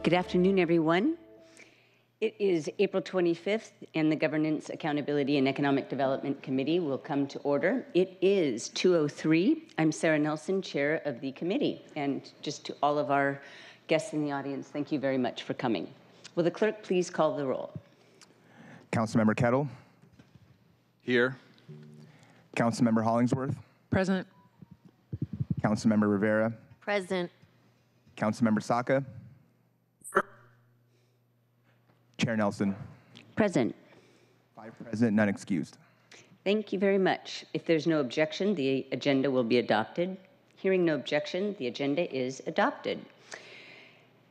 Good afternoon, everyone. It is April 25th, and the Governance, Accountability, and Economic Development Committee will come to order. It is 2:03. I'm Sarah Nelson, chair of the committee. And just to all of our guests in the audience, thank you very much for coming. Will the clerk please call the roll? Councilmember Kettle. Here. Councilmember Hollingsworth. Present. Councilmember Rivera. Present. Councilmember Saka. Chair Nelson. Present. 5 present, none excused. Thank you very much. If there's no objection, the agenda will be adopted. Hearing no objection, the agenda is adopted.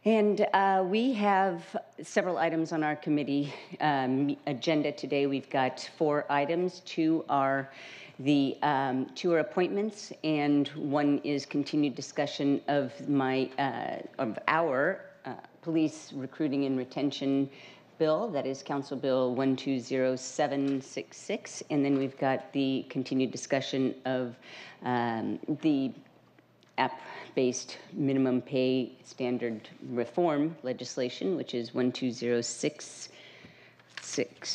And we have several items on our committee agenda today. We've got 4 items. 2 are appointments, and 1 is continued discussion of our police recruiting and retention bill, that is Council Bill 120766, and then we've got the continued discussion of the app-based minimum pay standard reform legislation, which is 12066.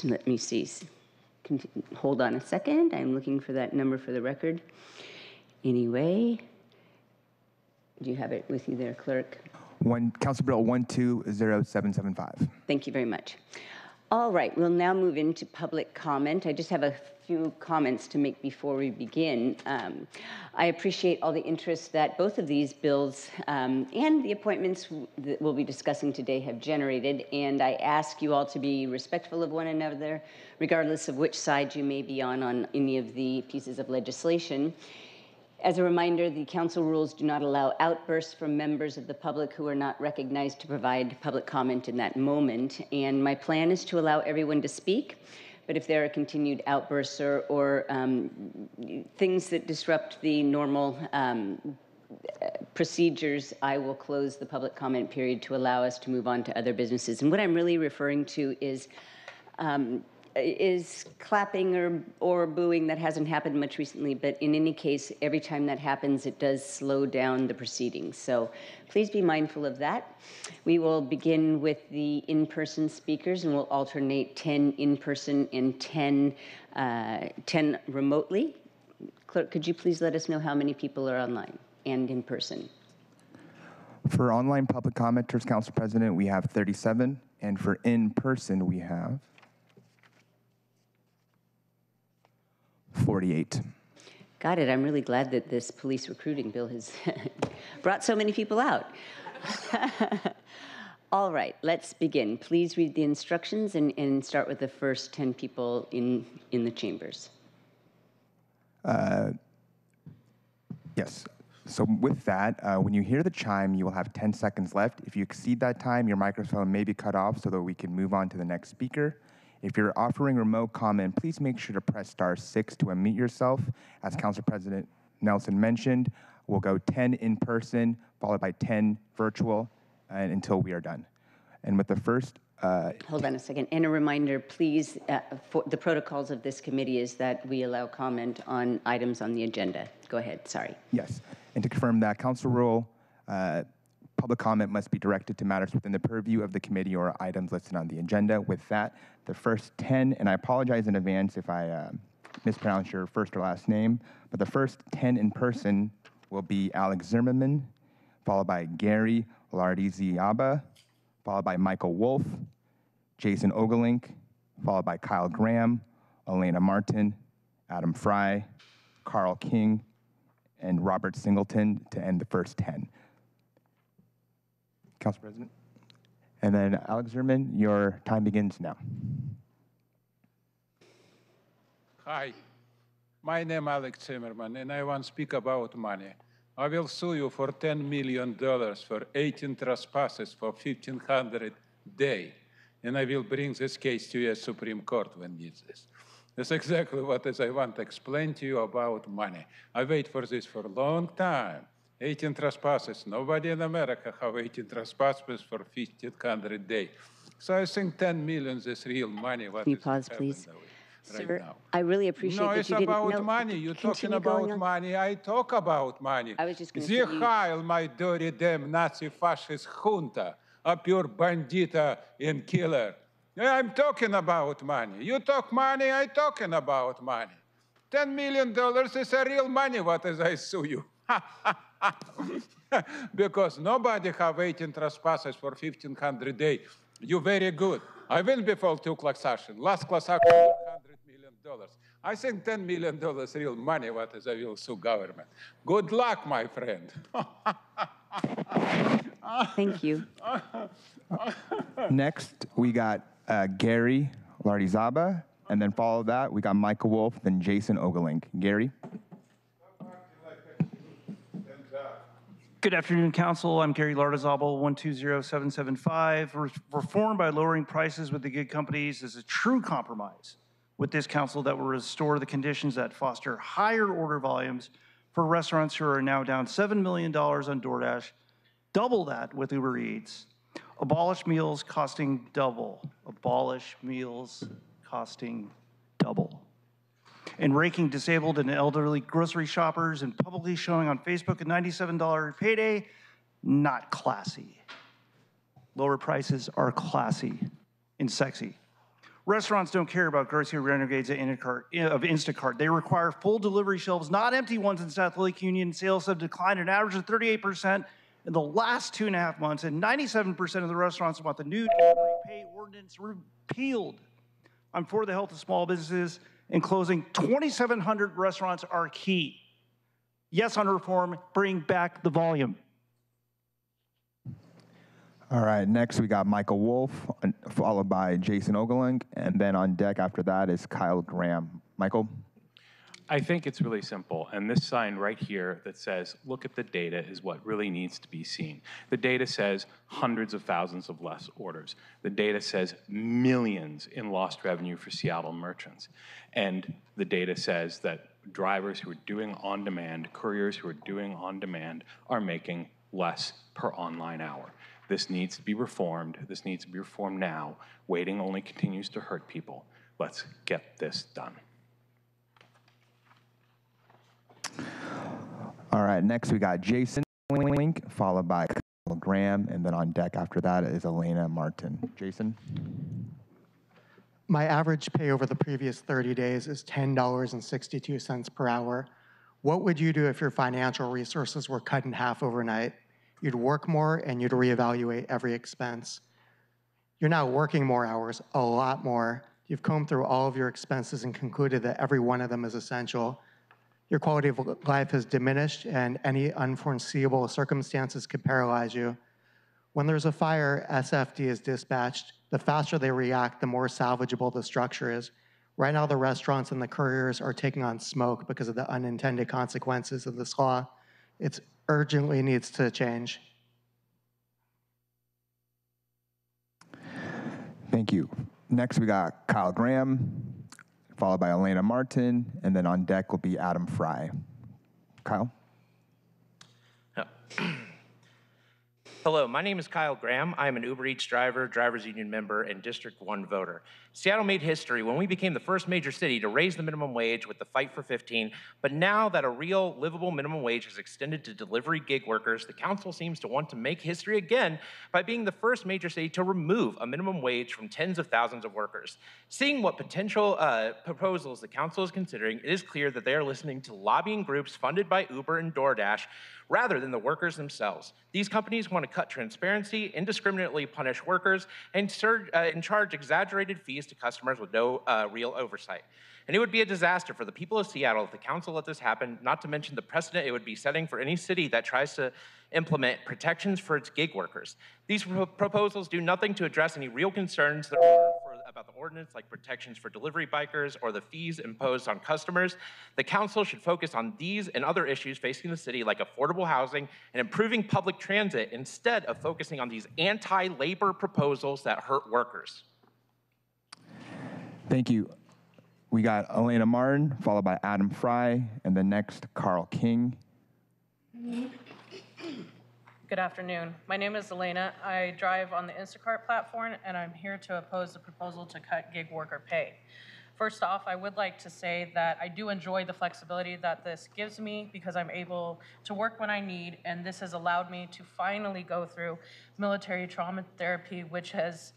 Let me see. Hold on a second. I'm looking for that number for the record. Anyway, do you have it with you there, clerk? Council Bill 120775. Thank you very much. All right, we'll now move into public comment. I just have a few comments to make before we begin. I appreciate all the interest that both of these bills and the appointments that we'll be discussing today have generated, and I ask you all to be respectful of one another, regardless of which side you may be on any of the pieces of legislation. As a reminder, the council rules do not allow outbursts from members of the public who are not recognized to provide public comment in that moment. And my plan is to allow everyone to speak, but if there are continued outbursts or things that disrupt the normal procedures, I will close the public comment period to allow us to move on to other businesses. And what I'm really referring to is clapping or booing. That hasn't happened much recently, but in any case, every time that happens, it does slow down the proceedings. So please be mindful of that. We will begin with the in-person speakers, and we'll alternate 10 in-person and 10 remotely. Clerk, could you please let us know how many people are online and in person? For online public commenters, Council President, we have 37, and for in-person, we have 48. Got it. I'm really glad that this police recruiting bill has brought so many people out. All right, let's begin. Please read the instructions and start with the first 10 people in the chambers. Yes. So with that, when you hear the chime, you will have 10 seconds left. If you exceed that time, your microphone may be cut off so that we can move on to the next speaker. If you're offering remote comment, please make sure to press *6 to unmute yourself. As Council President Nelson mentioned, we'll go 10 in person, followed by 10 virtual, until we are done. And with the first... Hold on a second. And a reminder, please, for the protocols of this committee is that we allow comment on items on the agenda. Go ahead. Sorry. Yes. And to confirm that council rule, public comment must be directed to matters within the purview of the committee or items listed on the agenda. With that, the first 10, and I apologize in advance if I mispronounce your first or last name, but the first 10 in person will be Alex Zimmerman, followed by Gary Lardiziaba, followed by Michael Wolf, Jason Ogelink, followed by Kyle Graham, Elena Martin, Adam Fry, Carl King, and Robert Singleton to end the first 10. Council President. And then Alex Zimmerman, your time begins now. Hi, my name is Alex Zimmerman, and I want to speak about money. I will sue you for $10 million for 18 trespasses for 1,500 day, and I will bring this case to U.S. Supreme Court when needs this. That's exactly what I want to explain to you about money. I wait for this for a long time. 18 trespasses. Nobody in America have 18 trespasses for 1,500 day. So I think 10 million is real money. What Can you pause, please? Right Sir, now. I really appreciate that you didn't know. No, it's about money. You're talking about money. I talk about money. I was just going to The say Heil, my dirty damn Nazi fascist junta. a pure bandita and killer. I'm talking about money. You talk money, I talking about money. $10 million is a real money, what is I sue you. Because nobody have 18 trespasses for 1,500 days. You very good. I win before 2 class action. Last class action, $100 million. I think $10 million real money, what is I will sue government. Good luck, my friend. Thank you. Next, we got Gary Lardizaba, and then follow that, we got Michael Wolf, then Jason Ogalink. Gary? Good afternoon, Council. I'm Gary Lardizabal, 120775. Reform by lowering prices with the gig companies is a true compromise with this council that will restore the conditions that foster higher order volumes for restaurants who are now down $7 million on DoorDash, double that with Uber Eats. Abolish meals costing double. Abolish meals costing double. And raking disabled and elderly grocery shoppers and publicly showing on Facebook a $97 payday, not classy. Lower prices are classy and sexy. Restaurants don't care about grocery renegades of Instacart. They require full delivery shelves, not empty ones in South Lake Union. Sales have declined an average of 38% in the last 2.5 months, and 97% of the restaurants want the new delivery pay ordinance repealed. I'm for the health of small businesses. In closing, 2,700 restaurants are key. Yes on reform, bring back the volume. All right, next we got Michael Wolf, followed by Jason Ogalink, and then on deck after that is Kyle Graham. Michael? I think it's really simple, and this sign right here that says, look at the data is what really needs to be seen. The data says hundreds of thousands of less orders. The data says millions in lost revenue for Seattle merchants. And the data says that drivers who are doing on-demand, couriers who are doing on-demand are making less per online hour. This needs to be reformed. This needs to be reformed now. Waiting only continues to hurt people. Let's get this done. All right, next we got Jason Link, followed by Kyle Graham, and then on deck after that is Elena Martin. Jason? My average pay over the previous 30 days is $10.62 per hour. What would you do if your financial resources were cut in half overnight? You'd work more and you'd reevaluate every expense. You're now working more hours, a lot more. You've combed through all of your expenses and concluded that every one of them is essential. Your quality of life has diminished and any unforeseeable circumstances could paralyze you. When there's a fire, SFD is dispatched. The faster they react, the more salvageable the structure is. Right now, the restaurants and the couriers are taking on smoke because of the unintended consequences of this law. It urgently needs to change. Thank you. Next, we got Kyle Graham, followed by Elena Martin, and then on deck will be Adam Fry. Kyle? Hello, my name is Kyle Graham. I am an Uber Eats driver, Drivers Union member, and District 1 voter. Seattle made history when we became the first major city to raise the minimum wage with the Fight for 15, but now that a real livable minimum wage is extended to delivery gig workers, the council seems to want to make history again by being the first major city to remove a minimum wage from tens of thousands of workers. Seeing what potential proposals the council is considering, it is clear that they are listening to lobbying groups funded by Uber and DoorDash rather than the workers themselves. These companies want to cut transparency, indiscriminately punish workers, and charge exaggerated fees to customers with no real oversight. And it would be a disaster for the people of Seattle if the council let this happen, not to mention the precedent it would be setting for any city that tries to implement protections for its gig workers. These proposals do nothing to address any real concerns there are about the ordinance, like protections for delivery bikers or the fees imposed on customers. The council should focus on these and other issues facing the city, like affordable housing and improving public transit, instead of focusing on these anti-labor proposals that hurt workers. Thank you. We got Elena Martin, followed by Adam Fry, and then next, Carl King. Good afternoon. My name is Elena. I drive on the Instacart platform, and I'm here to oppose the proposal to cut gig worker pay. First off, I would like to say that I do enjoy the flexibility that this gives me because I'm able to work when I need, and this has allowed me to finally go through military trauma therapy, which has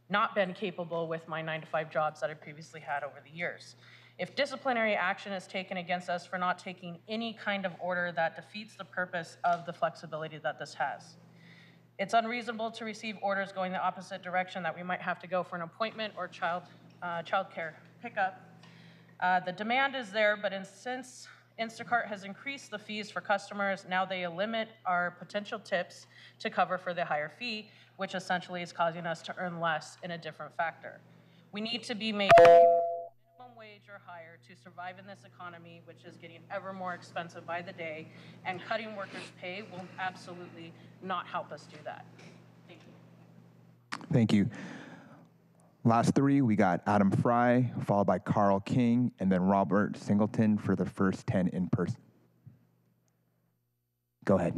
not been capable with my 9-to-5 jobs that I previously had over the years. If disciplinary action is taken against us for not taking any kind of order, that defeats the purpose of the flexibility that this has. It's unreasonable to receive orders going the opposite direction, that we might have to go for an appointment or child care pickup. The demand is there, but since Instacart has increased the fees for customers, now they limit our potential tips to cover for the higher fee, which essentially is causing us to earn less in a different factor. We need to be making minimum wage or higher to survive in this economy, which is getting ever more expensive by the day, and cutting workers' pay will absolutely not help us do that. Thank you. Thank you. Last three, we got Adam Fry, followed by Carl King, and then Robert Singleton for the first 10 in person. Go ahead.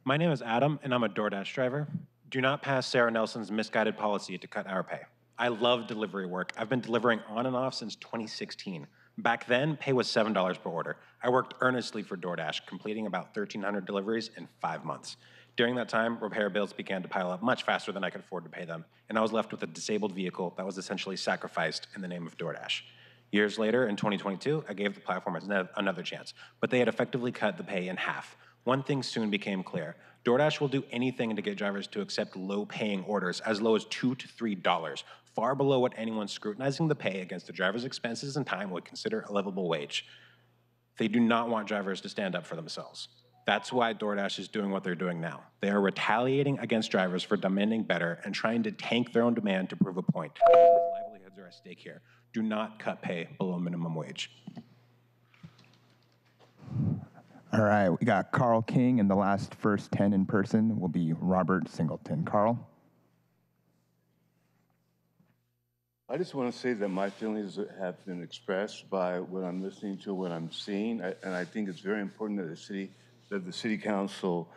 My name is Adam, and I'm a DoorDash driver. Do not pass Sarah Nelson's misguided policy to cut our pay. I love delivery work. I've been delivering on and off since 2016. Back then, pay was $7 per order. I worked earnestly for DoorDash, completing about 1,300 deliveries in 5 months. During that time, repair bills began to pile up much faster than I could afford to pay them, and I was left with a disabled vehicle that was essentially sacrificed in the name of DoorDash. Years later, in 2022, I gave the platform another chance, but they had effectively cut the pay in half. One thing soon became clear. DoorDash will do anything to get drivers to accept low-paying orders, as low as $2 to $3, far below what anyone scrutinizing the pay against the driver's expenses and time would consider a livable wage. They do not want drivers to stand up for themselves. That's why DoorDash is doing what they're doing now. They are retaliating against drivers for demanding better and trying to tank their own demand to prove a point. Livelihoods are at stake here. Do not cut pay below minimum wage. All right, we got Carl King, and the last first 10 in person will be Robert Singleton. Carl? I just want to say that my feelings have been expressed by what I'm listening to, what I'm seeing, and I think it's very important that the city council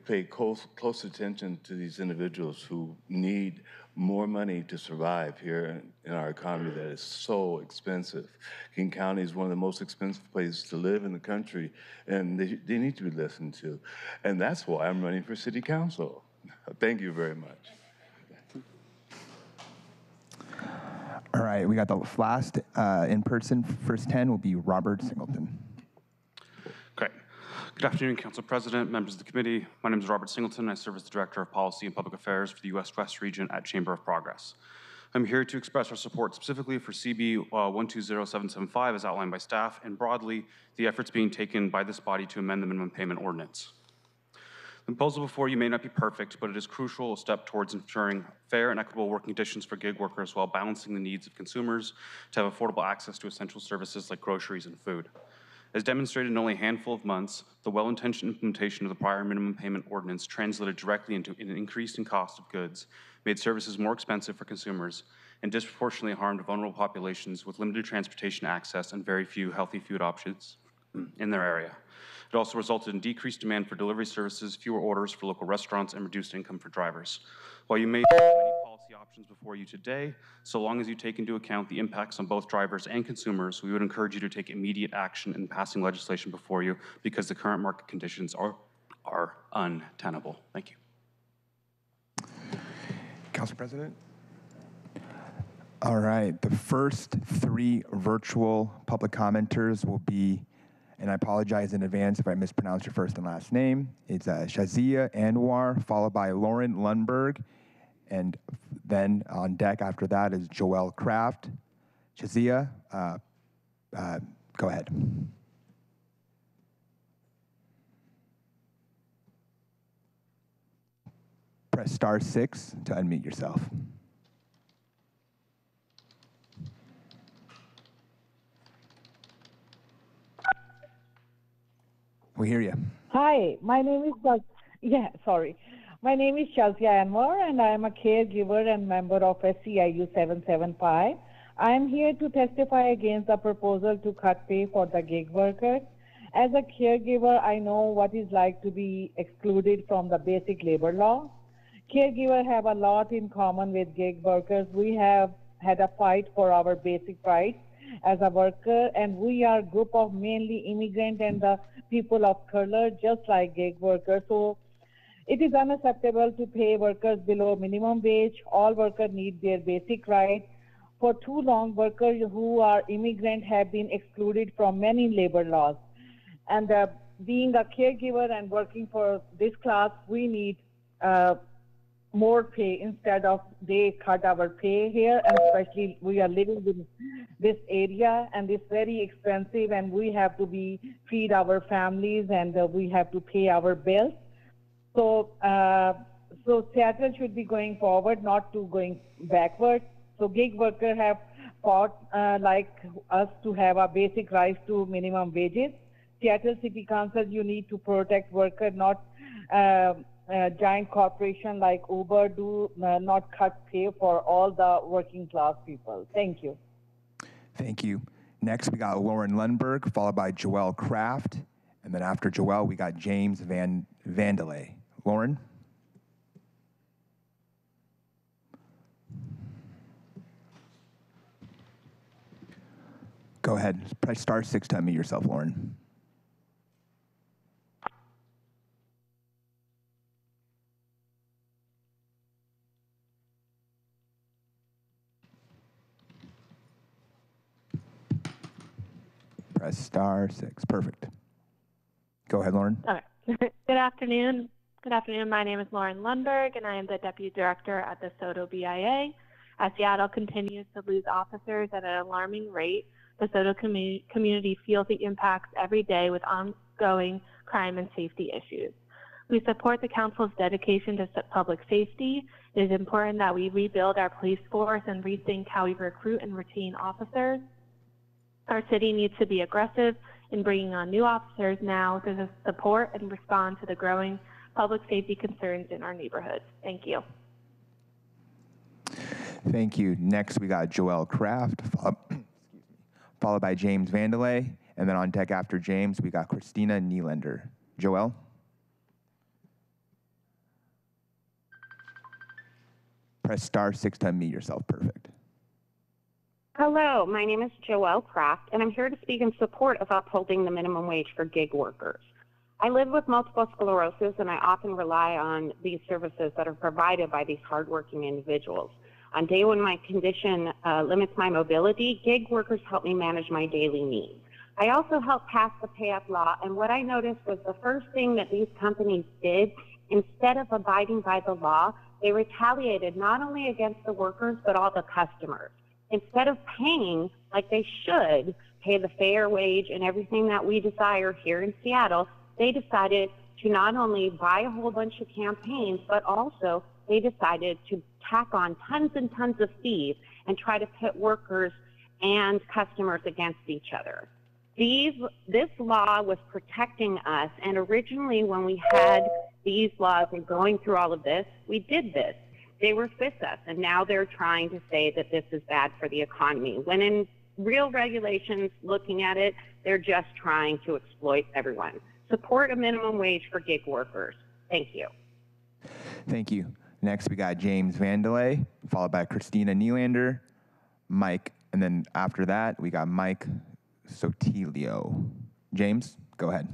pay close attention to these individuals who need more money to survive here in our economy that is so expensive. King County is one of the most expensive places to live in the country, and they need to be listened to. And that's why I'm running for city council. Thank you very much. All right, we got the last in-person first 10 will be Robert Singleton. Great. Good afternoon, Council President, members of the committee. My name is Robert Singleton. I serve as the Director of Policy and Public Affairs for the U.S. West Region at Chamber of Progress. I'm here to express our support specifically for CB 120775 as outlined by staff, and broadly, the efforts being taken by this body to amend the minimum payment ordinance. The proposal before you may not be perfect, but it is crucial a step towards ensuring fair and equitable working conditions for gig workers while balancing the needs of consumers to have affordable access to essential services like groceries and food. As demonstrated in only a handful of months, the well-intentioned implementation of the prior minimum payment ordinance translated directly into an increase in cost of goods, made services more expensive for consumers, and disproportionately harmed vulnerable populations with limited transportation access and very few healthy food options in their area. It also resulted in decreased demand for delivery services, fewer orders for local restaurants, and reduced income for drivers. While you may have many policy options before you today, so long as you take into account the impacts on both drivers and consumers, we would encourage you to take immediate action in passing legislation before you because the current market conditions are untenable. Thank you. Council President? All right, the first 3 virtual public commenters will be, and I apologize in advance if I mispronounce your first and last name. It's Shazia Anwar, followed by Lauren Lundberg, and then on deck after that is Joelle Kraft. Shazia, go ahead. Press *6 to unmute yourself. We hear you. Hi, my name is My name is Shazia Anwar, and I am a caregiver and member of SCIU 775. I am here to testify against the proposal to cut pay for the gig workers. As a caregiver, I know what it's like to be excluded from the basic labor law. Caregivers have a lot in common with gig workers. We have had a fight for our basic rights as a worker, and we are a group of mainly immigrant and the people of color, just like gig workers. So it is unacceptable to pay workers below minimum wage. All workers need their basic rights. For too long, workers who are immigrant have been excluded from many labor laws. And being a caregiver and working for this class, we need more pay instead of they cut our pay here, and especially we are living in this area and it's very expensive, and we have to feed our families, and we have to pay our bills. So Seattle should be going forward, not to going backward. So gig workers have fought like us to have a basic rise to minimum wages. Seattle City Council, you need to protect workers, not giant corporation like Uber do not cut pay for all the working class people. Thank you. Thank you. Next, we got Lauren Lundberg, followed by Joelle Kraft. And then after Joelle, we got James Vandelay. Lauren? Go ahead. Press *6 to unmute yourself, Lauren. Press *6. Perfect. Go ahead, Lauren. Okay. Good afternoon. Good afternoon. My name is Lauren Lundberg, and I am the Deputy Director at the SOTO BIA. As Seattle continues to lose officers at an alarming rate, the SOTO community feels the impacts every day with ongoing crime and safety issues. We support the Council's dedication to public safety. It is important that we rebuild our police force and rethink how we recruit and retain officers. Our city needs to be aggressive in bringing on new officers now to support and respond to the growing public safety concerns in our neighborhoods. Thank you. Thank you. Next, we got Joelle Kraft, followed by James Vandelay. And then on deck after James, we got Christina Nylander. Joelle? Press *6 to unmute yourself. Perfect. Hello, my name is Joelle Kraft, and I'm here to speak in support of upholding the minimum wage for gig workers. I live with multiple sclerosis, and I often rely on these services that are provided by these hardworking individuals. On day when my condition limits my mobility, gig workers help me manage my daily needs. I also helped pass the Pay Up law, and what I noticed was the first thing that these companies did, instead of abiding by the law, they retaliated not only against the workers, but all the customers. Instead of paying like they should, pay the fair wage and everything that we desire here in Seattle, they decided to not only buy a whole bunch of campaigns, but also they decided to tack on tons and tons of fees and try to pit workers and customers against each other. This law was protecting us, and originally when we had these laws and going through all of this, we did this. They were with us, and now they're trying to say that this is bad for the economy, when in real regulations, looking at it, they're just trying to exploit everyone. Support a minimum wage for gig workers. Thank you. Thank you. Next, we got James Vandelay, followed by Christina Nylander, Mike, and then after that, we got Mike Sotilio. James, go ahead.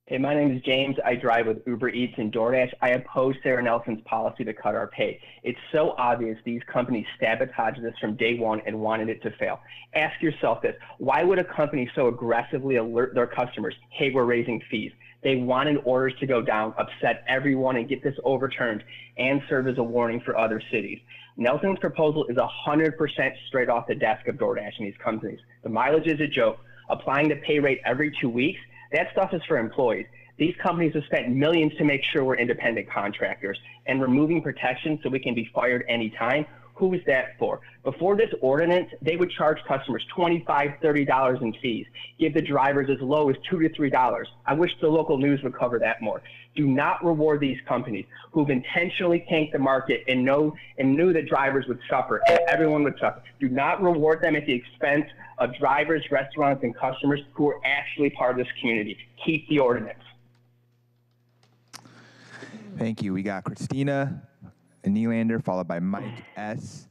Hey, my name is James. I drive with Uber Eats and DoorDash. I oppose Sarah Nelson's policy to cut our pay. It's so obvious these companies sabotaged this from day one and wanted it to fail. Ask yourself this: why would a company so aggressively alert their customers, hey, we're raising fees? They wanted orders to go down, upset everyone, and get this overturned and serve as a warning for other cities. Nelson's proposal is 100% straight off the desk of DoorDash and these companies. The mileage is a joke. Applying the pay rate every 2 weeks, that stuff is for employees. These companies have spent millions to make sure we're independent contractors, and removing protection so we can be fired anytime. Who is that for? Before this ordinance, they would charge customers $25, $30 in fees, give the drivers as low as $2 to $3. I wish the local news would cover that more. Do not reward these companies who've intentionally tanked the market and knew that drivers would suffer and everyone would suffer. Do not reward them at the expense of drivers, restaurants, and customers who are actually part of this community. Keep the ordinance. Thank you. We got Christina Nylander, followed by Mike S.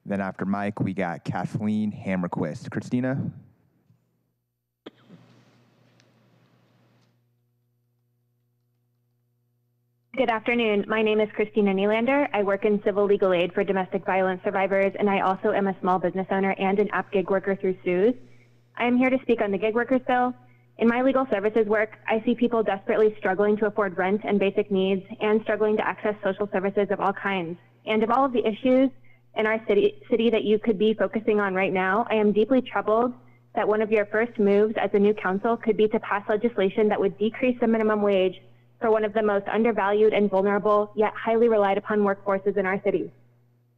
Then after Mike, we got Kathleen Hammerquist. Christina? Good afternoon. My name is Christina Nylander. I work in civil legal aid for domestic violence survivors, and I also am a small business owner and an app gig worker through SUSE. I am here to speak on the gig workers bill. In my legal services work, I see people desperately struggling to afford rent and basic needs and struggling to access social services of all kinds. And of all of the issues in our city that you could be focusing on right now, I am deeply troubled that one of your first moves as a new council could be to pass legislation that would decrease the minimum wage for one of the most undervalued and vulnerable, yet highly relied upon workforces in our city.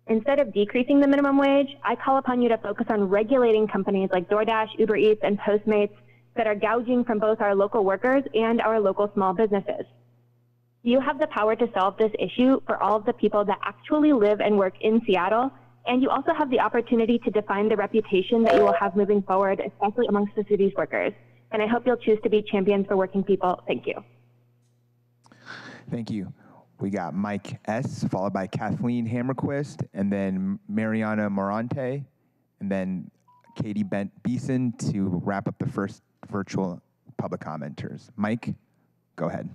Instead of decreasing the minimum wage, I call upon you to focus on regulating companies like DoorDash, Uber Eats, and Postmates that are gouging from both our local workers and our local small businesses. You have the power to solve this issue for all of the people that actually live and work in Seattle, and you also have the opportunity to define the reputation that you will have moving forward, especially amongst the city's workers. And I hope you'll choose to be champions for working people. Thank you. Thank you. We got Mike S., followed by Kathleen Hammerquist, and then Mariana Morante, and then Katie Beeson to wrap up the first virtual public commenters. Mike, go ahead.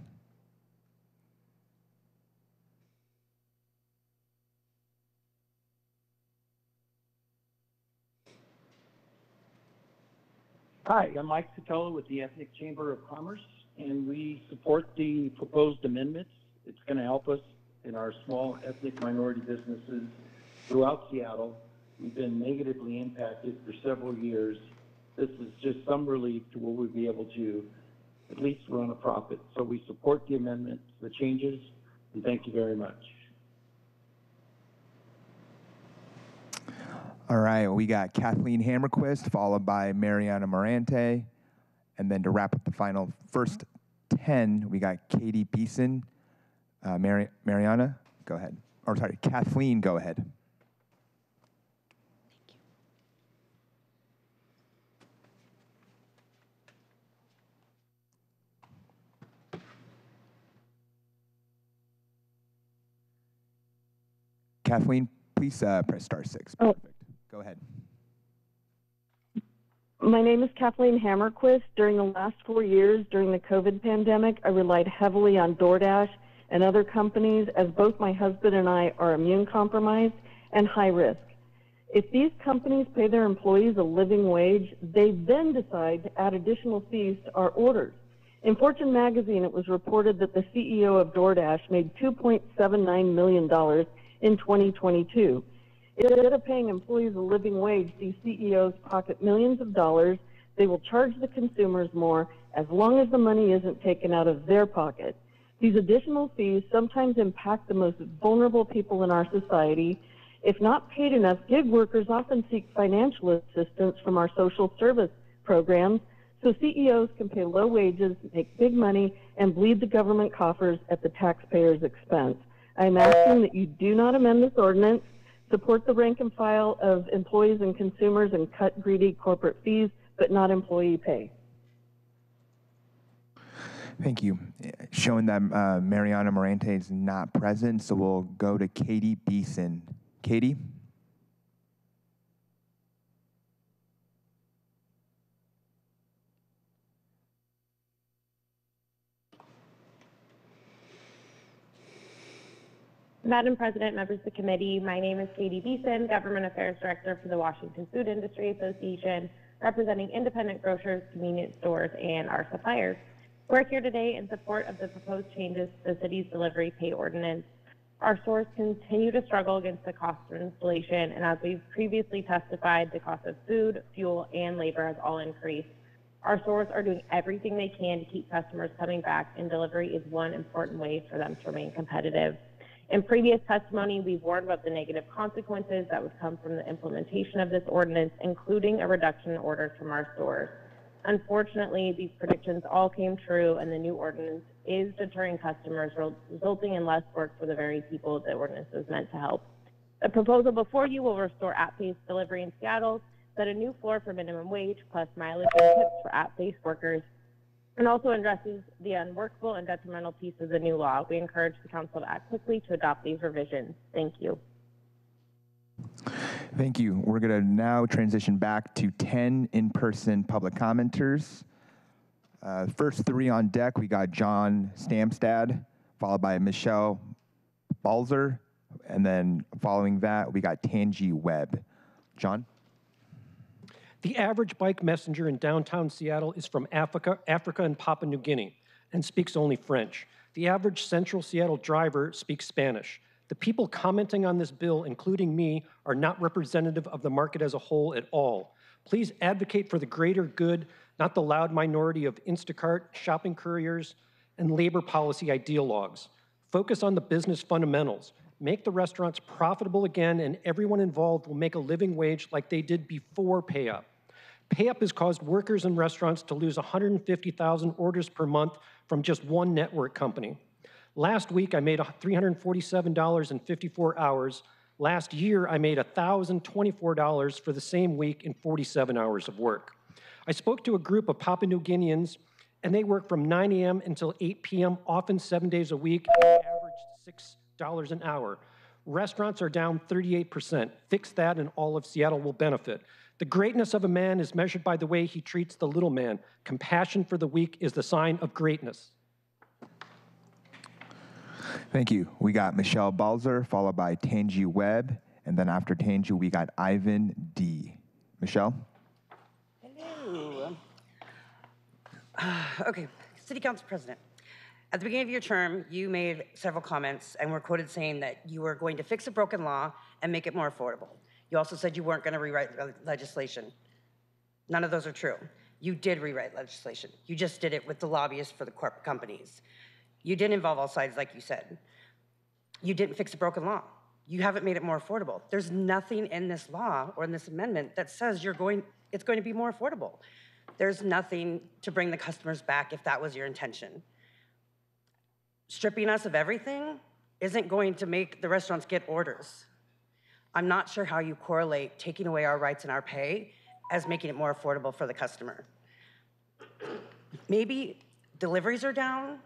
Hi, I'm Mike Sotelo with the Ethnic Chamber of Commerce, and we support the proposed amendments. It's going to help us in our small ethnic minority businesses throughout Seattle. We've been negatively impacted for several years. This is just some relief to where we'll be able to at least run a profit. So we support the amendments, the changes, and thank you very much. All right, we got Kathleen Hammerquist, followed by Mariana Morante. And then to wrap up the final first 10, we got Katie Beeson. Mariana, go ahead. Or sorry, Kathleen, go ahead. Kathleen, please press *6. Perfect. Go ahead. My name is Kathleen Hammerquist. During the last 4 years, during the COVID pandemic, I relied heavily on DoorDash and other companies as both my husband and I are immune compromised and high risk. If these companies pay their employees a living wage, they then decide to add additional fees to our orders. In Fortune magazine, it was reported that the CEO of DoorDash made $2.79 million in 2022. Instead of paying employees a living wage, these CEOs pocket millions of dollars. They will charge the consumers more as long as the money isn't taken out of their pocket. These additional fees sometimes impact the most vulnerable people in our society. If not paid enough, gig workers often seek financial assistance from our social service programs, so CEOs can pay low wages, make big money, and bleed the government coffers at the taxpayers' expense. I'm asking that you do not amend this ordinance, support the rank and file of employees and consumers, and cut greedy corporate fees, but not employee pay. Thank you. Showing that Mariana Morante is not present, so we'll go to Katie Beeson. Katie? Madam President, members of the committee, my name is Katie Beeson, Government Affairs Director for the Washington Food Industry Association, representing independent grocers, convenience stores, and our suppliers. We're here today in support of the proposed changes to the city's delivery pay ordinance. Our stores continue to struggle against the cost of inflation, and as we've previously testified, the cost of food, fuel, and labor has all increased. Our stores are doing everything they can to keep customers coming back, and delivery is one important way for them to remain competitive. In previous testimony, we've warned about the negative consequences that would come from the implementation of this ordinance, including a reduction in orders from our stores. Unfortunately, these predictions all came true, and the new ordinance is deterring customers, resulting in less work for the very people the ordinance is meant to help. The proposal before you will restore app-based delivery in Seattle, set a new floor for minimum wage, plus mileage and tips for app-based workers, and also addresses the unworkable and detrimental piece of the new law. We encourage the council to act quickly to adopt these revisions. Thank you. Thank you. We're going to now transition back to 10 in-person public commenters. First three on deck, we got John Stamstad, followed by Michelle Balzer, and then following that, we got Tangi Webb. John? The average bike messenger in downtown Seattle is from Africa and Papua New Guinea and speaks only French. The average Central Seattle driver speaks Spanish. The people commenting on this bill, including me, are not representative of the market as a whole at all. Please advocate for the greater good, not the loud minority of Instacart, shopping couriers, and labor policy ideologues. Focus on the business fundamentals. Make the restaurants profitable again, and everyone involved will make a living wage like they did before PayUp. PayUp has caused workers in restaurants to lose 150,000 orders per month from just one network company. Last week, I made $347 in 54 hours. Last year, I made $1,024 for the same week in 47 hours of work. I spoke to a group of Papua New Guineans, and they work from 9 a.m. until 8 p.m., often 7 days a week, and average $6 an hour. Restaurants are down 38%. Fix that, and all of Seattle will benefit. The greatness of a man is measured by the way he treats the little man. Compassion for the weak is the sign of greatness. Thank you. We got Michelle Balzer, followed by Tangi Webb, and then after Tangi, we got Ivan D. Michelle? Hello. Okay, City Council President. At the beginning of your term, you made several comments and were quoted saying that you were going to fix a broken law and make it more affordable. You also said you weren't going to rewrite legislation. None of those are true. You did rewrite legislation. You just did it with the lobbyists for the corporate companies. You didn't involve all sides, like you said. You didn't fix a broken law. You haven't made it more affordable. There's nothing in this law or in this amendment that says it's going to be more affordable. There's nothing to bring the customers back if that was your intention. Stripping us of everything isn't going to make the restaurants get orders. I'm not sure how you correlate taking away our rights and our pay as making it more affordable for the customer. Maybe deliveries are down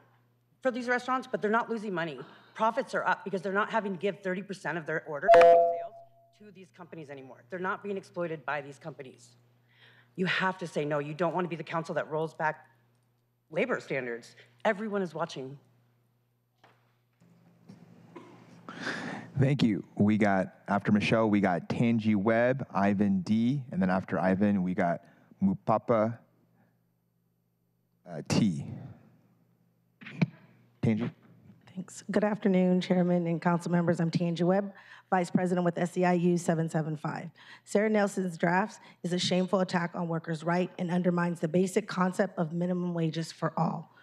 for these restaurants, but they're not losing money. Profits are up because they're not having to give 30% of their order sales to these companies anymore. They're not being exploited by these companies. You have to say no. You don't want to be the council that rolls back labor standards. Everyone is watching. Thank you. We got, after Michelle, we got Tangi Webb, Ivan D, and then after Ivan, we got Mupapa T. Tangi? Thanks. Good afternoon, Chairman and council members. I'm Tangi Webb, Vice President with SEIU 775. Sarah Nelson's drafts is a shameful attack on workers' rights and undermines the basic concept of minimum wages for all.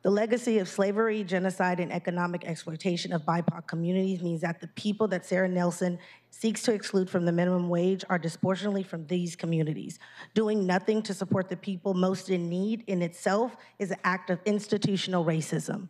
The legacy of slavery, genocide, and economic exploitation of BIPOC communities means that the people that Sarah Nelson seeks to exclude from the minimum wage are disproportionately from these communities. Doing nothing to support the people most in need in itself is an act of institutional racism.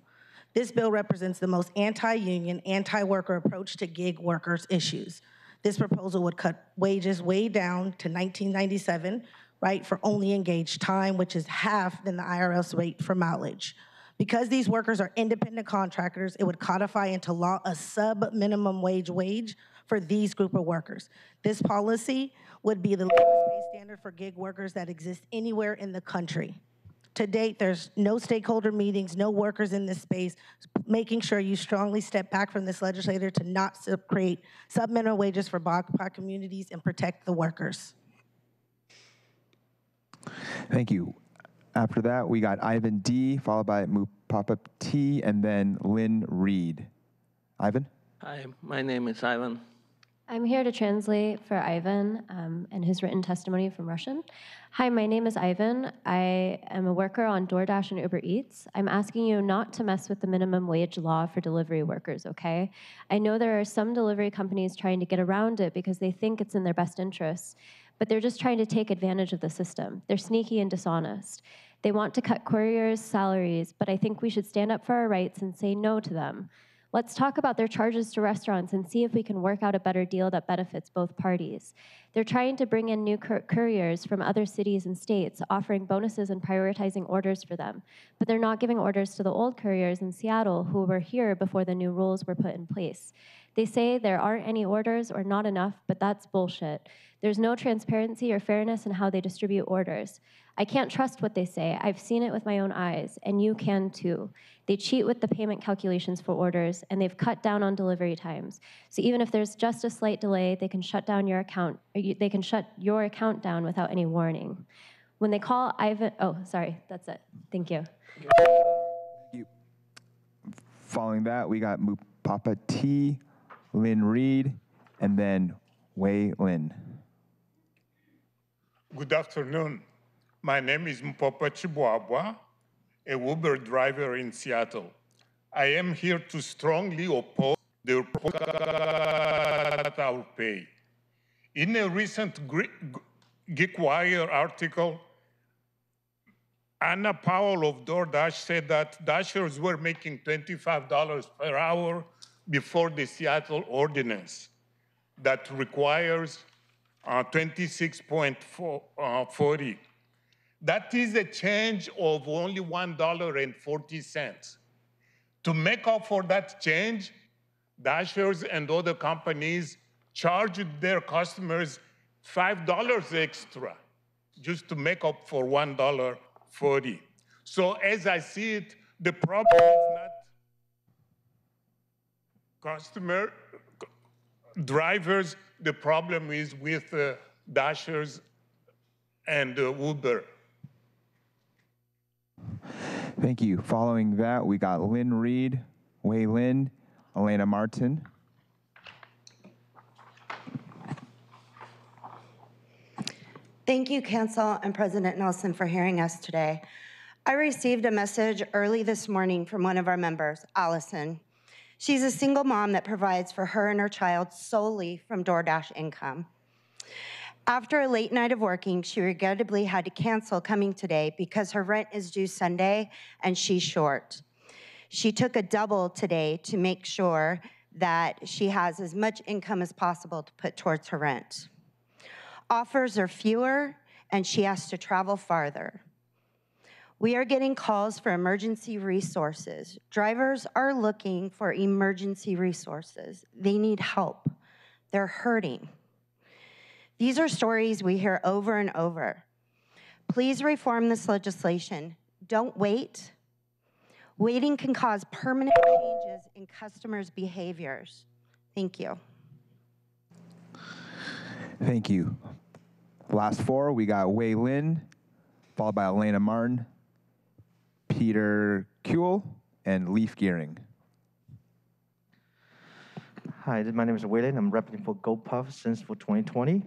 This bill represents the most anti-union, anti-worker approach to gig workers' issues. This proposal would cut wages way down to 1997, right, for only engaged time, which is half than the IRS rate for mileage. Because these workers are independent contractors, it would codify into law a sub-minimum wage for these group of workers. This policy would be the lowest pay standard for gig workers that exist anywhere in the country. To date, there's no stakeholder meetings, no workers in this space, making sure you strongly step back from this legislator to not create sub-minimum wages for BIPOC communities and protect the workers. Thank you. After that, we got Ivan D, followed by Mupapa T, and then Lynn Reed. Ivan? Hi, my name is Ivan. I'm here to translate for Ivan and his written testimony from Russian. Hi, my name is Ivan. I am a worker on DoorDash and Uber Eats. I'm asking you not to mess with the minimum wage law for delivery workers, okay? I know there are some delivery companies trying to get around it because they think it's in their best interests, but they're just trying to take advantage of the system. They're sneaky and dishonest. They want to cut couriers' salaries, but I think we should stand up for our rights and say no to them. Let's talk about their charges to restaurants and see if we can work out a better deal that benefits both parties. They're trying to bring in new couriers from other cities and states, offering bonuses and prioritizing orders for them. But they're not giving orders to the old couriers in Seattle who were here before the new rules were put in place. They say there aren't any orders or not enough, but that's bullshit. There's no transparency or fairness in how they distribute orders. I can't trust what they say. I've seen it with my own eyes, and you can too. They cheat with the payment calculations for orders, and they've cut down on delivery times. So even if there's just a slight delay, they can shut down your account, or they can shut your account down without any warning. When they call Ivan, oh, sorry, that's it. Thank you. Following that, we got Mupapa T, Lynn Reed, and then Wei Lin. Good afternoon. My name is Mpapa Chibuabwa, a Uber driver in Seattle. I am here to strongly oppose the cut our pay. In a recent GeekWire article, Anna Powell of DoorDash said that Dashers were making $25 per hour before the Seattle ordinance that requires 26.40. That is a change of only $1.40. To make up for that change, Dashers and other companies charged their customers $5 extra just to make up for $1.40. So as I see it, the problem is not drivers, the problem is with Dashers and Uber. Thank you. Following that, we got Lynn Reed, Wei Lin, Elena Martin. Thank you, Council and President Nelson, for hearing us today. I received a message early this morning from one of our members, Allison. She's a single mom that provides for her and her child solely from DoorDash income. After a late night of working, she regrettably had to cancel coming today because her rent is due Sunday and she's short. She took a double today to make sure that she has as much income as possible to put towards her rent. Offers are fewer and she has to travel farther. We are getting calls for emergency resources. Drivers are looking for emergency resources. They need help. They're hurting. These are stories we hear over and over. Please reform this legislation. Don't wait. Waiting can cause permanent changes in customers' behaviors. Thank you. Thank you. Last four, we got Wei Lin, followed by Elena Martin, Peter Kuehl, and Leaf Gearing. Hi, my name is Wei Lin. I'm representing for GoPuff since for 2020.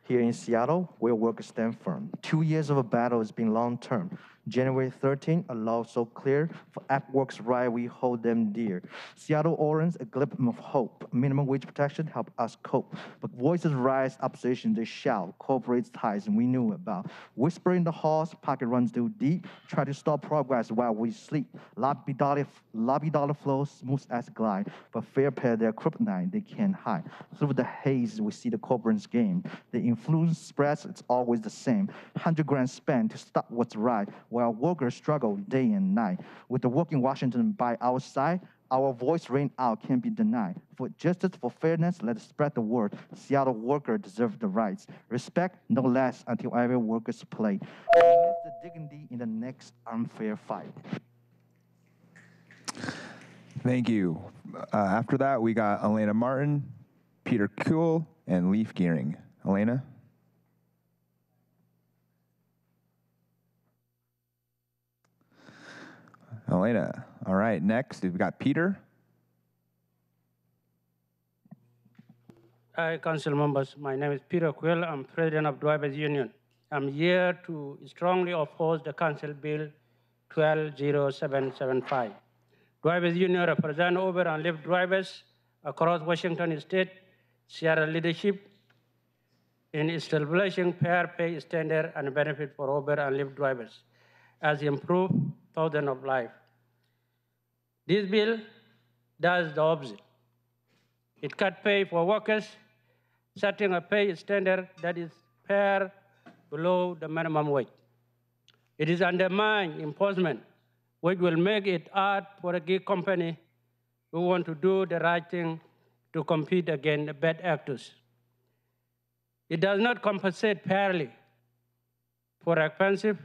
Here in Seattle, where workers stand firm. 2 years of a battle has been long-term. January 13, a law so clear. For AppWorks right, we hold them dear. Seattle Orange, a glimmer of hope. Minimum wage protection help us cope. But voices rise, opposition, they shout. Corporate ties, and we knew about. Whisper in the halls, pocket runs too deep. Try to stop progress while we sleep. Lobby dollar flows, smooth as glide. But fair pay their kryptonite, they can't hide. Through the haze, we see the corporate's game. The influence spreads, it's always the same. 100 grand spent to stop what's right, while workers struggle day and night. With the work in Washington by our side, our voice ring out can't be denied. For justice, for fairness, let's spread the word. Seattle workers deserve the rights. Respect, no less, until every worker's play. Get the dignity in the next unfair fight. Thank you. After that, we got Elena Martin, Peter Kuehl, and Leaf Gearing. Elena? Elena. All right, next we've got Peter. Hi, council members. My name is Peter Kuehl. I'm president of Drivers Union. I'm here to strongly oppose the Council Bill 120775. Drivers Union represent Uber and Lyft drivers across Washington State. Seattle leadership in establishing fair pay standard and benefit for Uber and Lyft drivers as improve thousands of lives. This bill does the opposite. It cut pay for workers, setting a pay standard that is fair below the minimum wage. It is undermined enforcement, which will make it hard for a gig company who want to do the right thing to compete against the bad actors. It does not compensate fairly for expensive,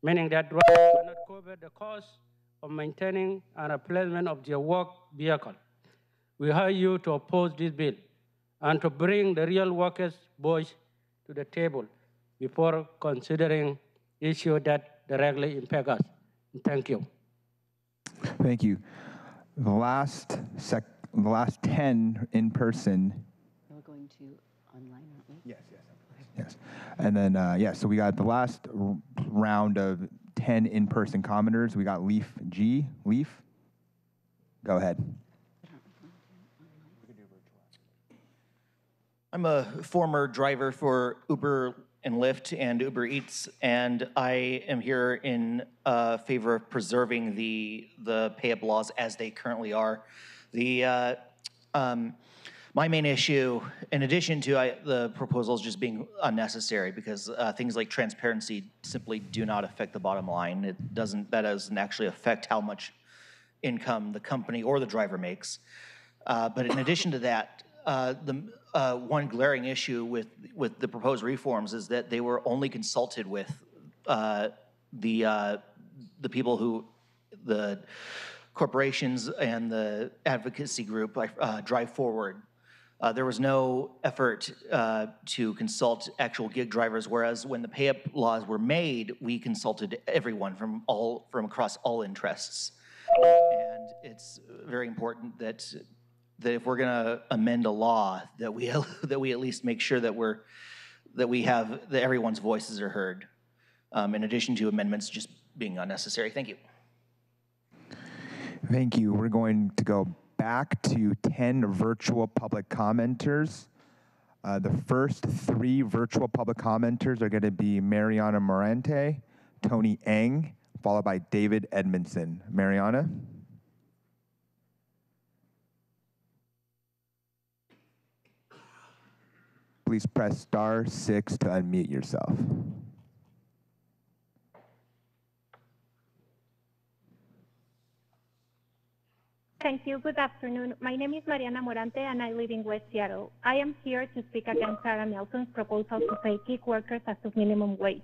meaning that drivers cannot cover the cost of maintaining and replacement of their work vehicle. We urge you to oppose this bill and to bring the real workers' voice to the table before considering issues that directly impact us. Thank you. Thank you. The last 10 in person. We're going to online, aren't we? Yes. Yes. And then, so we got the last round of 10 in-person commenters. We got Leaf G. Leaf, go ahead. I'm a former driver for Uber and Lyft and Uber Eats, and I am here in favor of preserving the pay-up laws as they currently are. My main issue, in addition to the proposals just being unnecessary, because things like transparency simply do not affect the bottom line. That doesn't actually affect how much income the company or the driver makes. But in addition to that, the one glaring issue with the proposed reforms is that they were only consulted with the people who, the corporations and the advocacy group Drive Forward. There was no effort to consult actual gig drivers, whereas when the pay-up laws were made, we consulted everyone from across all interests. And it's very important that if we're going to amend a law, that we at least make sure that everyone's voices are heard, in addition to amendments just being unnecessary. Thank you. Thank you. We're going to go back to 10 virtual public commenters. The first 3 virtual public commenters are going to be Mariana Morante, Tony Eng, followed by David Edmondson. Mariana? Please press *6 to unmute yourself. Thank you. Good afternoon. My name is Mariana Morante, and I live in West Seattle. I am here to speak against Sarah Nelson's proposal to pay gig workers as of minimum wage.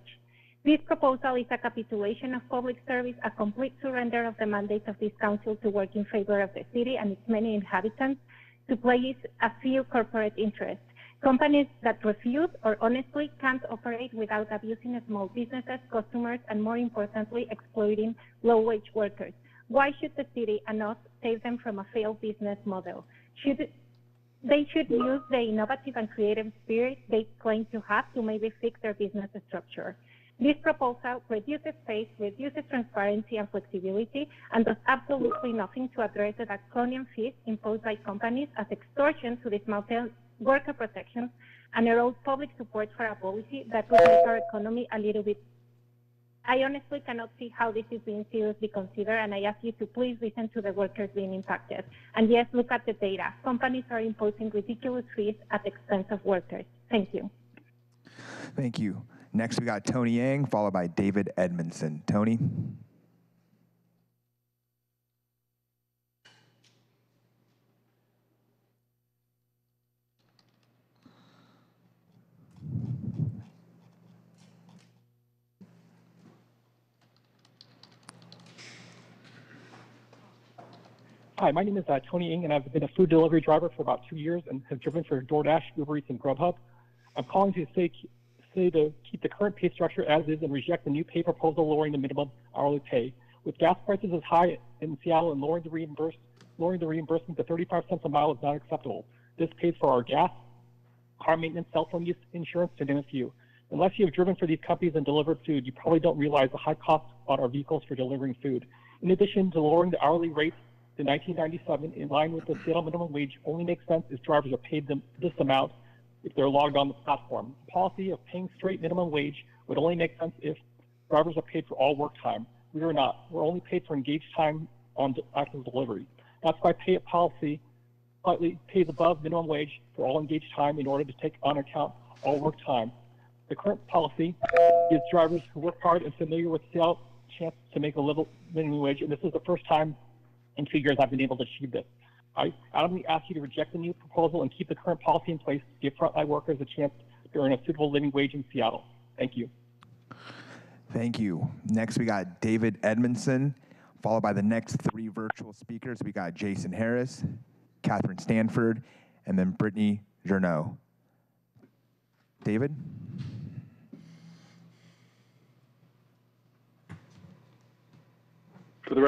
This proposal is a capitulation of public service, a complete surrender of the mandate of this council to work in favor of the city and its many inhabitants to please a few corporate interests. Companies that refuse or honestly can't operate without abusing small businesses, customers, and more importantly, exploiting low-wage workers. Why should the city and us save them from a failed business model? They should use the innovative and creative spirit they claim to have to maybe fix their business structure. This proposal reduces space, reduces transparency and flexibility, and does absolutely nothing to address the draconian fees imposed by companies as extortion to dismantle worker protections and erode public support for a policy that would make our economy a little bit. I honestly cannot see how this is being seriously considered, and I ask you to please listen to the workers being impacted. And yes, look at the data. Companies are imposing ridiculous fees at the expense of workers. Thank you. Thank you. Next, we got Tony Yang, followed by David Edmondson. Tony? Hi, my name is Tony Ng, and I've been a food delivery driver for about 2 years and have driven for DoorDash, Uber Eats, and Grubhub. I'm calling to say to keep the current pay structure as is and reject the new pay proposal lowering the minimum hourly pay. With gas prices as high in Seattle and lowering the reimbursement to 35 cents a mile is not acceptable. This pays for our gas, car maintenance, cell phone use, insurance, to name a few. Unless you have driven for these companies and delivered food, you probably don't realize the high costs on our vehicles for delivering food. In addition to lowering the hourly rate to $19.97 in line with the Seattle minimum wage only makes sense if drivers are paid this amount if they're logged on the platform. The policy of paying straight minimum wage would only make sense if drivers are paid for all work time. We are not. We're only paid for engaged time on actual delivery. That's why pay policy slightly pays above minimum wage for all engaged time in order to take on account all work time. The current policy gives drivers who work hard and familiar with Seattle a chance to make a little minimum wage, and this is the first time in 2 years I've been able to achieve this. I adamantly ask you to reject the new proposal and keep the current policy in place to give frontline workers a chance to earn a suitable living wage in Seattle. Thank you. Thank you. Next, we got David Edmondson, followed by the next 3 virtual speakers. We got Jason Harris, Catherine Stanford, and then Brittany Journeau. David? For the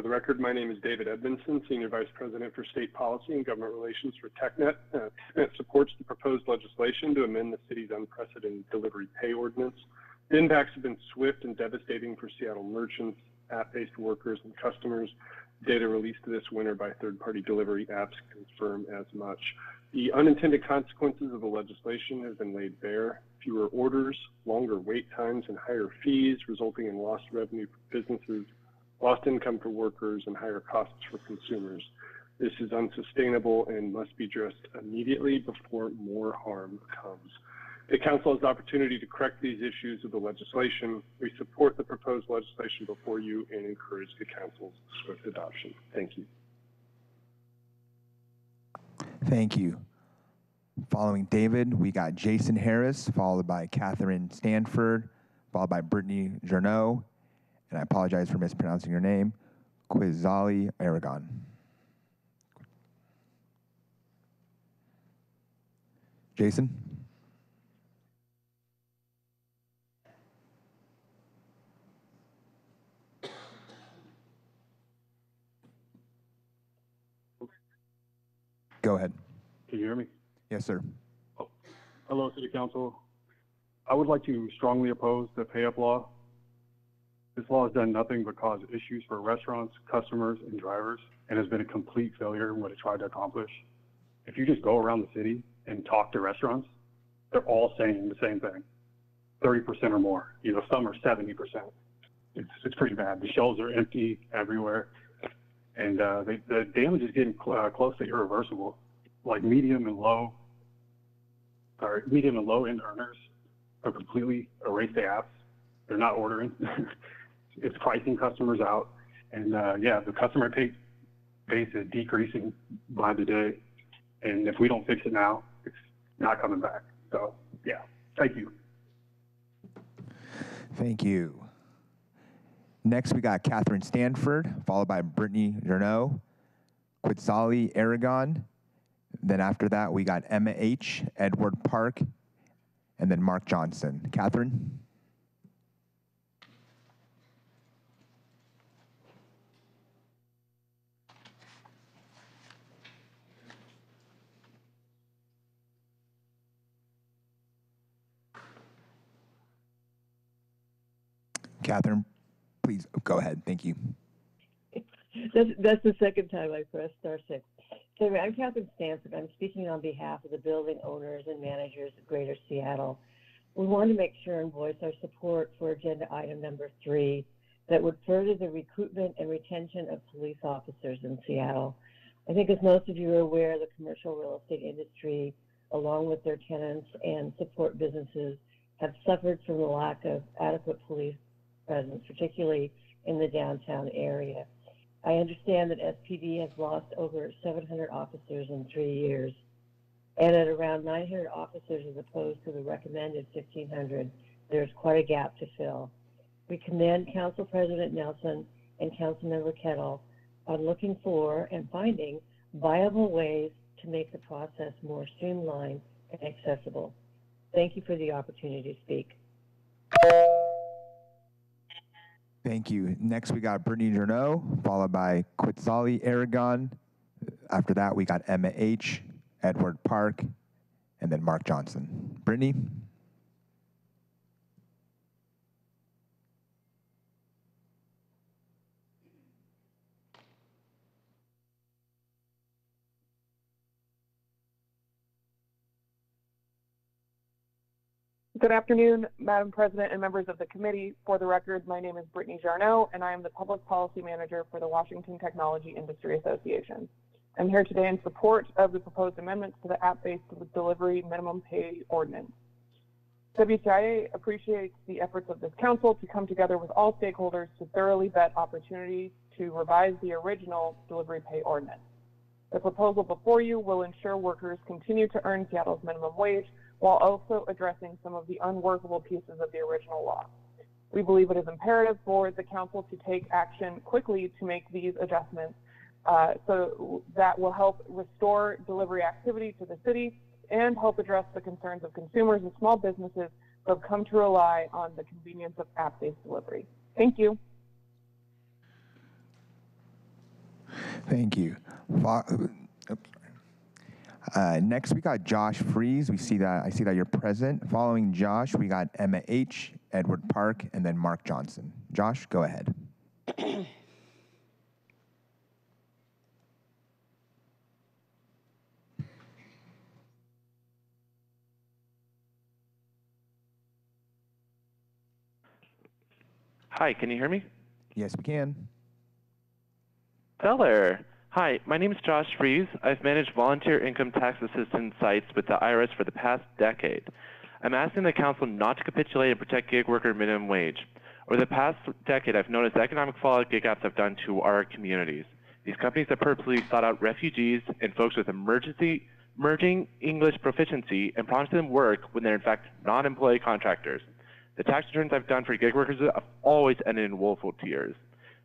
record, my name is David Edmondson, Senior Vice President for State Policy and Government Relations for TechNet. TechNet supports the proposed legislation to amend the city's unprecedented delivery pay ordinance. The impacts have been swift and devastating for Seattle merchants, app-based workers, and customers. Data released this winter by third-party delivery apps confirm as much. The unintended consequences of the legislation have been laid bare. Fewer orders, longer wait times, and higher fees, resulting in lost revenue for businesses, lost income for workers, and higher costs for consumers. This is unsustainable and must be addressed immediately before more harm comes. The Council has the opportunity to correct these issues with the legislation. We support the proposed legislation before you and encourage the Council's swift adoption. Thank you. Thank you. Following David, we got Jason Harris, followed by Catherine Stanford, followed by Brittany Journeau, and I apologize for mispronouncing your name, Quizali Aragon. Jason? Go ahead. Can you hear me? Yes, sir. Hello, City Council. I would like to strongly oppose the pay-up law. This law has done nothing but cause issues for restaurants, customers, and drivers, and has been a complete failure in what it tried to accomplish. If you just go around the city and talk to restaurants, they're all saying the same thing, 30% or more. You know, some are 70%. It's pretty bad. The shelves are empty everywhere, and the damage is getting close to irreversible. Like medium and low end earners are completely erased the apps. They're not ordering. It's pricing customers out. And yeah, the customer base is decreasing by the day. And if we don't fix it now, it's not coming back. So yeah, thank you. Thank you. Next, we got Catherine Stanford, followed by Brittany Journeau, Quetzali Aragon. Then after that, we got Emma H., Edward Park, and then Mark Johnson. Catherine? Catherine, please go ahead. Thank you. That's the second time I pressed star 6. So I'm Catherine Stanford. I'm speaking on behalf of the building owners and managers of Greater Seattle. We want to make sure and voice our support for agenda item number 3 that would further the recruitment and retention of police officers in Seattle. I think as most of you are aware, the commercial real estate industry, along with their tenants and support businesses, have suffered from the lack of adequate police presence, particularly in the downtown area. I understand that SPD has lost over 700 officers in 3 years, and at around 900 officers as opposed to the recommended 1,500, there's quite a gap to fill. We commend Council President Nelson and Councilmember Kettle on looking for and finding viable ways to make the process more streamlined and accessible. Thank you for the opportunity to speak. Thank you. Next, we got Brittany Journeau, followed by Quetzali Aragon. After that, we got Emma H., Edward Park, and then Mark Johnson. Brittany? Good afternoon, Madam President and members of the committee. For the record, my name is Brittany Jarneau, and I am the Public Policy Manager for the Washington Technology Industry Association. I'm here today in support of the proposed amendments to the app-based delivery minimum pay ordinance. WTIA appreciates the efforts of this council to come together with all stakeholders to thoroughly vet opportunities to revise the original delivery pay ordinance. The proposal before you will ensure workers continue to earn Seattle's minimum wage while also addressing some of the unworkable pieces of the original law. We believe it is imperative for the council to take action quickly to make these adjustments so that will help restore delivery activity to the city and help address the concerns of consumers and small businesses who have come to rely on the convenience of app-based delivery. Thank you. Thank you. Next, we got Josh Fries. I see that you're present. Following Josh, we got Emma H., Edward Park, and then Mark Johnson. Josh, go ahead. Hi, can you hear me? Yes, we can. Stellar. Hi, my name is Josh Fries. I've managed volunteer income tax assistance sites with the IRS for the past decade. I'm asking the council not to capitulate and protect gig worker minimum wage. Over the past decade, I've noticed the economic fallout gig apps have done to our communities. These companies have purposely sought out refugees and folks with emerging English proficiency and promised them work when they're in fact non-employee contractors. The tax returns I've done for gig workers have always ended in woeful tears,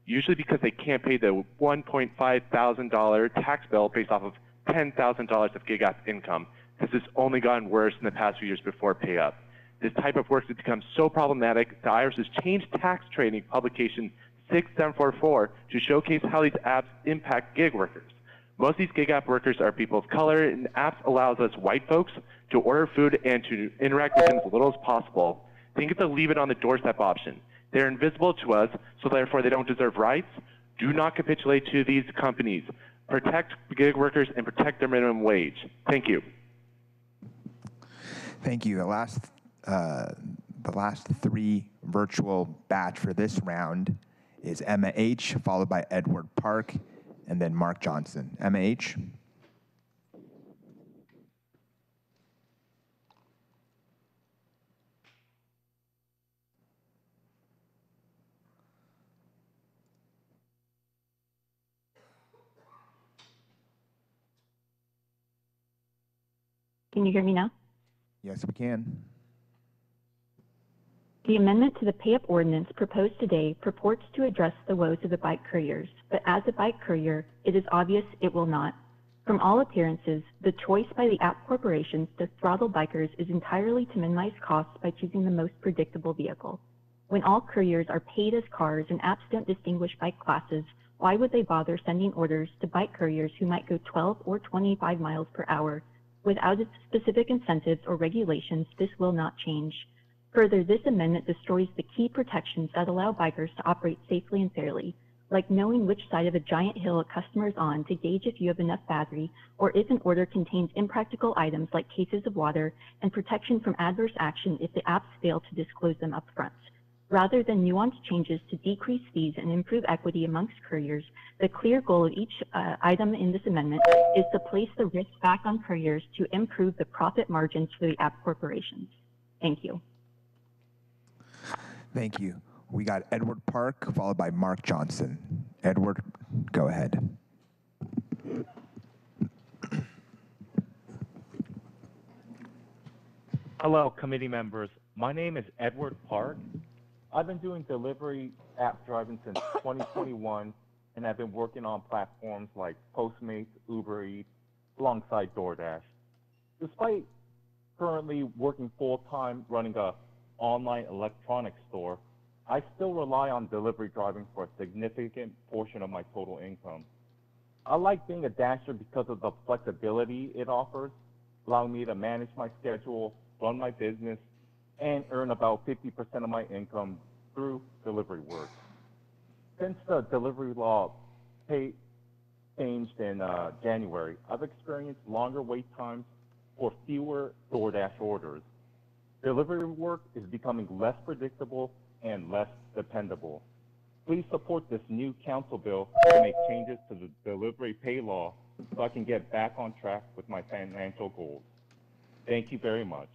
usually because they can't pay the $1.5 thousand tax bill based off of $10,000 of gig app income. This has only gotten worse in the past few years before pay up. This type of work has become so problematic, the IRS has changed tax training publication 6744 to showcase how these apps impact gig workers. Most of these gig app workers are people of color, and apps allows us white folks to order food and to interact with them as little as possible. Think it's a leave it on the doorstep option. They're invisible to us, so therefore they don't deserve rights. Do not capitulate to these companies. Protect gig workers and protect their minimum wage. Thank you. Thank you. The last three virtual batch for this round is Emma H., followed by Edward Park, and then Mark Johnson. Emma H. Can you hear me now? Yes, we can. The amendment to the pay-up ordinance proposed today purports to address the woes of the bike couriers, but as a bike courier, it is obvious it will not. From all appearances, the choice by the app corporations to throttle bikers is entirely to minimize costs by choosing the most predictable vehicle. When all couriers are paid as cars and apps don't distinguish bike classes, why would they bother sending orders to bike couriers who might go 12 or 25 miles per hour? Without specific incentives or regulations, this will not change. Further, this amendment destroys the key protections that allow bikers to operate safely and fairly, like knowing which side of a giant hill a customer is on to gauge if you have enough battery, or if an order contains impractical items like cases of water, and protection from adverse action if the apps fail to disclose them up front. Rather than nuanced changes to decrease fees and improve equity amongst couriers, the clear goal of each item in this amendment is to place the risk back on couriers to improve the profit margins for the app corporations. Thank you. Thank you. We got Edward Park, followed by Mark Johnson. Edward, go ahead. Hello, committee members. My name is Edward Park. I've been doing delivery app driving since 2021, and I've been working on platforms like Postmates, Uber Eats, alongside DoorDash. Despite currently working full-time running an online electronics store, I still rely on delivery driving for a significant portion of my total income. I like being a Dasher because of the flexibility it offers, allowing me to manage my schedule, run my business, and earn about 50% of my income through delivery work. Since the delivery law changed in January, I've experienced longer wait times for fewer DoorDash orders. Delivery work is becoming less predictable and less dependable. Please support this new council bill to make changes to the delivery pay law so I can get back on track with my financial goals. Thank you very much.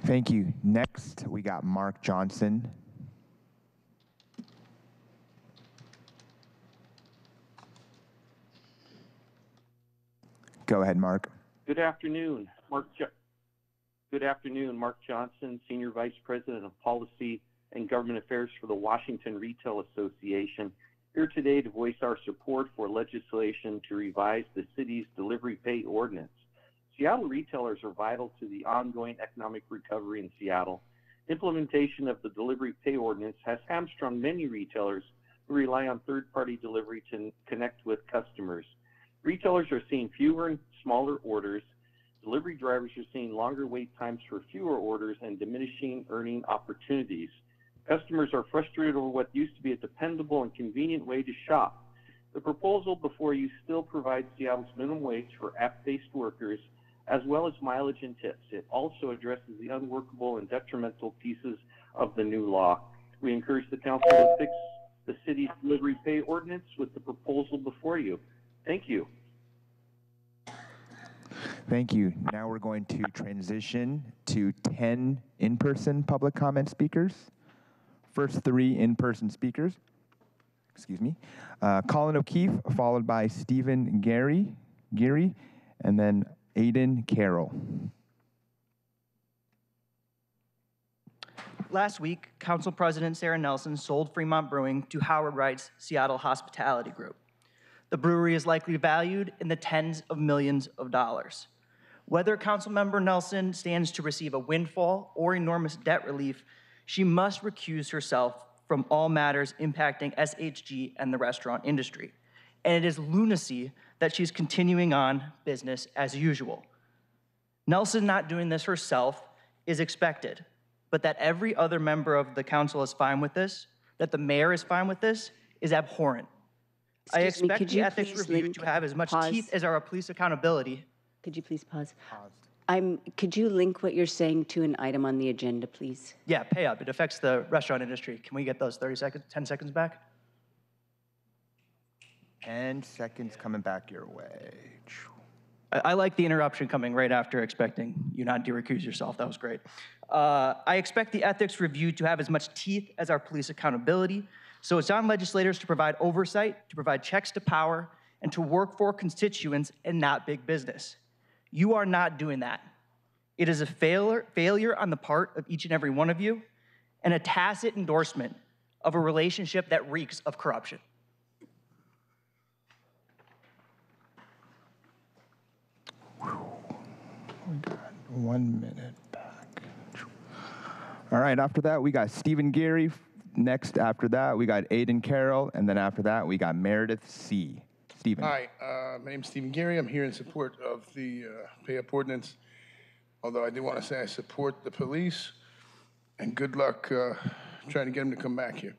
Thank you. Next, we got Mark Johnson. Go ahead, Mark. Good afternoon, Good afternoon, Mark Johnson, Senior Vice President of Policy and Government Affairs for the Washington Retail Association, here today to voice our support for legislation to revise the city's delivery pay ordinance. Seattle retailers are vital to the ongoing economic recovery in Seattle. Implementation of the delivery pay ordinance has hamstrung many retailers who rely on third-party delivery to connect with customers. Retailers are seeing fewer and smaller orders. Delivery drivers are seeing longer wait times for fewer orders and diminishing earning opportunities. Customers are frustrated over what used to be a dependable and convenient way to shop. The proposal before you still provides Seattle's minimum wage for app-based workers, as well as mileage and tips. It also addresses the unworkable and detrimental pieces of the new law. We encourage the council to fix the city's delivery pay ordinance with the proposal before you. Thank you. Thank you. Now we're going to transition to 10 in-person public comment speakers. First 3 in-person speakers, Colin O'Keefe, followed by Stephen Geary, and then Aiden Carroll. Last week, Council President Sarah Nelson sold Fremont Brewing to Howard Wright's Seattle Hospitality Group. The brewery is likely valued in the tens of millions of dollars. Whether Councilmember Nelson stands to receive a windfall or enormous debt relief, she must recuse herself from all matters impacting SHG and the restaurant industry. And it is lunacy that she's continuing on business as usual. Nelson not doing this herself is expected, but that every other member of the council is fine with this, that the mayor is fine with this, is abhorrent. I expect the ethics review to have as much teeth as our police accountability. Could you please pause? Could you link what you're saying to an item on the agenda, please? Yeah, pay up. It affects the restaurant industry. Can we get those 10 seconds back? 10 seconds coming back your way. I like the interruption coming right after expecting you not to recuse yourself. That was great. I expect the ethics review to have as much teeth as our police accountability. So it's on legislators to provide oversight, to provide checks to power, and to work for constituents and not big business. You are not doing that. It is a failure on the part of each and every one of you, and a tacit endorsement of a relationship that reeks of corruption. We got 1 minute back. All right, after that, we got Stephen Geary. Next, after that, we got Aiden Carroll, and then after that, we got Meredith C. Stephen. Hi, my name's Stephen Geary. I'm here in support of the pay-up ordinance, although I do want to say I support the police, and good luck trying to get them to come back here.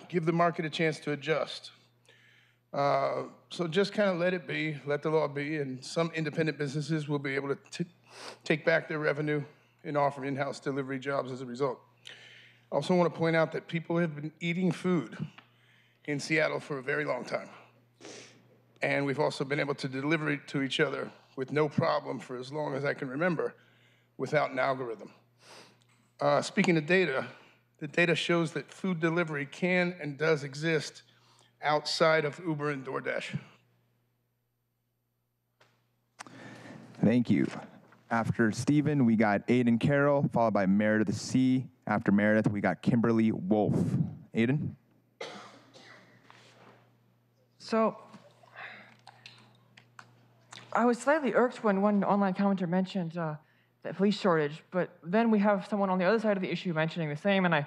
Give the market a chance to adjust. So just kind of let it be, let the law be, and some independent businesses will be able to take back their revenue and offer in-house delivery jobs as a result. I also want to point out that people have been eating food in Seattle for a very long time. And we've also been able to deliver it to each other with no problem for as long as I can remember without an algorithm. Speaking of data, the data shows that food delivery can and does exist outside of Uber and DoorDash. Thank you. After Stephen, we got Aiden Carroll, followed by Meredith C. After Meredith, we got Kimberly Wolf. Aiden? So, I was slightly irked when one online commenter mentioned the police shortage, but then we have someone on the other side of the issue mentioning the same, and I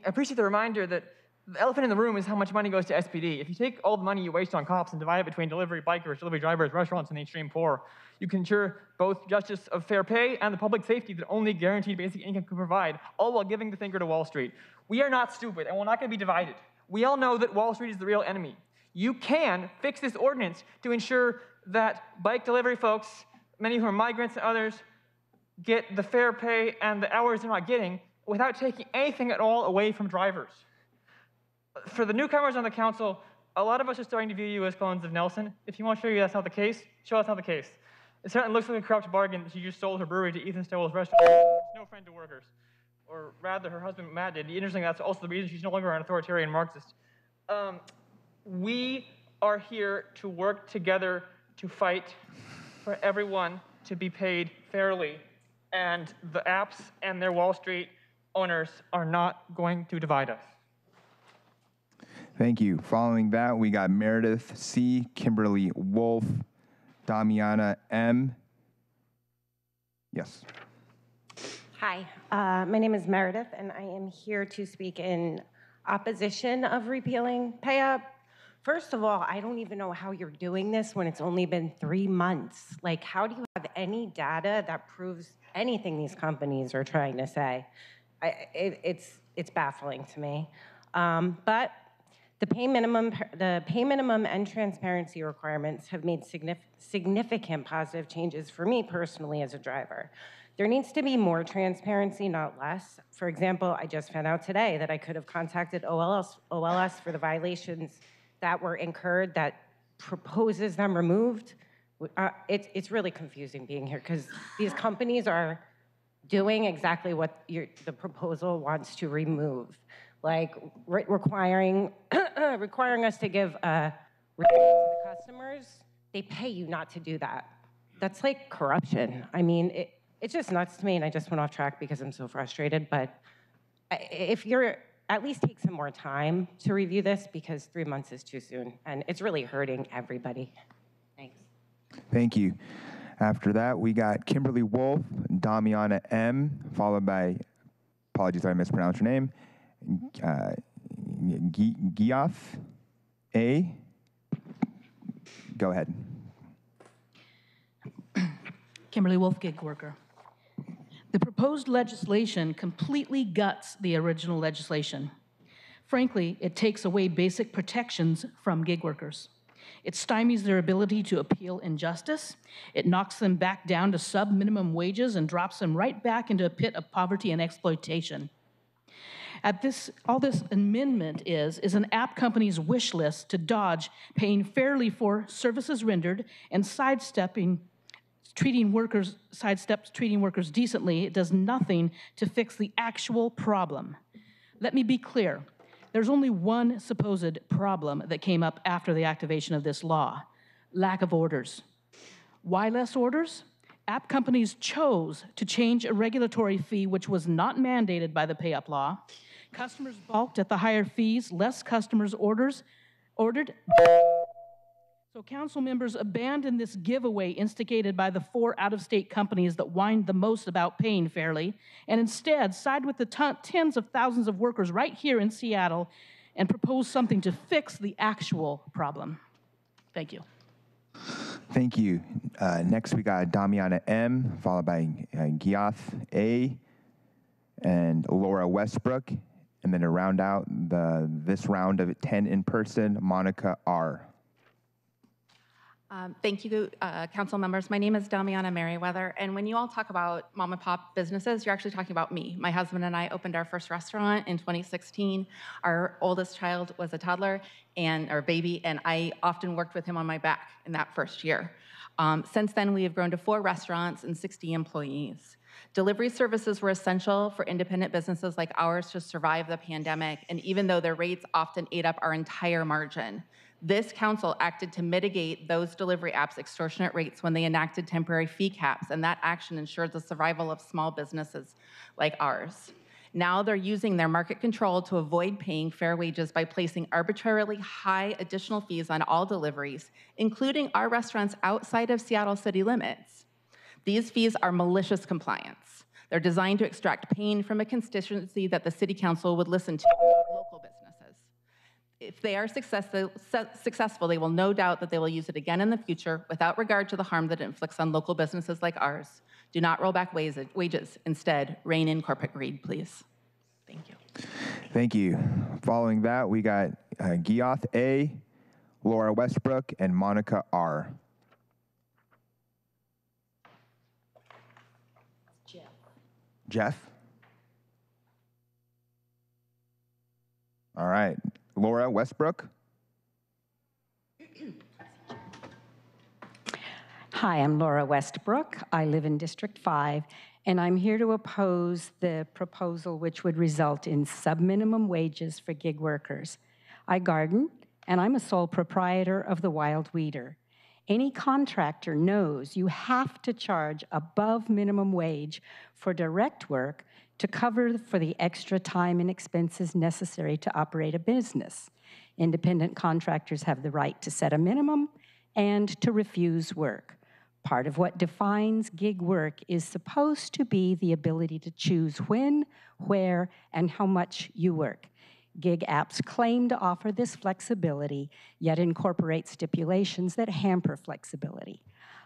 appreciate the reminder that the elephant in the room is how much money goes to SPD. If you take all the money you waste on cops and divide it between delivery bikers, delivery drivers, restaurants, and the extreme poor, you can ensure both justice of fair pay and the public safety that only guaranteed basic income can provide, all while giving the finger to Wall Street. We are not stupid, and we're not going to be divided. We all know that Wall Street is the real enemy. You can fix this ordinance to ensure that bike delivery folks many who are migrants and others, get the fair pay and the hours they're not getting without taking anything at all away from drivers. For the newcomers on the council, a lot of us are starting to view you as clones of Nelson. If you want to show you that's not the case, show that's not the case. It certainly looks like a corrupt bargain that she just sold her brewery to Ethan Stowell's restaurant. No friend to workers. Or rather, her husband, Matt, did. Interestingly, that's also the reason she's no longer an authoritarian Marxist. We are here to work together to fight for everyone to be paid fairly. And the apps and their Wall Street owners are not going to divide us. Thank you. Following that, we got Meredith C., Kimberly Wolf, Damiana M. Yes. Hi, my name is Meredith, and I am here to speak in opposition of repealing pay-up. First of all, I don't even know how you're doing this when it's only been 3 months. Like, how do you have any data that proves anything these companies are trying to say? It's baffling to me. But the pay minimum and transparency requirements have made significant positive changes for me personally as a driver. There needs to be more transparency, not less. For example, I just found out today that I could have contacted OLS for the violations that were incurred that proposes them removed. It's really confusing being here because these companies are doing exactly what the proposal wants to remove, like requiring us to give a rebate to the customers. They pay you not to do that. That's like corruption. I mean, it's just nuts to me, and I just went off track because I'm so frustrated. But if you're at least take some more time to review this because 3 months is too soon, and it's really hurting everybody. Thanks. Thank you. After that, we got Kimberly Wolf, Damiana M., followed by, apologies if I mispronounced her name, Giath A. Go ahead. Kimberly Wolf, gig worker. The proposed legislation completely guts the original legislation. Frankly, it takes away basic protections from gig workers. It stymies their ability to appeal injustice. It knocks them back down to sub-minimum wages and drops them right back into a pit of poverty and exploitation. All this amendment is an app company's wish list to dodge paying fairly for services rendered and sidestepping treating workers decently. It does nothing to fix the actual problem. Let me be clear. There's only one supposed problem that came up after the activation of this law: lack of orders. Why less orders? App companies chose to change a regulatory fee which was not mandated by the pay-up law. Customers balked at the higher fees, less customers ordered. So council members abandoned this giveaway instigated by the 4 out-of-state companies that whined the most about paying fairly, and instead side with the tens of thousands of workers right here in Seattle and propose something to fix the actual problem. Thank you. Thank you. Next, we got Damiana M., followed by Giath A., and Laura Westbrook. And then to round out this round of 10 in person, Monica R. Thank you, council members. My name is Damiana Merriweather, and when you all talk about mom and pop businesses, you're actually talking about me. My husband and I opened our first restaurant in 2016. Our oldest child was a toddler or baby, and I often worked with him on my back in that first year. Since then, we have grown to 4 restaurants and 60 employees. Delivery services were essential for independent businesses like ours to survive the pandemic, and even though their rates often ate up our entire margin, this council acted to mitigate those delivery apps' extortionate rates when they enacted temporary fee caps, and that action ensured the survival of small businesses like ours. Now they're using their market control to avoid paying fair wages by placing arbitrarily high additional fees on all deliveries, including our restaurants outside of Seattle city limits. These fees are malicious compliance. They're designed to extract pain from a constituency that the city council would listen to, local businesses. If they are successful, they will no doubt that they will use it again in the future without regard to the harm that it inflicts on local businesses like ours. Do not roll back wages. Instead, rein in corporate greed, please. Thank you. Thank you. Following that, we got Giath A., Laura Westbrook, and Monica R. Jeff? All right. Laura Westbrook? Hi, I'm Laura Westbrook. I live in District 5, and I'm here to oppose the proposal which would result in sub-minimum wages for gig workers. I garden, and I'm a sole proprietor of the Wild Weeder. Any contractor knows you have to charge above minimum wage for direct work to cover for the extra time and expenses necessary to operate a business. Independent contractors have the right to set a minimum and to refuse work. Part of what defines gig work is supposed to be the ability to choose when, where, and how much you work. Gig apps claim to offer this flexibility, yet incorporate stipulations that hamper flexibility.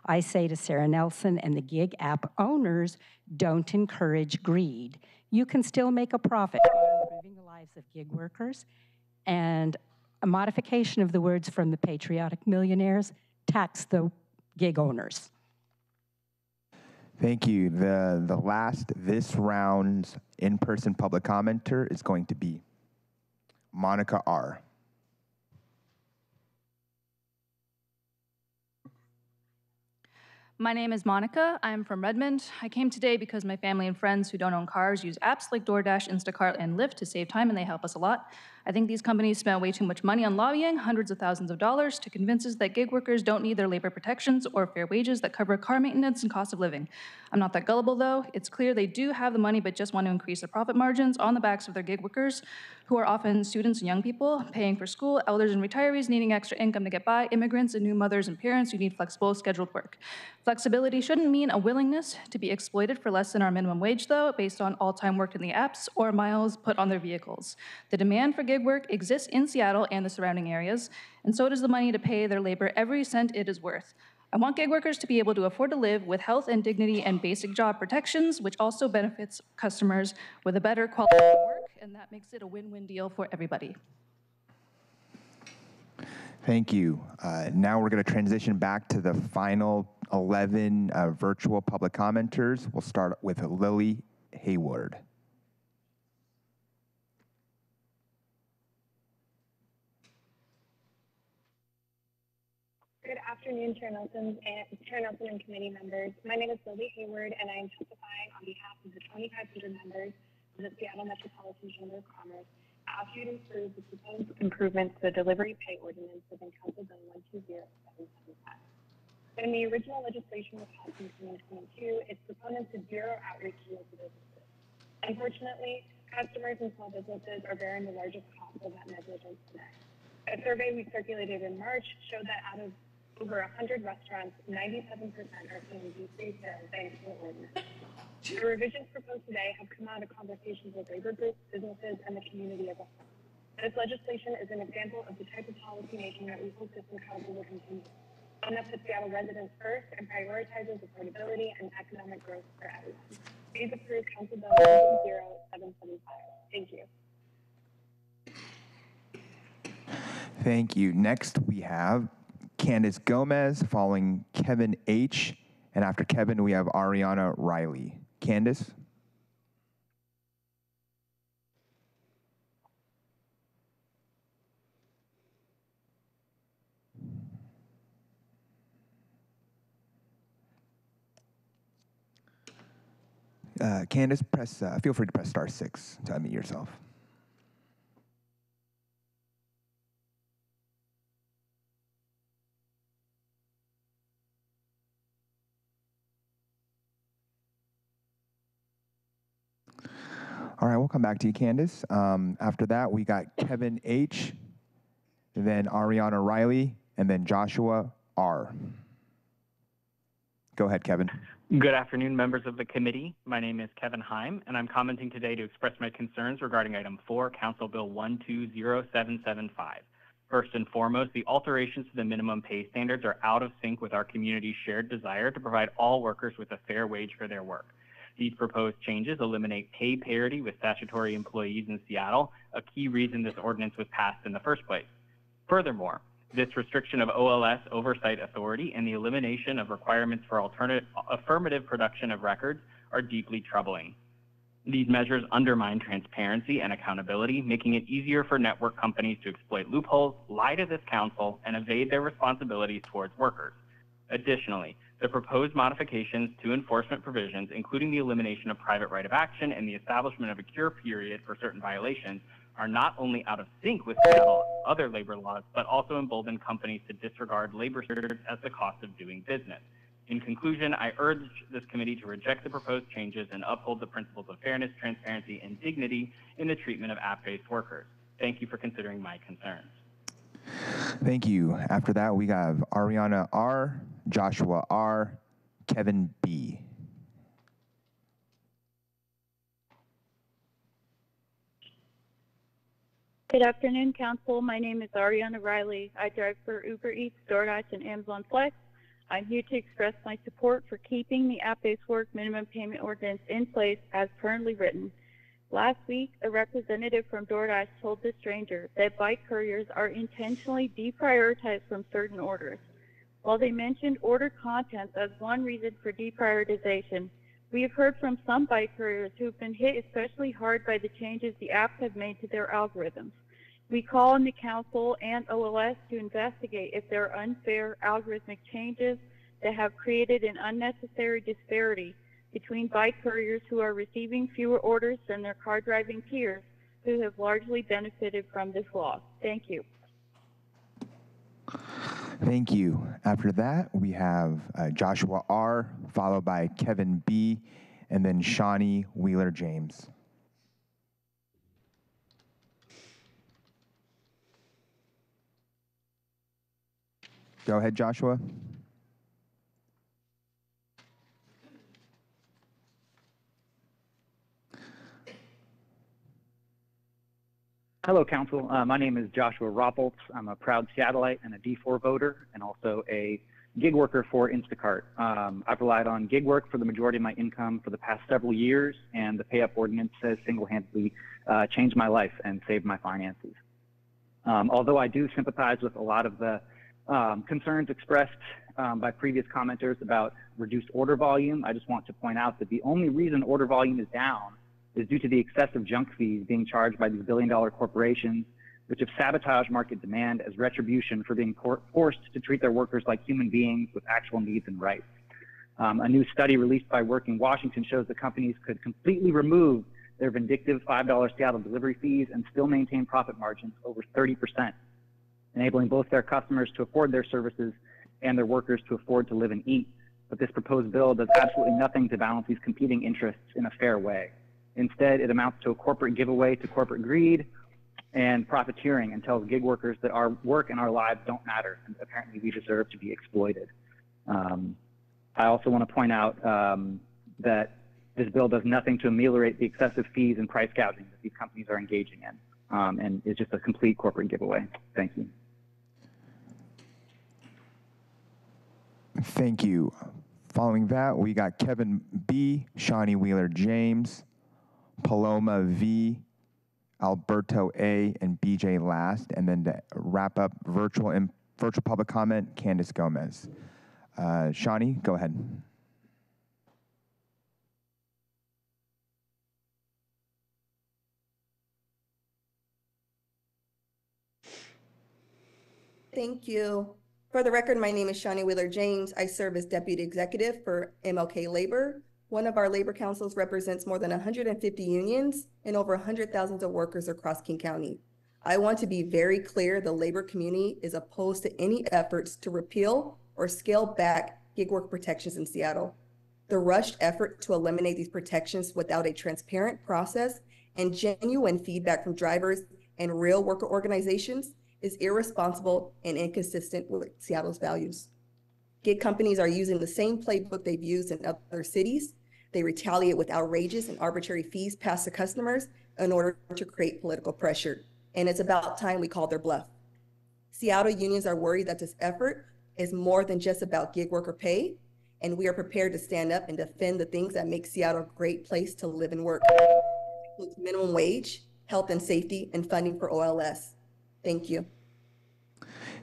I say to Sarah Nelson and the gig app owners, don't encourage greed. You can still make a profit by improving the lives of gig workers. And a modification of the words from the Patriotic Millionaires, tax the gig owners. Thank you. The last this round's in-person public commenter is going to be Monica R. My name is Monica. I'm from Redmond. I came today because my family and friends who don't own cars use apps like DoorDash, Instacart, and Lyft to save time, and they help us a lot. I think these companies spend way too much money on lobbying, hundreds of thousands of dollars, to convince us that gig workers don't need their labor protections or fair wages that cover car maintenance and cost of living. I'm not that gullible, though. It's clear they do have the money, but just want to increase their profit margins on the backs of their gig workers, who are often students and young people paying for school, elders and retirees needing extra income to get by, immigrants and new mothers and parents who need flexible scheduled work. Flexibility shouldn't mean a willingness to be exploited for less than our minimum wage, though, based on all time worked in the apps or miles put on their vehicles. The demand for gig work exists in Seattle and the surrounding areas, and so does the money to pay their labor every cent it is worth. I want gig workers to be able to afford to live with health and dignity and basic job protections, which also benefits customers with a better quality of work, and that makes it a win-win deal for everybody. Thank you. Now we're going to transition back to the final 11 virtual public commenters. We'll start with Lily Hayward. Good afternoon, Chair Nelson and committee members. My name is Lily Hayward, and I am testifying on behalf of the 2,500 members of the Seattle Metropolitan Chamber of Commerce, ask you to approve the proposed improvements to the delivery pay ordinance within Council Bill 120775. When the original legislation was passed in 2022, its proponents did zero outreach to local businesses. Unfortunately, customers and small businesses are bearing the largest cost of that negligence today. A survey we circulated in March showed that out of over 100 restaurants, 97% are seeing decreased sales thanks to the ordinance. The revisions proposed today have come out of conversations with labor groups, businesses, and the community as a whole. This legislation is an example of the type of policy making that we hope this council will continue. One that puts Seattle residents first and prioritizes affordability and economic growth for everyone. Please approve Council Bill 10775. Thank you. Thank you. Next, we have Candace Gomez, following Kevin H. And after Kevin, we have Ariana Riley. Candace? Candace, feel free to press *6 to unmute yourself. All right, we'll come back to you, Candace. After that, we got Kevin H., then Ariana Riley, and then Joshua R. Go ahead, Kevin. Good afternoon, members of the committee. My name is Kevin Heim, and I'm commenting today to express my concerns regarding Item 4, Council Bill 120775. First and foremost, the alterations to the minimum pay standards are out of sync with our community's shared desire to provide all workers with a fair wage for their work. These proposed changes eliminate pay parity with statutory employees in Seattle, a key reason this ordinance was passed in the first place. Furthermore, this restriction of OLS oversight authority and the elimination of requirements for affirmative production of records are deeply troubling. These measures undermine transparency and accountability, making it easier for network companies to exploit loopholes, lie to this council, and evade their responsibilities towards workers. Additionally, the proposed modifications to enforcement provisions, including the elimination of private right of action and the establishment of a cure period for certain violations, are not only out of sync with Seattle other labor laws, but also embolden companies to disregard labor standards as the cost of doing business. In conclusion, I urge this committee to reject the proposed changes and uphold the principles of fairness, transparency, and dignity in the treatment of app-based workers. Thank you for considering my concerns. Thank you. After that, we have Ariana R., Joshua R., Kevin B. Good afternoon, Council. My name is Ariana Riley. I drive for Uber Eats, DoorDash, and Amazon Flex. I'm here to express my support for keeping the app-based work minimum payment ordinance in place as currently written. Last week, a representative from DoorDash told the stranger that bike couriers are intentionally deprioritized from certain orders. While they mentioned order contents as one reason for deprioritization, we have heard from some bike couriers who have been hit especially hard by the changes the apps have made to their algorithms. We call on the Council and OLS to investigate if there are unfair algorithmic changes that have created an unnecessary disparity between bike couriers who are receiving fewer orders than their car driving peers who have largely benefited from this law. Thank you. Thank you. After that, we have Joshua R., followed by Kevin B., and then Shawnee Wheeler-James. Go ahead, Joshua. Hello, Council. My name is Joshua Roppoltz. I'm a proud Seattleite and a D4 voter, and also a gig worker for Instacart. I've relied on gig work for the majority of my income for the past several years, and the pay-up ordinance has single-handedly changed my life and saved my finances. Although I do sympathize with a lot of the concerns expressed by previous commenters about reduced order volume, I just want to point out that the only reason order volume is down is due to the excessive junk fees being charged by these billion-dollar corporations, which have sabotaged market demand as retribution for being forced to treat their workers like human beings with actual needs and rights. A new study released by Working Washington shows that companies could completely remove their vindictive $5 Seattle delivery fees and still maintain profit margins over 30%, enabling both their customers to afford their services and their workers to afford to live and eat. But this proposed bill does absolutely nothing to balance these competing interests in a fair way. Instead, it amounts to a corporate giveaway to corporate greed and profiteering and tells gig workers that our work and our lives don't matter, and apparently we deserve to be exploited. I also want to point out that this bill does nothing to ameliorate the excessive fees and price gouging that these companies are engaging in, and is just a complete corporate giveaway. Thank you. Thank you. Following that, we got Kevin B., Shawnee Wheeler-James, Paloma V., Alberto A., and BJ last, and then to wrap up virtual public comment, Candace Gomez. Shawnee, go ahead. Thank you. For the record, my name is Shawnee Wheeler-James. I serve as Deputy Executive for MLK Labor. One of our labor councils represents more than 150 unions and over 100,000 of workers across King County. I want to be very clear, the labor community is opposed to any efforts to repeal or scale back gig work protections in Seattle. The rushed effort to eliminate these protections without a transparent process and genuine feedback from drivers and real worker organizations is irresponsible and inconsistent with Seattle's values. Gig companies are using the same playbook they've used in other cities. They retaliate with outrageous and arbitrary fees passed to customers in order to create political pressure. And it's about time we call their bluff. Seattle unions are worried that this effort is more than just about gig worker pay, and we are prepared to stand up and defend the things that make Seattle a great place to live and work. It includes minimum wage, health and safety, and funding for OLS. Thank you.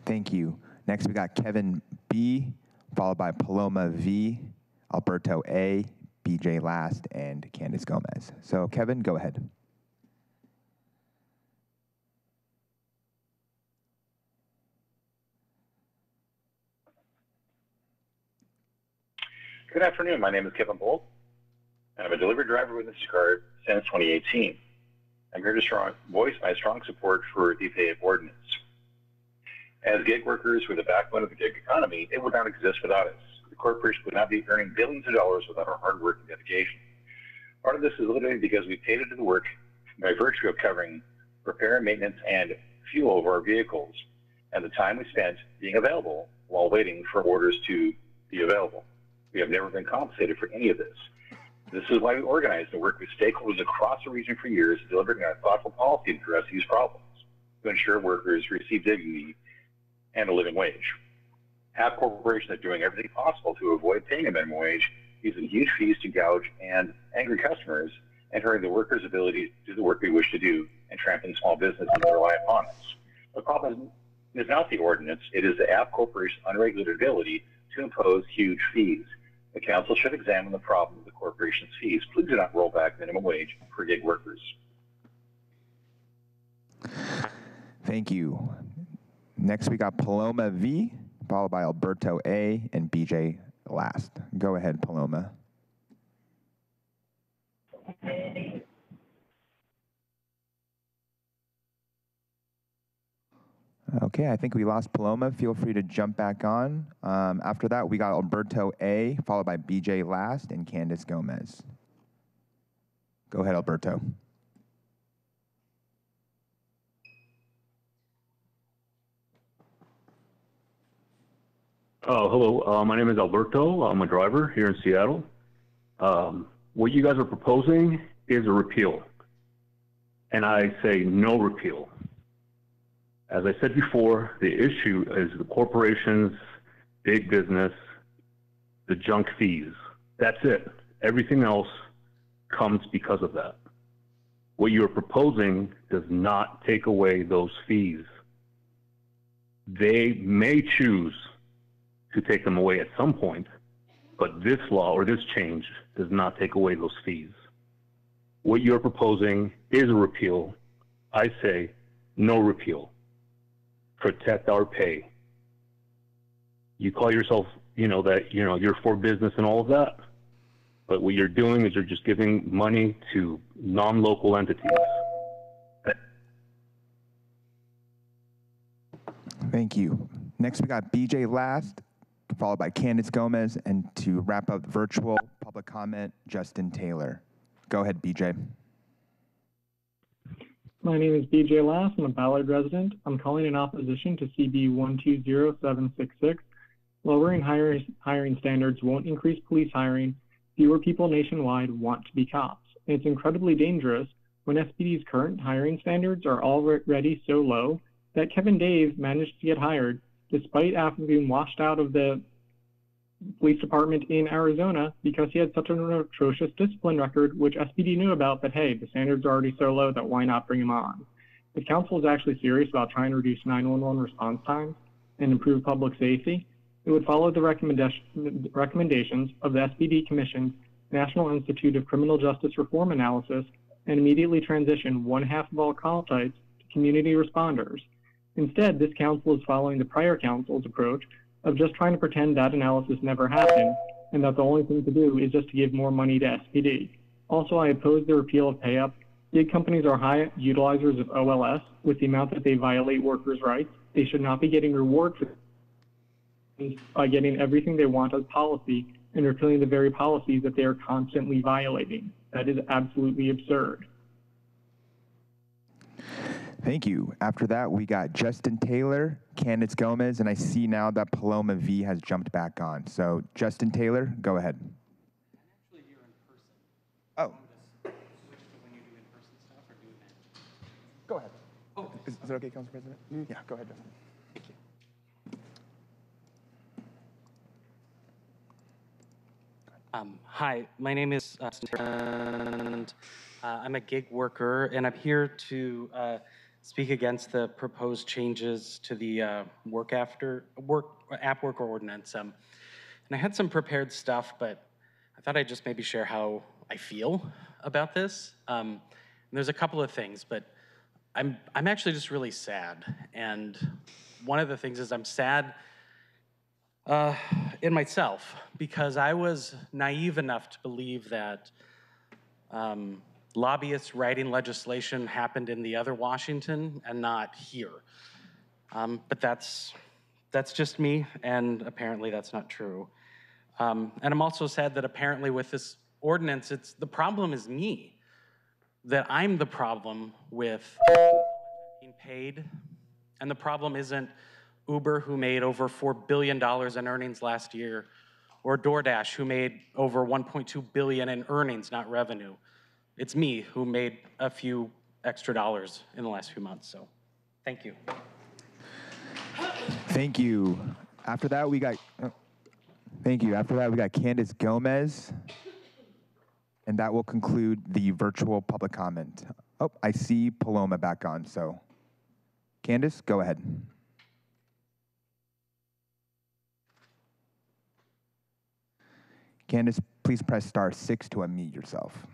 Thank you. Next, we got Kevin B., followed by Paloma V., Alberto A., BJ Last, and Candace Gomez. So Kevin, go ahead. Good afternoon. My name is Kevin Bolt, and I'm a delivery driver with Instacart since 2018. I'm here to voice my strong support for the pay-up ordinance. As gig workers, we're the backbone of the gig economy. It would not exist without us. The corporation would not be earning billions of dollars without our hard work and dedication. Part of this is literally because we paid into the work by virtue of covering repair and maintenance and fuel of our vehicles, and the time we spent being available while waiting for orders to be available. We have never been compensated for any of this. This is why we organized and worked with stakeholders across the region for years, delivering a thoughtful policy to address these problems, to ensure workers receive dignity and a living wage. App corporations are doing everything possible to avoid paying a minimum wage, using huge fees to gouge and angry customers, and hurting the workers' ability to do the work we wish to do, and trampling small businesses that rely upon us. The problem is not the ordinance, it is the app corporation's unregulated ability to impose huge fees. The council should examine the problem of the corporation's fees. Please do not roll back minimum wage for gig workers. Thank you. Next, we got Paloma V, followed by Alberto A, and BJ Last. Go ahead, Paloma. Okay, I think we lost Paloma. Feel free to jump back on. After that, we got Alberto A, followed by BJ Last and Candace Gomez. Go ahead, Alberto. Hello, my name is Alberto. I'm a driver here in Seattle. What you guys are proposing is a repeal. And I say no repeal. As I said before, the issue is the corporations, big business, the junk fees. That's it. Everything else comes because of that. What you're proposing does not take away those fees. They may choose to take them away at some point, but this law or this change does not take away those fees. What you're proposing is a repeal. I say no repeal. Protect our pay. You call yourself, you're for business and all of that, but what you're doing is you're just giving money to non-local entities. Thank you. Next, we got BJ Last, followed by Candace Gomez, and to wrap up virtual public comment, Justin Taylor. Go ahead, BJ. My name is BJ Last. I'm a Ballard resident. I'm calling in opposition to CB 120766. Lowering hiring standards won't increase police hiring. Fewer people nationwide want to be cops. And it's incredibly dangerous when SPD's current hiring standards are already so low that Kevin Dave managed to get hired despite having been washed out of the police department in Arizona because he had such an atrocious discipline record, which SPD knew about, but hey, the standards are already so low that why not bring him on? The council is actually serious about trying to reduce 911 response times and improve public safety. It would follow the recommendations of the SPD Commission's National Institute of Criminal Justice Reform Analysis and immediately transition 1/2 of all call types to community responders. Instead, this council is following the prior council's approach of just trying to pretend that analysis never happened and that the only thing to do is just to give more money to SPD. Also, I oppose the repeal of pay-up. Big companies are high utilizers of OLS with the amount that they violate workers' rights. They should not be getting reward for by getting everything they want as policy and repealing the very policies that they are constantly violating. That is absolutely absurd. Thank you. After that, we got Justin Taylor, Candace Gomez, and I see now that Paloma V has jumped back on. So Justin Taylor, go ahead. I'm actually here in person. Oh. Switch to when you do in-person stuff or do event? Go ahead. Oh. Is it okay, Council President? Yeah, go ahead, Justin. Thank you. Hi, my name is and I'm a gig worker, and I'm here to speak against the proposed changes to the app worker ordinance. And I had some prepared stuff, but I thought I'd just maybe share how I feel about this. And there's a couple of things, but I'm actually just really sad. And one of the things is I'm sad in myself because I was naive enough to believe that lobbyists writing legislation happened in the other Washington and not here. But that's just me, and apparently that's not true. And I'm also sad that apparently with this ordinance, the problem is me, that I'm the problem with being paid, and the problem isn't Uber, who made over $4 billion in earnings last year, or DoorDash, who made over $1.2 billion in earnings, not revenue. It's me who made a few extra dollars in the last few months, so thank you. Thank you. After that, we got, Candace Gomez, and that will conclude the virtual public comment. Oh, I see Paloma back on, so Candace, go ahead. Candace, please press *6 to unmute yourself.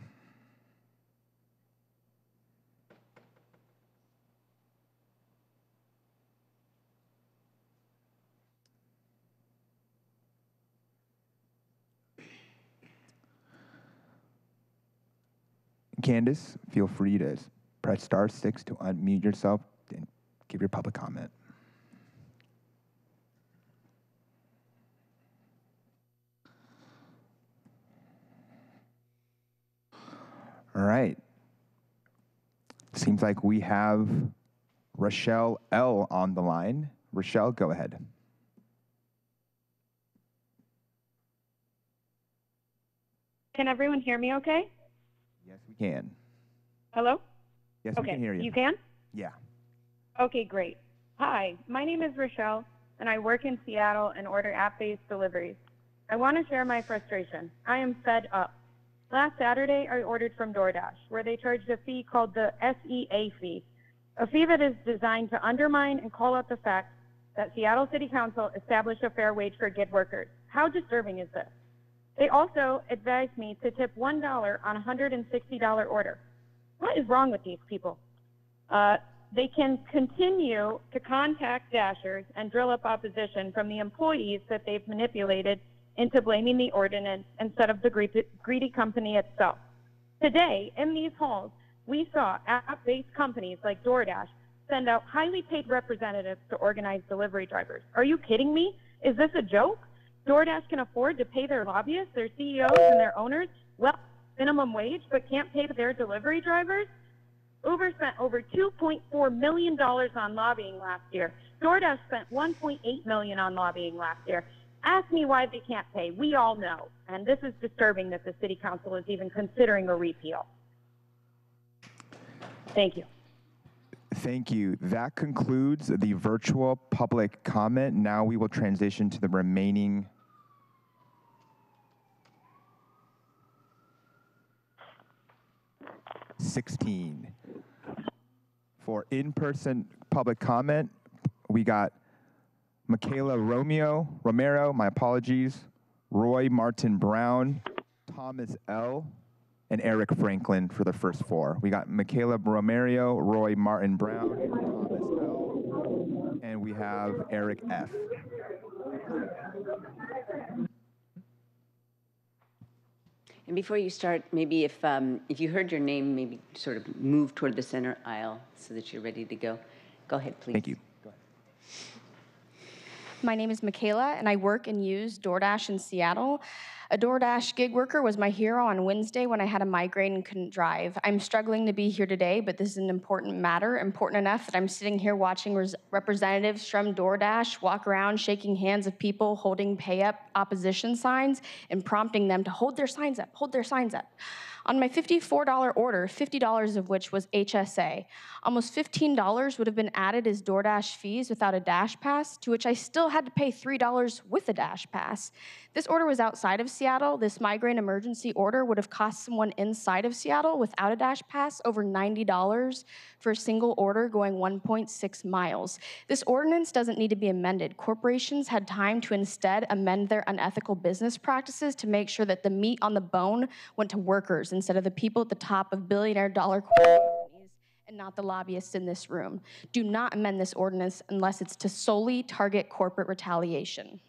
Candace, feel free to press *6 to unmute yourself and give your public comment. All right. Seems like we have Rochelle L. on the line. Rochelle, go ahead. Can everyone hear me okay? Yes, we can. Hello? Yes, okay. we can hear you. You can? Yeah. Okay, great. Hi, my name is Rochelle, and I work in Seattle and order app-based deliveries. I want to share my frustration. I am fed up. Last Saturday, I ordered from DoorDash, where they charged a fee called the SEA fee, a fee that is designed to undermine and call out the fact that Seattle City Council established a fair wage for gig workers. How disturbing is this? They also advised me to tip $1 on a $160 order. What is wrong with these people? They can continue to contact Dashers and drill up opposition from the employees that they've manipulated into blaming the ordinance instead of the greedy company itself. Today, in these halls, we saw app-based companies like DoorDash send out highly paid representatives to organize delivery drivers. Are you kidding me? Is this a joke? DoorDash can afford to pay their lobbyists, their CEOs, and their owners minimum wage, but can't pay their delivery drivers? Uber spent over $2.4 million on lobbying last year. DoorDash spent $1.8 million on lobbying last year. Ask me why they can't pay. We all know. And this is disturbing that the City Council is even considering a repeal. Thank you. Thank you. That concludes the virtual public comment. Now we will transition to the remaining $16. For in-person public comment, we got Michaela Romero, my apologies, Roy Martin Brown, Thomas L., and Eric Franklin for the first four. We got Michaela Romero, Roy Martin Brown, Thomas L., and we have Eric F. And before you start, maybe if you heard your name, maybe sort of move toward the center aisle so that you're ready to go. Go ahead, please. Thank you. My name is Michaela, and I work and use DoorDash in Seattle. A DoorDash gig worker was my hero on Wednesday when I had a migraine and couldn't drive. I'm struggling to be here today, but this is an important matter, important enough that I'm sitting here watching representatives from DoorDash walk around shaking hands of people holding pay up opposition signs and prompting them to hold their signs up, hold their signs up. On my $54 order, $50 of which was HSA, almost $15 would have been added as DoorDash fees without a Dash Pass, to which I still had to pay $3 with a Dash Pass. This order was outside of Seattle. This migraine emergency order would have cost someone inside of Seattle without a Dash Pass over $90 for a single order going 1.6 miles. This ordinance doesn't need to be amended. Corporations had time to instead amend their unethical business practices to make sure that the meat on the bone went to workers instead of the people at the top of billionaire dollar companies and not the lobbyists in this room. Do not amend this ordinance unless it's to solely target corporate retaliation.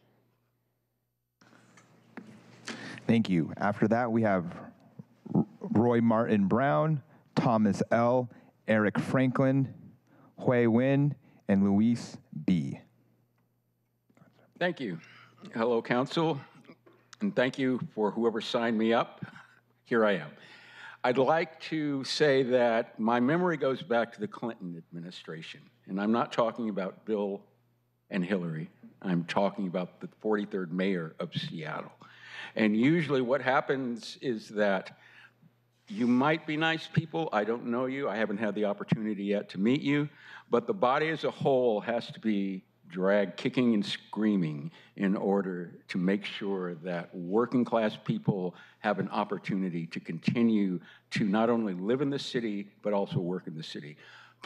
Thank you. After that, we have Roy Martin Brown, Thomas L., Eric Franklin, Hui Win, and Luis B. Thank you. Hello, Council, and thank you for whoever signed me up. Here I am. I'd like to say that my memory goes back to the Clinton administration, and I'm not talking about Bill and Hillary. I'm talking about the 43rd mayor of Seattle. And usually what happens is that you might be nice people. I don't know you. I haven't had the opportunity yet to meet you. But the body as a whole has to be dragged kicking and screaming in order to make sure that working class people have an opportunity to continue to not only live in the city, but also work in the city.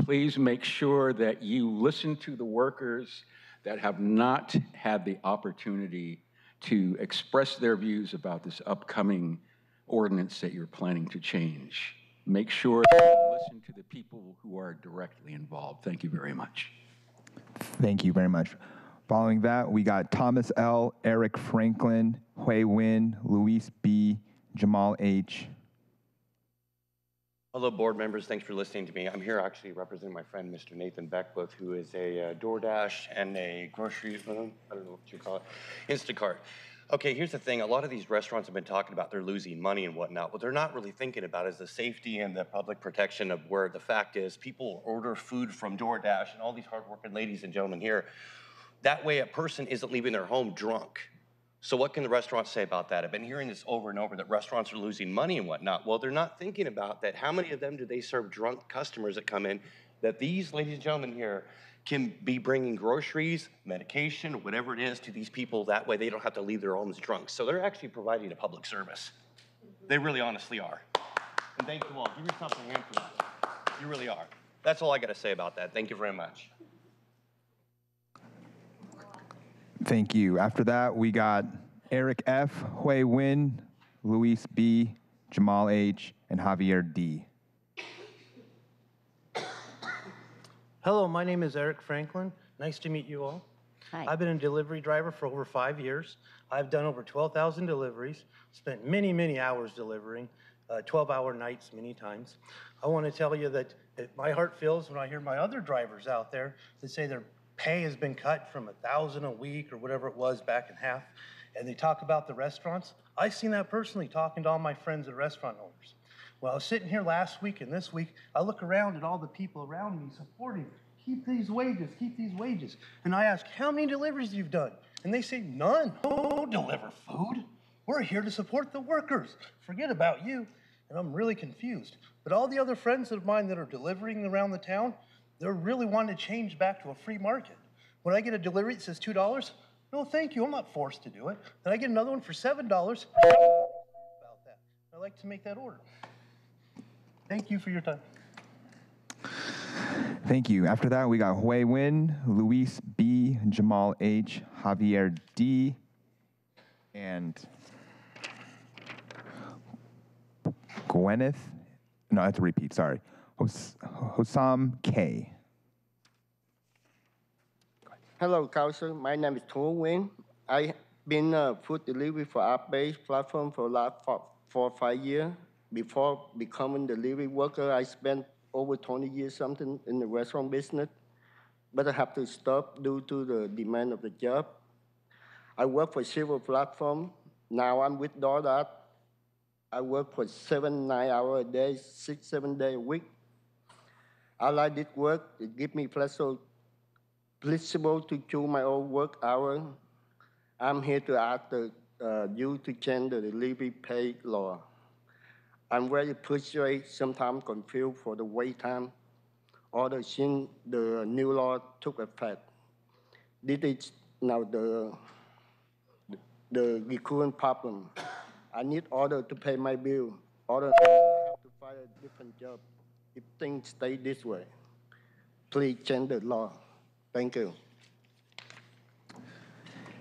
Please make sure that you listen to the workers that have not had the opportunity to express their views about this upcoming ordinance that you're planning to change. Make sure that you listen to the people who are directly involved. Thank you very much. Thank you very much. Following that, we got Thomas L., Eric Franklin, Hui Win, Luis B., Jamal H. Hello, board members. Thanks for listening to me. I'm here actually representing my friend, Mr. Nathan Beckwith, who is a DoorDash and a grocery, I don't know what you call it, Instacart. Okay, here's the thing. A lot of these restaurants have been talking about they're losing money and whatnot. What they're not really thinking about is the safety and the public protection of where the fact is people order food from DoorDash and all these hardworking ladies and gentlemen here. That way a person isn't leaving their home drunk. So what can the restaurants say about that? I've been hearing this over and over that restaurants are losing money and whatnot. Well, they're not thinking about that. How many of them do they serve drunk customers that come in that these ladies and gentlemen here can be bringing groceries, medication, whatever it is to these people. That way they don't have to leave their homes drunk. So they're actually providing a public service. They really honestly are. And thank you all. Give yourself a hand for that. You really are. That's all I got to say about that. Thank you very much. Thank you. After that, we got Eric F., Hui Win, Luis B., Jamal H., and Javier D. Hello, my name is Eric Franklin. Nice to meet you all. Hi. I've been a delivery driver for over 5 years. I've done over 12,000 deliveries, spent many, many hours delivering, 12-hour nights many times. I want to tell you that my heart fills when I hear my other drivers out there that say their pay has been cut from $1,000 a week or whatever it was back in half, and they talk about the restaurants. I've seen that personally talking to all my friends at restaurant owners. Well, I was sitting here last week and this week, I look around at all the people around me supporting, keep these wages, keep these wages. And I ask, how many deliveries you've done? And they say, none. Don't deliver food. We're here to support the workers. Forget about you. And I'm really confused. But all the other friends of mine that are delivering around the town, they're really wanting to change back to a free market. When I get a delivery that says $2, no, thank you, I'm not forced to do it. Then I get another one for $7. About that. I'd like to make that order. Thank you for your time. Thank you. After that, we got Hui Win, Luis B., Jamal H., Javier D., and Gwyneth. No, that's a repeat, sorry. Hossam K. Hello, Council. My name is Hu Win. I've been a food delivery for app-based platform for the last 4 or 5 years. Before becoming a delivery worker, I spent over 20 years something in the restaurant business, but I have to stop due to the demand of the job. I work for several platforms. Now I'm with DoorDash. I work for 7-9 hours a day, 6-7 days a week. I like this work. It gives me flexible to choose my own work hours. I'm here to ask you to change the delivery pay law. I'm very frustrated, sometimes confused for the wait time, order since the new law took effect. This is now the recurrent problem. I need order to pay my bill. Order I have to find a different job if things stay this way. Please change the law. Thank you.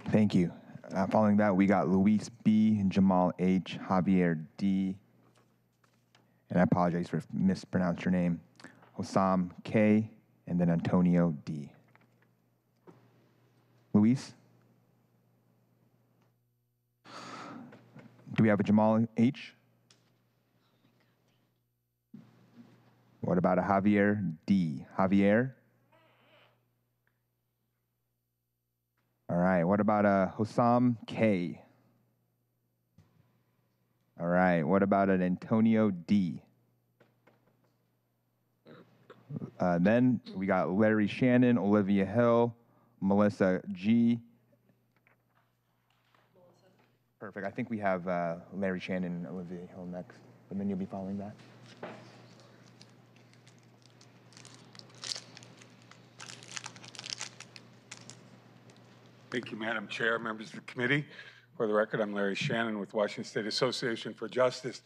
Thank you. Following that, we got Luis B., Jamal H., Javier D., and I apologize for mispronounced your name, Hossam K., and then Antonio D. Luis? Do we have a Jamal H? What about a Javier D? Javier? All right, what about a Hossam K? All right, what about an Antonio D? Then we got Larry Shannon, Olivia Hill, Melissa G. Perfect, I think we have Larry Shannon and Olivia Hill next, and then you'll be following that. Thank you, Madam Chair, members of the committee. For the record, I'm Larry Shannon with Washington State Association for Justice,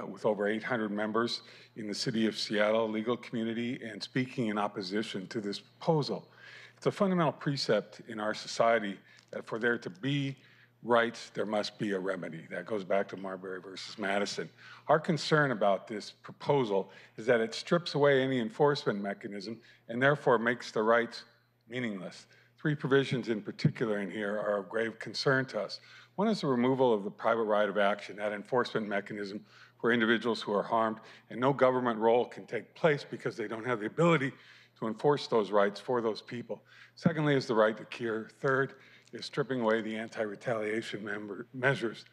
with over 800 members in the city of Seattle legal community and speaking in opposition to this proposal. It's a fundamental precept in our society that for there to be rights, there must be a remedy. That goes back to Marbury versus Madison. Our concern about this proposal is that it strips away any enforcement mechanism and therefore makes the rights meaningless. Three provisions in particular in here are of grave concern to us. One is the removal of the private right of action, that enforcement mechanism for individuals who are harmed, and no government role can take place because they don't have the ability to enforce those rights for those people. Secondly is the right to cure. Third is stripping away the anti-retaliation measures.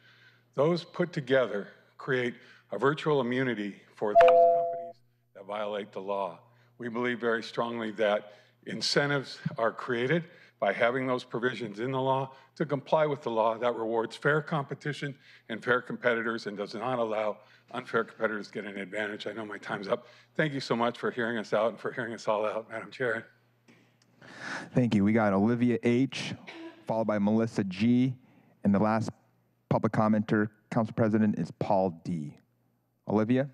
Those put together create a virtual immunity for those companies that violate the law. We believe very strongly that incentives are created by having those provisions in the law to comply with the law that rewards fair competition and fair competitors and does not allow unfair competitors to get an advantage. I know my time's up. Thank you so much for hearing us out and for hearing us all out, Madam Chair. Thank you. We got Olivia H., followed by Melissa G., and the last public commenter, Council President, is Paul D. Olivia?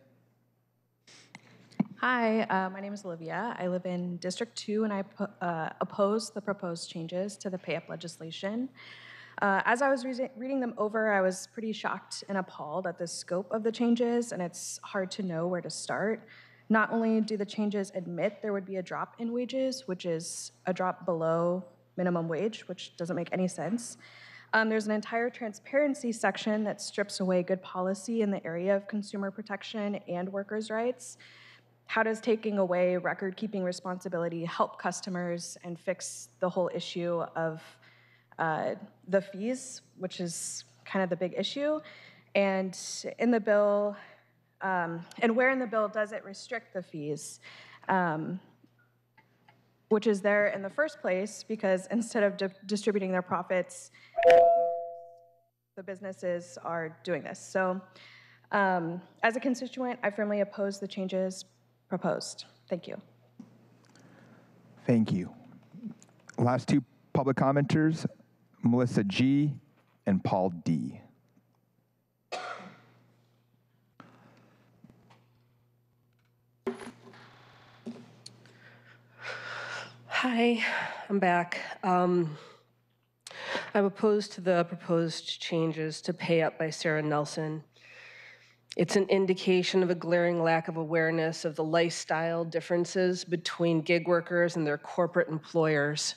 Hi, my name is Olivia. I live in District 2, and I oppose the proposed changes to the pay-up legislation. As I was reading them over, I was pretty shocked and appalled at the scope of the changes, and it's hard to know where to start. Not only do the changes admit there would be a drop in wages, which is a drop below minimum wage, which doesn't make any sense. There's an entire transparency section that strips away good policy in the area of consumer protection and workers' rights. How does taking away record-keeping responsibility help customers and fix the whole issue of the fees, which is kind of the big issue? And in the bill, and where in the bill does it restrict the fees? Which is there in the first place, because instead of distributing their profits, the businesses are doing this. So as a constituent, I firmly oppose the changes proposed. Thank you. Thank you. Last two public commenters, Melissa G. and Paul D. Hi, I'm back. I'm opposed to the proposed changes to pay up by Sarah Nelson. It's an indication of a glaring lack of awareness of the lifestyle differences between gig workers and their corporate employers.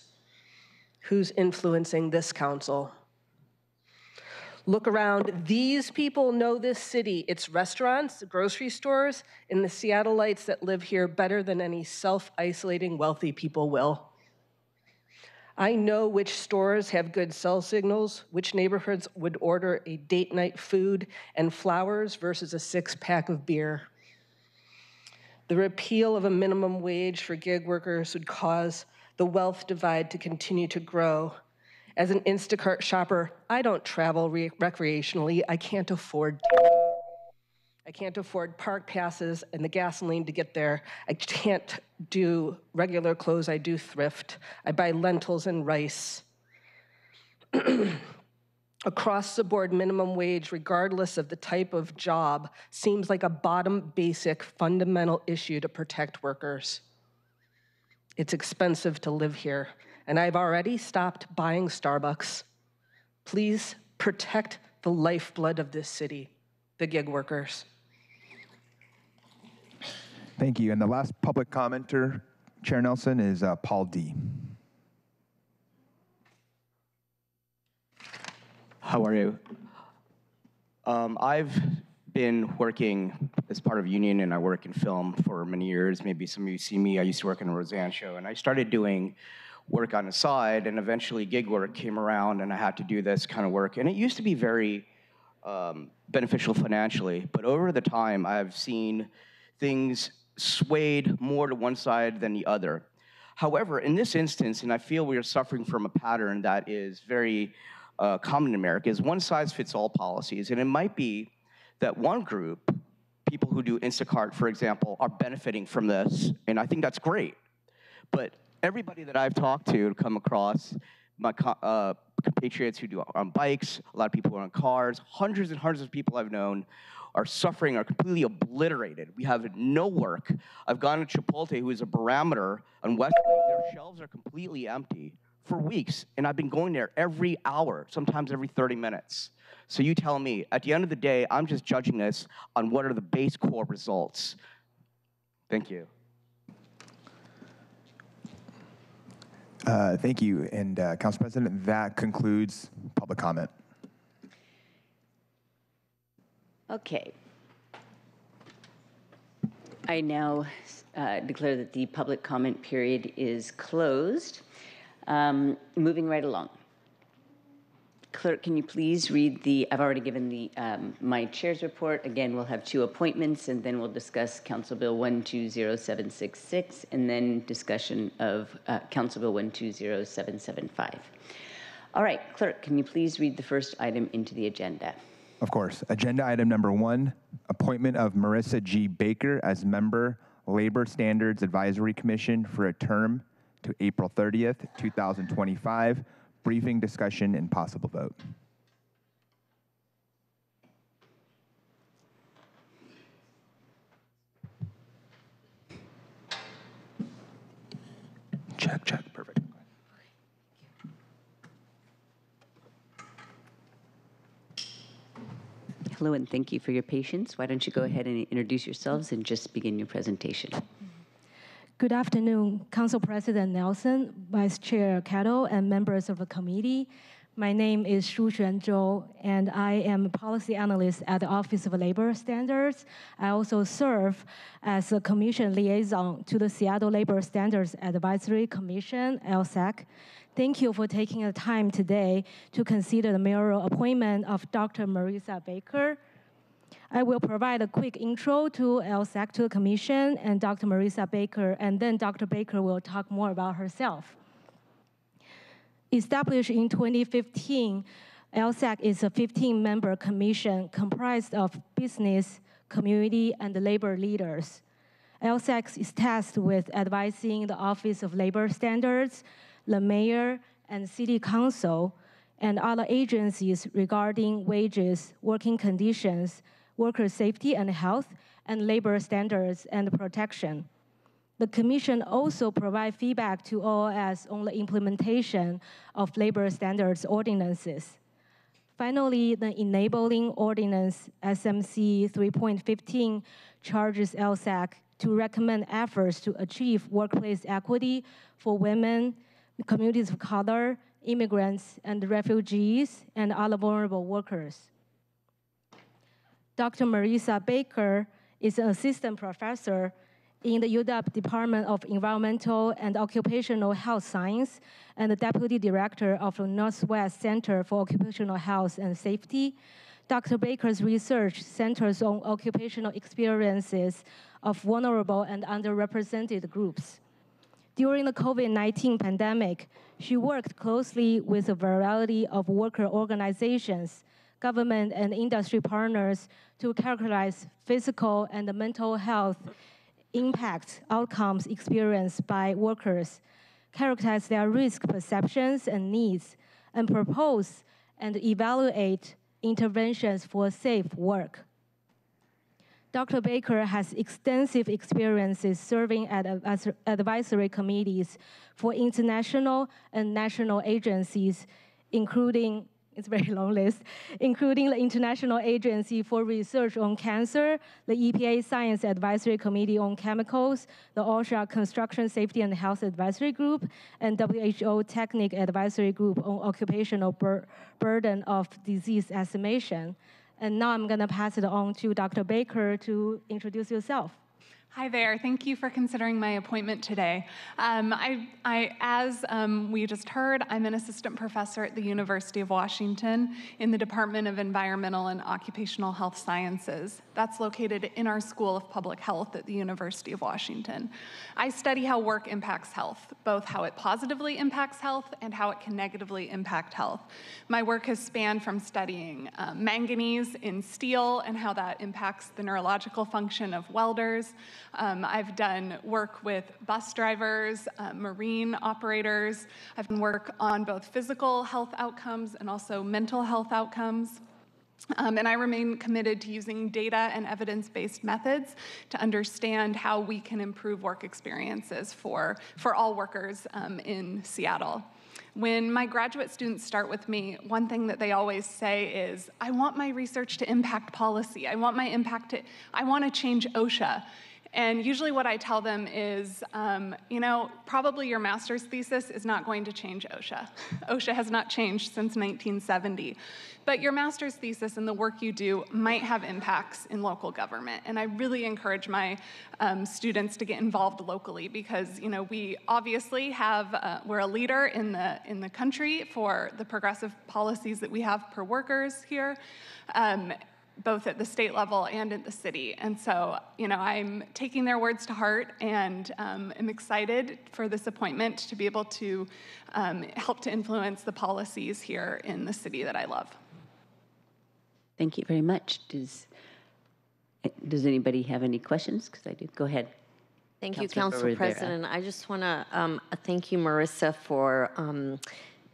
Who's influencing this council? Look around. These people know this city, its restaurants, grocery stores, and the Seattleites that live here better than any self-isolating wealthy people will. I know which stores have good cell signals, which neighborhoods would order a date night food and flowers versus a 6-pack of beer. The repeal of a minimum wage for gig workers would cause the wealth divide to continue to grow. As an Instacart shopper, I don't travel recreationally. I can't afford park passes and the gasoline to get there. I can't do regular clothes. I do thrift. I buy lentils and rice. across-the-board minimum wage, regardless of the type of job, seems like a bottom basic fundamental issue to protect workers. It's expensive to live here, and I've already stopped buying Starbucks. Please protect the lifeblood of this city, the gig workers. Thank you. And the last public commenter, Chair Nelson, is Paul D. How are you? I've been working as part of union, and I work in film for many years. Maybe some of you see me. I used to work in a Roseanne show, and I started doing work on the side, and eventually gig work came around, and I had to do this kind of work. And it used to be very beneficial financially, but over the time, I've seen things swayed more to one side than the other. However, in this instance, and I feel we are suffering from a pattern that is very common in America, is one-size-fits-all policies. And it might be that one group, people who do Instacart, for example, are benefiting from this, and I think that's great. But everybody that I've talked to come across, my compatriots who do on bikes, a lot of people who are on cars, hundreds and hundreds of people I've known are suffering, are completely obliterated. We have no work. I've gone to Chipotle, who is a barometer on West Street. Their shelves are completely empty for weeks, and I've been going there every hour, sometimes every 30 minutes. So you tell me, at the end of the day, I'm just judging this on what are the base core results. Thank you. Thank you. And Council President, that concludes public comment. Okay. I now declare that the public comment period is closed. Moving right along. Clerk, can you please read the, I've already given the my chair's report. Again, we'll have 2 appointments, and then we'll discuss Council Bill 120766, and then discussion of Council Bill 120775. All right, Clerk, can you please read the first item into the agenda? Of course. Agenda item number 1, appointment of Marissa G. Baker as member, Labor Standards Advisory Commission for a term to April 30th, 2025. Briefing, discussion, and possible vote. Check, check, perfect. Hello, and thank you for your patience. Why don't you go ahead and introduce yourselves and just begin your presentation. Good afternoon, Council President Nelson, Vice Chair Kettle, and members of the committee. My name is Shuxuan Zhou, and I am a policy analyst at the Office of Labor Standards. I also serve as a commission liaison to the Seattle Labor Standards Advisory Commission, LSAC. Thank you for taking the time today to consider the mayoral appointment of Dr. Marissa Baker. I will provide a quick intro to LSAC, to the commission, and Dr. Marissa Baker, and then Dr. Baker will talk more about herself. Established in 2015, LSAC is a 15-member commission comprised of business, community, and labor leaders. LSAC is tasked with advising the Office of Labor Standards, the mayor, and city council, and other agencies regarding wages, working conditions, worker safety and health, and labor standards and protection. The Commission also provides feedback to OOS on the implementation of labor standards ordinances. Finally, the Enabling Ordinance SMC 3.15 charges LSAC to recommend efforts to achieve workplace equity for women, communities of color, immigrants, and refugees, and other vulnerable workers. Dr. Marissa Baker is an assistant professor in the UW Department of Environmental and Occupational Health Science and the deputy director of the Northwest Center for Occupational Health and Safety. Dr. Baker's research centers on occupational experiences of vulnerable and underrepresented groups. During the COVID-19 pandemic, she worked closely with a variety of worker organizations, government and industry partners to characterize physical and mental health impact outcomes experienced by workers, characterize their risk perceptions and needs, and propose and evaluate interventions for safe work. Dr. Baker has extensive experiences serving at advisory committees for international and national agencies, including, it's a very long list, including the International Agency for Research on Cancer, the EPA Science Advisory Committee on Chemicals, the OSHA Construction Safety and Health Advisory Group, and WHO Technical Advisory Group on Occupational Burden of Disease Estimation. And now I'm going to pass it on to Dr. Baker to introduce yourself. Hi there. Thank you for considering my appointment today. As we just heard, I'm an assistant professor at the University of Washington in the Department of Environmental and Occupational Health Sciences. That's located in our School of Public Health at the University of Washington. I study how work impacts health, both how it positively impacts health and how it can negatively impact health. My work has spanned from studying manganese in steel and how that impacts the neurological function of welders. I've done work with bus drivers, marine operators. I've done work on both physical health outcomes and also mental health outcomes. And I remain committed to using data and evidence-based methods to understand how we can improve work experiences for all workers in Seattle. When my graduate students start with me, one thing that they always say is, I want my research to impact policy. I want to change OSHA. And usually what I tell them is, probably your master's thesis is not going to change OSHA. OSHA has not changed since 1970. But your master's thesis and the work you do might have impacts in local government. And I really encourage my students to get involved locally because, we obviously have, we're a leader in the country for the progressive policies that we have for workers here. Both at the state level and at the city. And so, I'm taking their words to heart and am excited for this appointment to be able to help to influence the policies here in the city that I love. Thank you very much. Does anybody have any questions? Because I do. Go ahead. Thank you, Council President. I just want to thank you, Marissa, for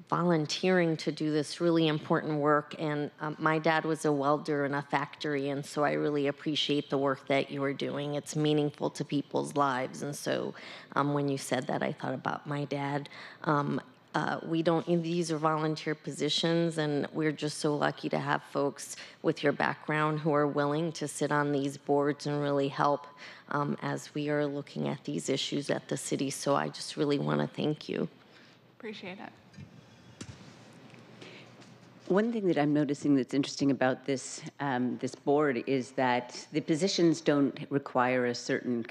volunteering to do this really important work. And my dad was a welder in a factory, and so I really appreciate the work that you are doing. It's meaningful to people's lives. And so when you said that, I thought about my dad. These are volunteer positions, and we're just so lucky to have folks with your background who are willing to sit on these boards and really help as we are looking at these issues at the city. So I just really want to thank you. Appreciate it. One thing that I'm noticing that's interesting about this board is that the positions don't require a certain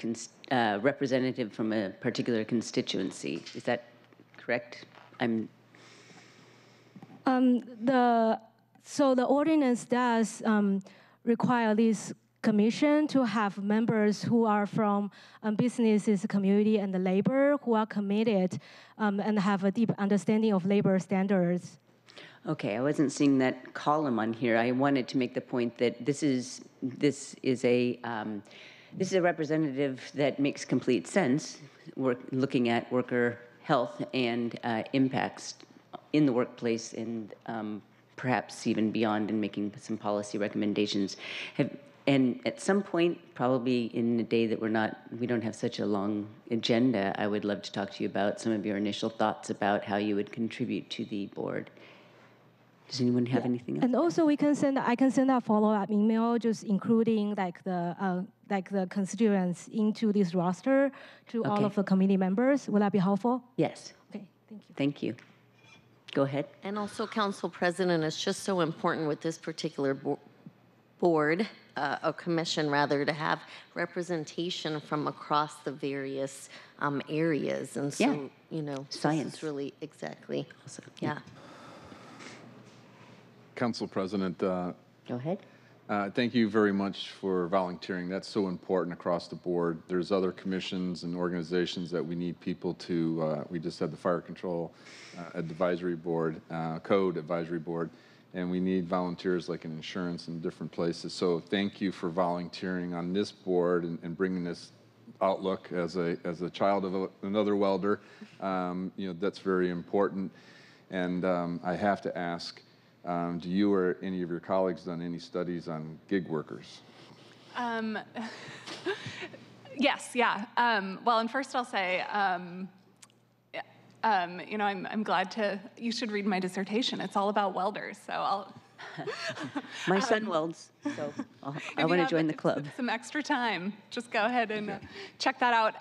representative from a particular constituency. Is that correct? So the ordinance does require this commission to have members who are from businesses, community, and the labor who are committed and have a deep understanding of labor standards. Okay, I wasn't seeing that column on here. I wanted to make the point that this is a representative that makes complete sense. We're looking at worker health and impacts in the workplace and perhaps even beyond, and making some policy recommendations. And at some point, probably in a day that we don't have such a long agenda, I would love to talk to you about some of your initial thoughts about how you would contribute to the board. Does anyone have anything else? And also, I can send a follow-up email, just including the constituents into this roster to all of the committee members. Will that be helpful? Yes. Okay. Thank you. Thank you. Go ahead. And also, Council President, it's just so important with this particular board, a commission rather, to have representation from across the various areas. And so, science is really exactly. Awesome. Yeah. Council President. Go ahead. Thank you very much for volunteering. That's so important across the board. There's other commissions and organizations that we need people to, we just had the Fire Control Advisory Board, Code Advisory Board, and we need volunteers like in insurance and different places. So thank you for volunteering on this board and bringing this outlook as a child of another welder. That's very important. And I have to ask, Do you or any of your colleagues done any studies on gig workers? Yes, yeah. Well, and first I'll say, you know, I'm glad you should read my dissertation. It's all about welders, so I'll. My son welds, so I want to join the club. Some extra time. Just go ahead and check that out.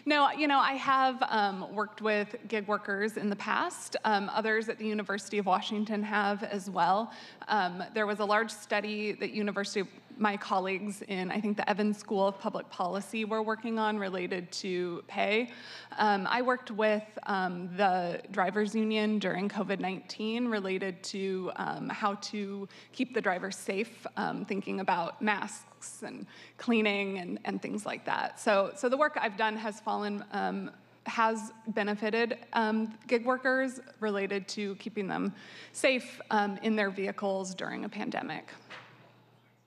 No, you know, I have worked with gig workers in the past. Others at the University of Washington have as well. There was a large study that my colleagues in, I think, the Evans School of Public Policy were working on related to pay. I worked with the drivers union during COVID-19 related to how to keep the drivers safe, thinking about masks and cleaning and things like that. So the work I've done has benefited gig workers related to keeping them safe in their vehicles during a pandemic.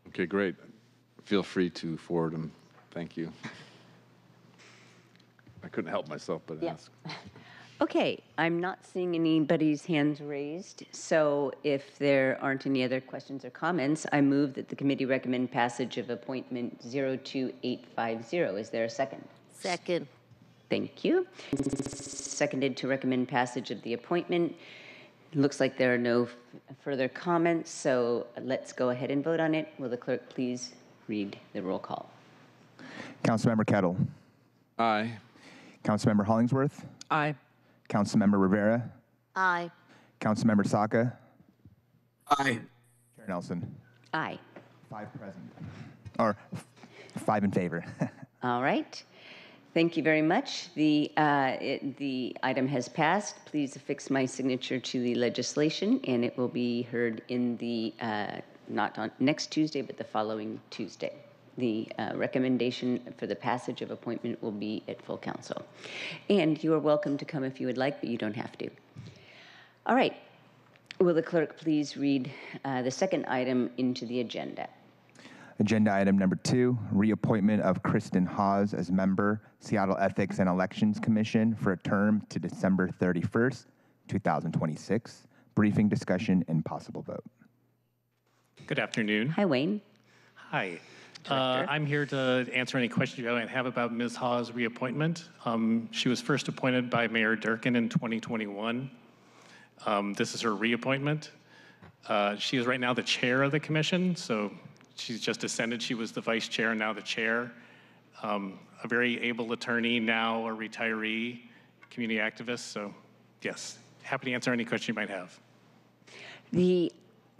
Okay, great. Feel free to forward them. Thank you. I couldn't help myself but ask. Okay, I'm not seeing anybody's hands raised, so if there aren't any other questions or comments, I move that the committee recommend passage of appointment 02850. Is there a second? Second. Thank you. Seconded to recommend passage of the appointment. Looks like there are no further comments, so let's go ahead and vote on it. Will the clerk please read the roll call? Councilmember Kettle. Aye. Councilmember Hollingsworth. Aye. Councilmember Rivera. Aye. Councilmember Saka. Aye. Chair Nelson. Aye. 5 present. Or 5 in favor. All right. Thank you very much. The item has passed. Please affix my signature to the legislation, and it will be heard in the, not on next Tuesday, but the following Tuesday. The recommendation for the passage of appointment will be at full council. And you are welcome to come if you would like, but you don't have to. All right. Will the clerk please read the second item into the agenda? Agenda item number 2, reappointment of Kristen Hawes as member, Seattle Ethics and Elections Commission for a term to December 31st, 2026. Briefing, discussion, and possible vote. Good afternoon. Hi, Wayne. Hi. I'm here to answer any questions you might have about Ms. Hawes' reappointment. She was first appointed by Mayor Durkin in 2021. This is her reappointment. She is right now the chair of the commission, so she's just ascended. She was the vice chair and now the chair. A very able attorney, now a retiree, community activist. So yes, happy to answer any question you might have.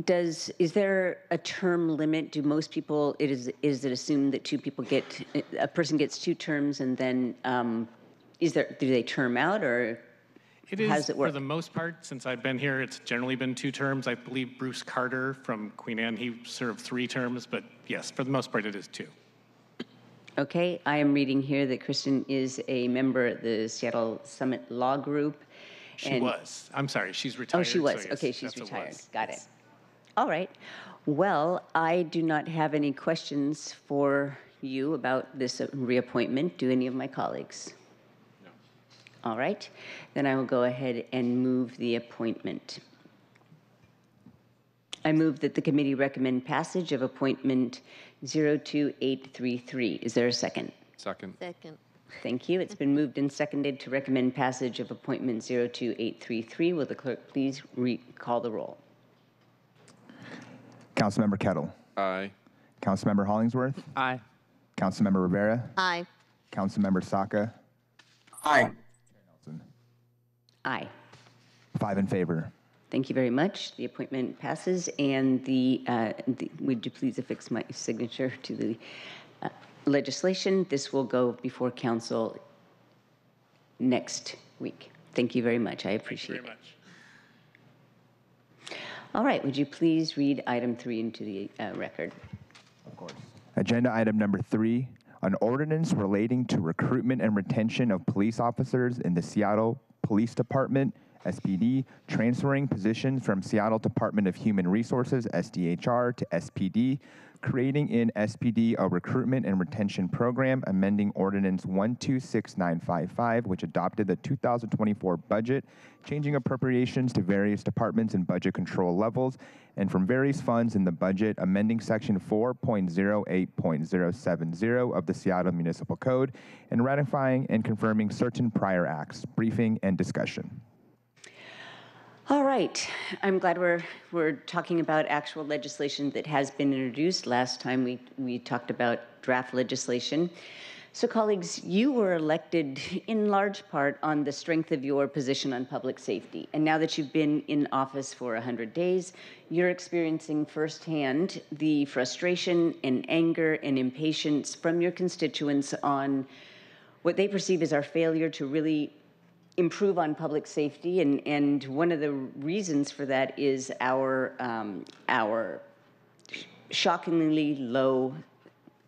Is there a term limit? Do most people, is it assumed that a person gets 2 terms and then do they term out, or how does it work? For the most part, since I've been here, it's generally been 2 terms. I believe Bruce Carter from Queen Anne, he served 3 terms, but yes, for the most part, it is 2. Okay, I am reading here that Kristen is a member of the Seattle Summit Law Group. She was. I'm sorry, she's retired. Oh, she was. So yes, okay, she's retired. Got yes. it. All right. Well, I do not have any questions for you about this reappointment. Do any of my colleagues? No. All right. Then I will go ahead and move the appointment. I move that the committee recommend passage of appointment 02833. Is there a second? Second. Second. Thank you. It's been moved and seconded to recommend passage of appointment 02833. Will the clerk please call the roll? Councilmember Kettle. Aye. Councilmember Hollingsworth. Aye. Councilmember Rivera. Aye. Councilmember Saka. Aye. Nelson. Aye. 5 in favor. Thank you very much. The appointment passes, and would you please affix my signature to the legislation? This will go before council next week. Thank you very much. I appreciate it. Thank you very much. All right. Would you please read item 3 into the record? Of course. Agenda item number 3, an ordinance relating to recruitment and retention of police officers in the Seattle Police Department SPD, transferring positions from Seattle Department of Human Resources, SDHR, to SPD, creating in SPD a recruitment and retention program, amending Ordinance 126955, which adopted the 2024 budget, changing appropriations to various departments and budget control levels, and from various funds in the budget, amending Section 4.08.070 of the Seattle Municipal Code, and ratifying and confirming certain prior acts. Briefing and discussion. All right, I'm glad we're talking about actual legislation that has been introduced. Last time we talked about draft legislation. So colleagues, you were elected in large part on the strength of your position on public safety. And now that you've been in office for 100 days, you're experiencing firsthand the frustration and anger and impatience from your constituents on what they perceive as our failure to really improve on public safety, and one of the reasons for that is our shockingly low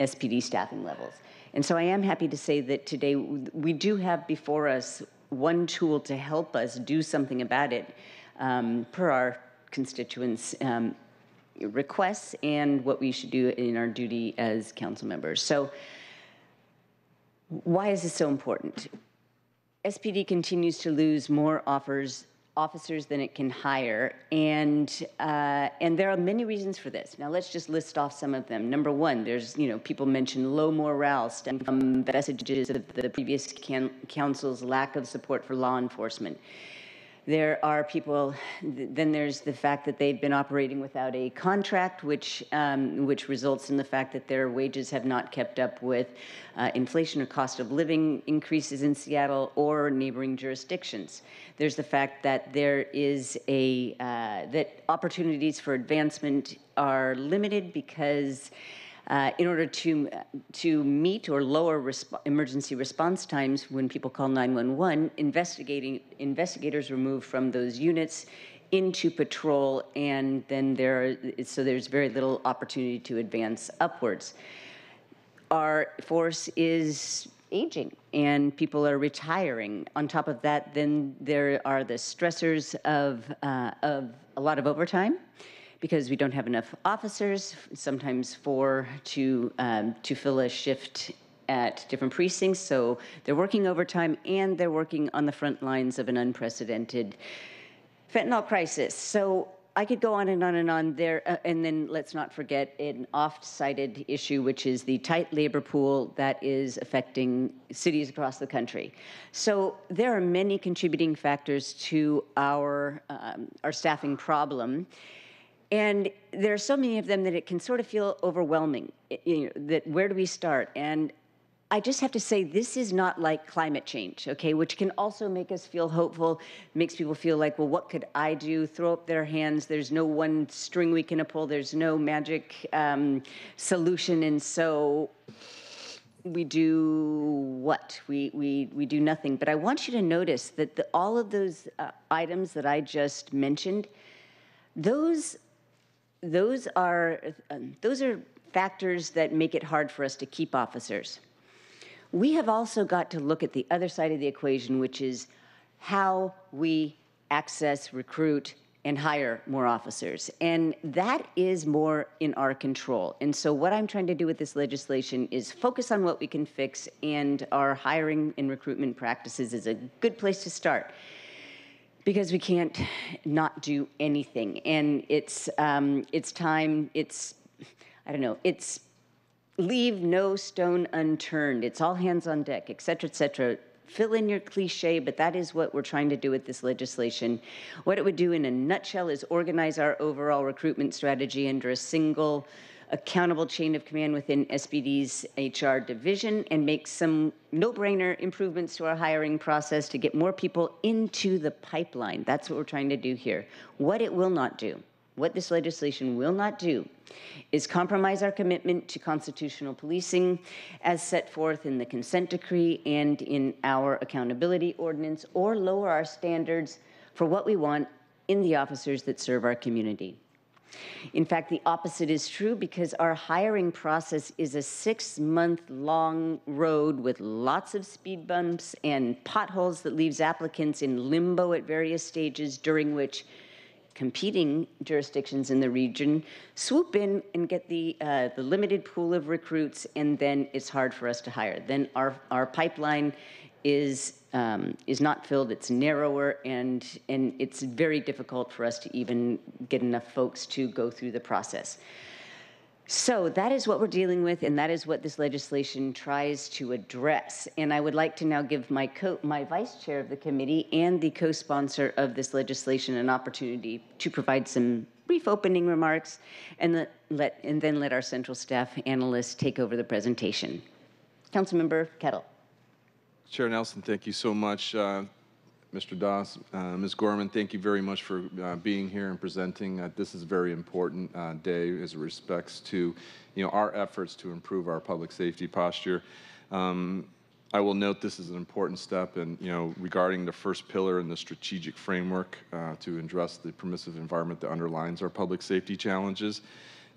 SPD staffing levels. And so I am happy to say that today we do have before us one tool to help us do something about it per our constituents' requests and what we should do in our duty as council members. So why is this so important? SPD continues to lose more officers than it can hire, and there are many reasons for this. Now let's just list off some of them. Number one, there's, people mention low morale stemming from vestiges of the previous council's lack of support for law enforcement. There are people, then there's the fact that they've been operating without a contract, which results in the fact that their wages have not kept up with inflation or cost of living increases in Seattle or neighboring jurisdictions. There's the fact that there is that opportunities for advancement are limited because in order to meet or lower emergency response times when people call 911, investigators are moved from those units into patrol, and then there's very little opportunity to advance upwards. Our force is aging and people are retiring. On top of that, then there are the stressors of a lot of overtime, because we don't have enough officers, sometimes to fill a shift at different precincts. So they're working overtime and they're working on the front lines of an unprecedented fentanyl crisis. So I could go on and on and on there. And then let's not forget an oft-cited issue, which is the tight labor pool that is affecting cities across the country. So there are many contributing factors to our staffing problem. And there are so many of them that it can sort of feel overwhelming, that where do we start? And I just have to say, this is not like climate change, okay, which can also make us feel hopeful, makes people feel like, well, what could I do? Throw up their hands. There's no one string we can pull. There's no magic solution. And so we do what? We do nothing. But I want you to notice that all of those items that I just mentioned, those are factors that make it hard for us to keep officers. We have also got to look at the other side of the equation, which is how we access, recruit, and hire more officers. And that is more in our control. And so what I'm trying to do with this legislation is focus on what we can fix, and our hiring and recruitment practices is a good place to start, because we can't not do anything. And it's leave no stone unturned. It's all hands on deck, et cetera, et cetera. Fill in your cliche, but that is what we're trying to do with this legislation. What it would do in a nutshell is organize our overall recruitment strategy under a single accountable chain of command within SPD's HR division, and make some no-brainer improvements to our hiring process to get more people into the pipeline. That's what we're trying to do here. What it will not do, what this legislation will not do, is compromise our commitment to constitutional policing as set forth in the consent decree and in our accountability ordinance, or lower our standards for what we want in the officers that serve our community. In fact, the opposite is true because our hiring process is a 6-month-long road with lots of speed bumps and potholes that leaves applicants in limbo at various stages, during which competing jurisdictions in the region swoop in and get the limited pool of recruits, and then it's hard for us to hire. Then our pipeline is not filled, it's narrower, and it's very difficult for us to even get enough folks to go through the process. So that is what we're dealing with, and that is what this legislation tries to address. And I would like to now give my vice chair of the committee and the co-sponsor of this legislation an opportunity to provide some brief opening remarks, and then let our central staff analysts take over the presentation. Councilmember Kettle. Chair Nelson, thank you so much. Mr. Doss, Ms. Gorman, thank you very much for being here and presenting. This is a very important day as it respects to, our efforts to improve our public safety posture. I will note this is an important step in, regarding the first pillar in the strategic framework to address the permissive environment that underlines our public safety challenges.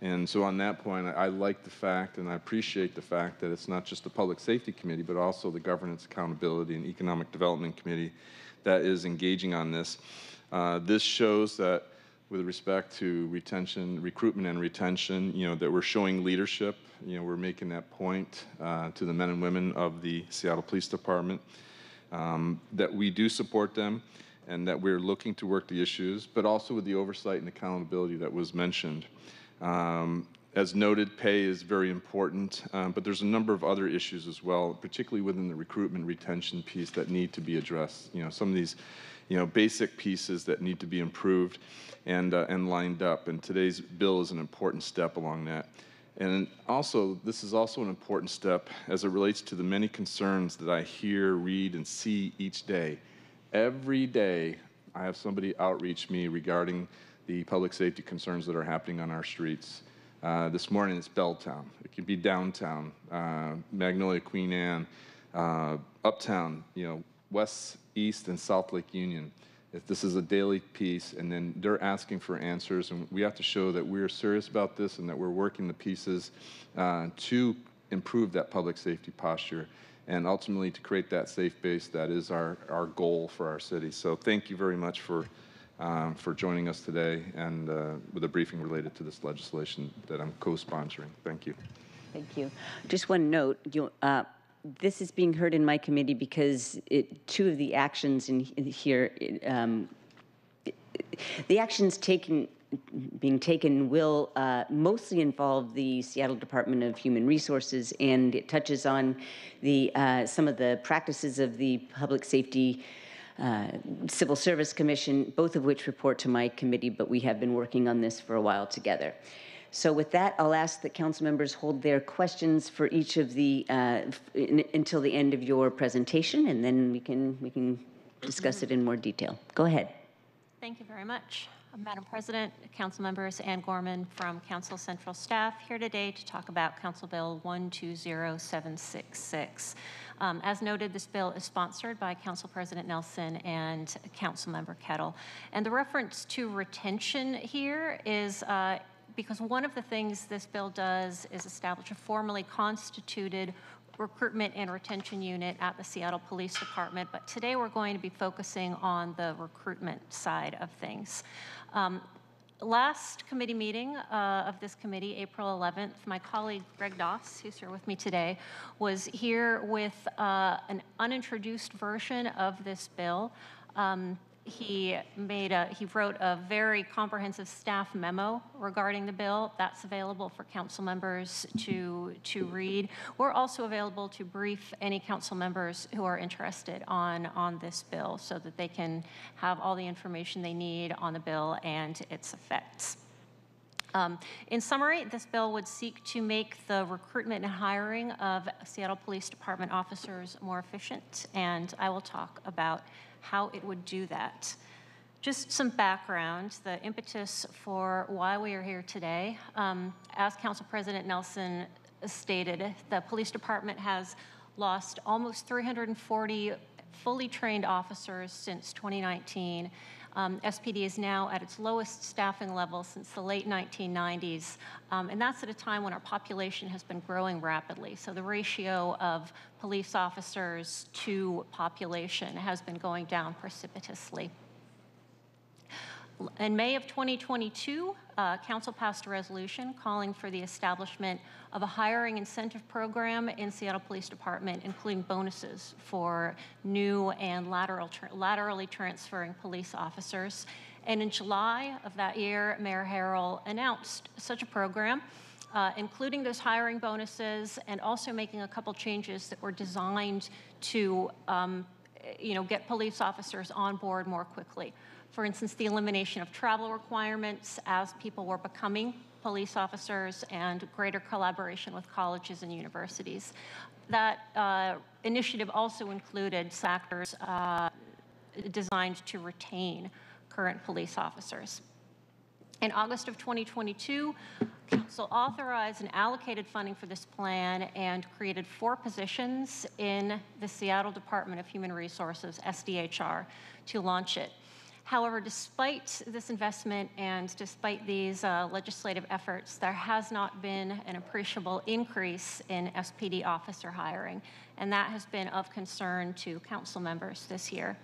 And so on that point, I like the fact and I appreciate the fact that it's not just the Public Safety Committee, but also the Governance, Accountability, and Economic Development Committee that is engaging on this. This shows that with respect to recruitment and retention, that we're showing leadership. We're making that point to the men and women of the Seattle Police Department, that we do support them and that we're looking to work the issues, but also with the oversight and accountability that was mentioned. As noted, pay is very important, but there's a number of other issues as well, particularly within the recruitment retention piece that need to be addressed. Some of these, basic pieces that need to be improved and lined up. And today's bill is an important step along that. And also, this is also an important step as it relates to the many concerns that I hear, read, and see each day. Every day, I have somebody outreach me regarding the public safety concerns that are happening on our streets. This morning it's Belltown. It could be downtown, Magnolia, Queen Anne, uptown, West, East, and South Lake Union. If this is a daily piece, and then they're asking for answers, and we have to show that we're serious about this and that we're working the pieces to improve that public safety posture and ultimately to create that safe base that is our goal for our city. So thank you very much for joining us today and with a briefing related to this legislation that I'm co-sponsoring. Thank you. Thank you. Just one note, this is being heard in my committee because two of the actions in here, the actions being taken will mostly involve the Seattle Department of Human Resources, and it touches on some of the practices of the Public Safety Civil Service Commission, both of which report to my committee, but we have been working on this for a while together. So with that, I'll ask that council members hold their questions for each of the, until the end of your presentation, and then we can discuss it in more detail. Go ahead. Thank you very much. Madam President, council members, Ann Gorman from Council Central Staff here today to talk about Council Bill 120766. As noted, this bill is sponsored by Council President Nelson and Council Member Kettle. And the reference to retention here is because one of the things this bill does is establish a formally constituted recruitment and retention unit at the Seattle Police Department, but today we're going to be focusing on the recruitment side of things. Last committee meeting of this committee, April 11th, my colleague Greg Doss, who's here with me today, was here with an unintroduced version of this bill. He wrote a very comprehensive staff memo regarding the bill. That's available for council members to read. We're also available to brief any council members who are interested on this bill so that they can have all the information they need on the bill and its effects. In summary, this bill would seek to make the recruitment and hiring of Seattle Police Department officers more efficient, and I will talk about how it would do that. Just some background, the impetus for why we are here today. As Council President Nelson stated, the police department has lost almost 340 fully trained officers since 2019. SPD is now at its lowest staffing level since the late 1990s, and that's at a time when our population has been growing rapidly. So the ratio of police officers to population has been going down precipitously. In May of 2022, Council passed a resolution calling for the establishment of a hiring incentive program in Seattle Police Department, including bonuses for new and laterally transferring police officers. And in July of that year, Mayor Harrell announced such a program, including those hiring bonuses and also making a couple changes that were designed to get police officers on board more quickly. For instance, the elimination of travel requirements as people were becoming police officers and greater collaboration with colleges and universities. That initiative also included factors designed to retain current police officers. In August of 2022, Council authorized and allocated funding for this plan and created 4 positions in the Seattle Department of Human Resources, SDHR, to launch it. However, despite this investment and despite these legislative efforts, there has not been an appreciable increase in SPD officer hiring, and that has been of concern to council members this year.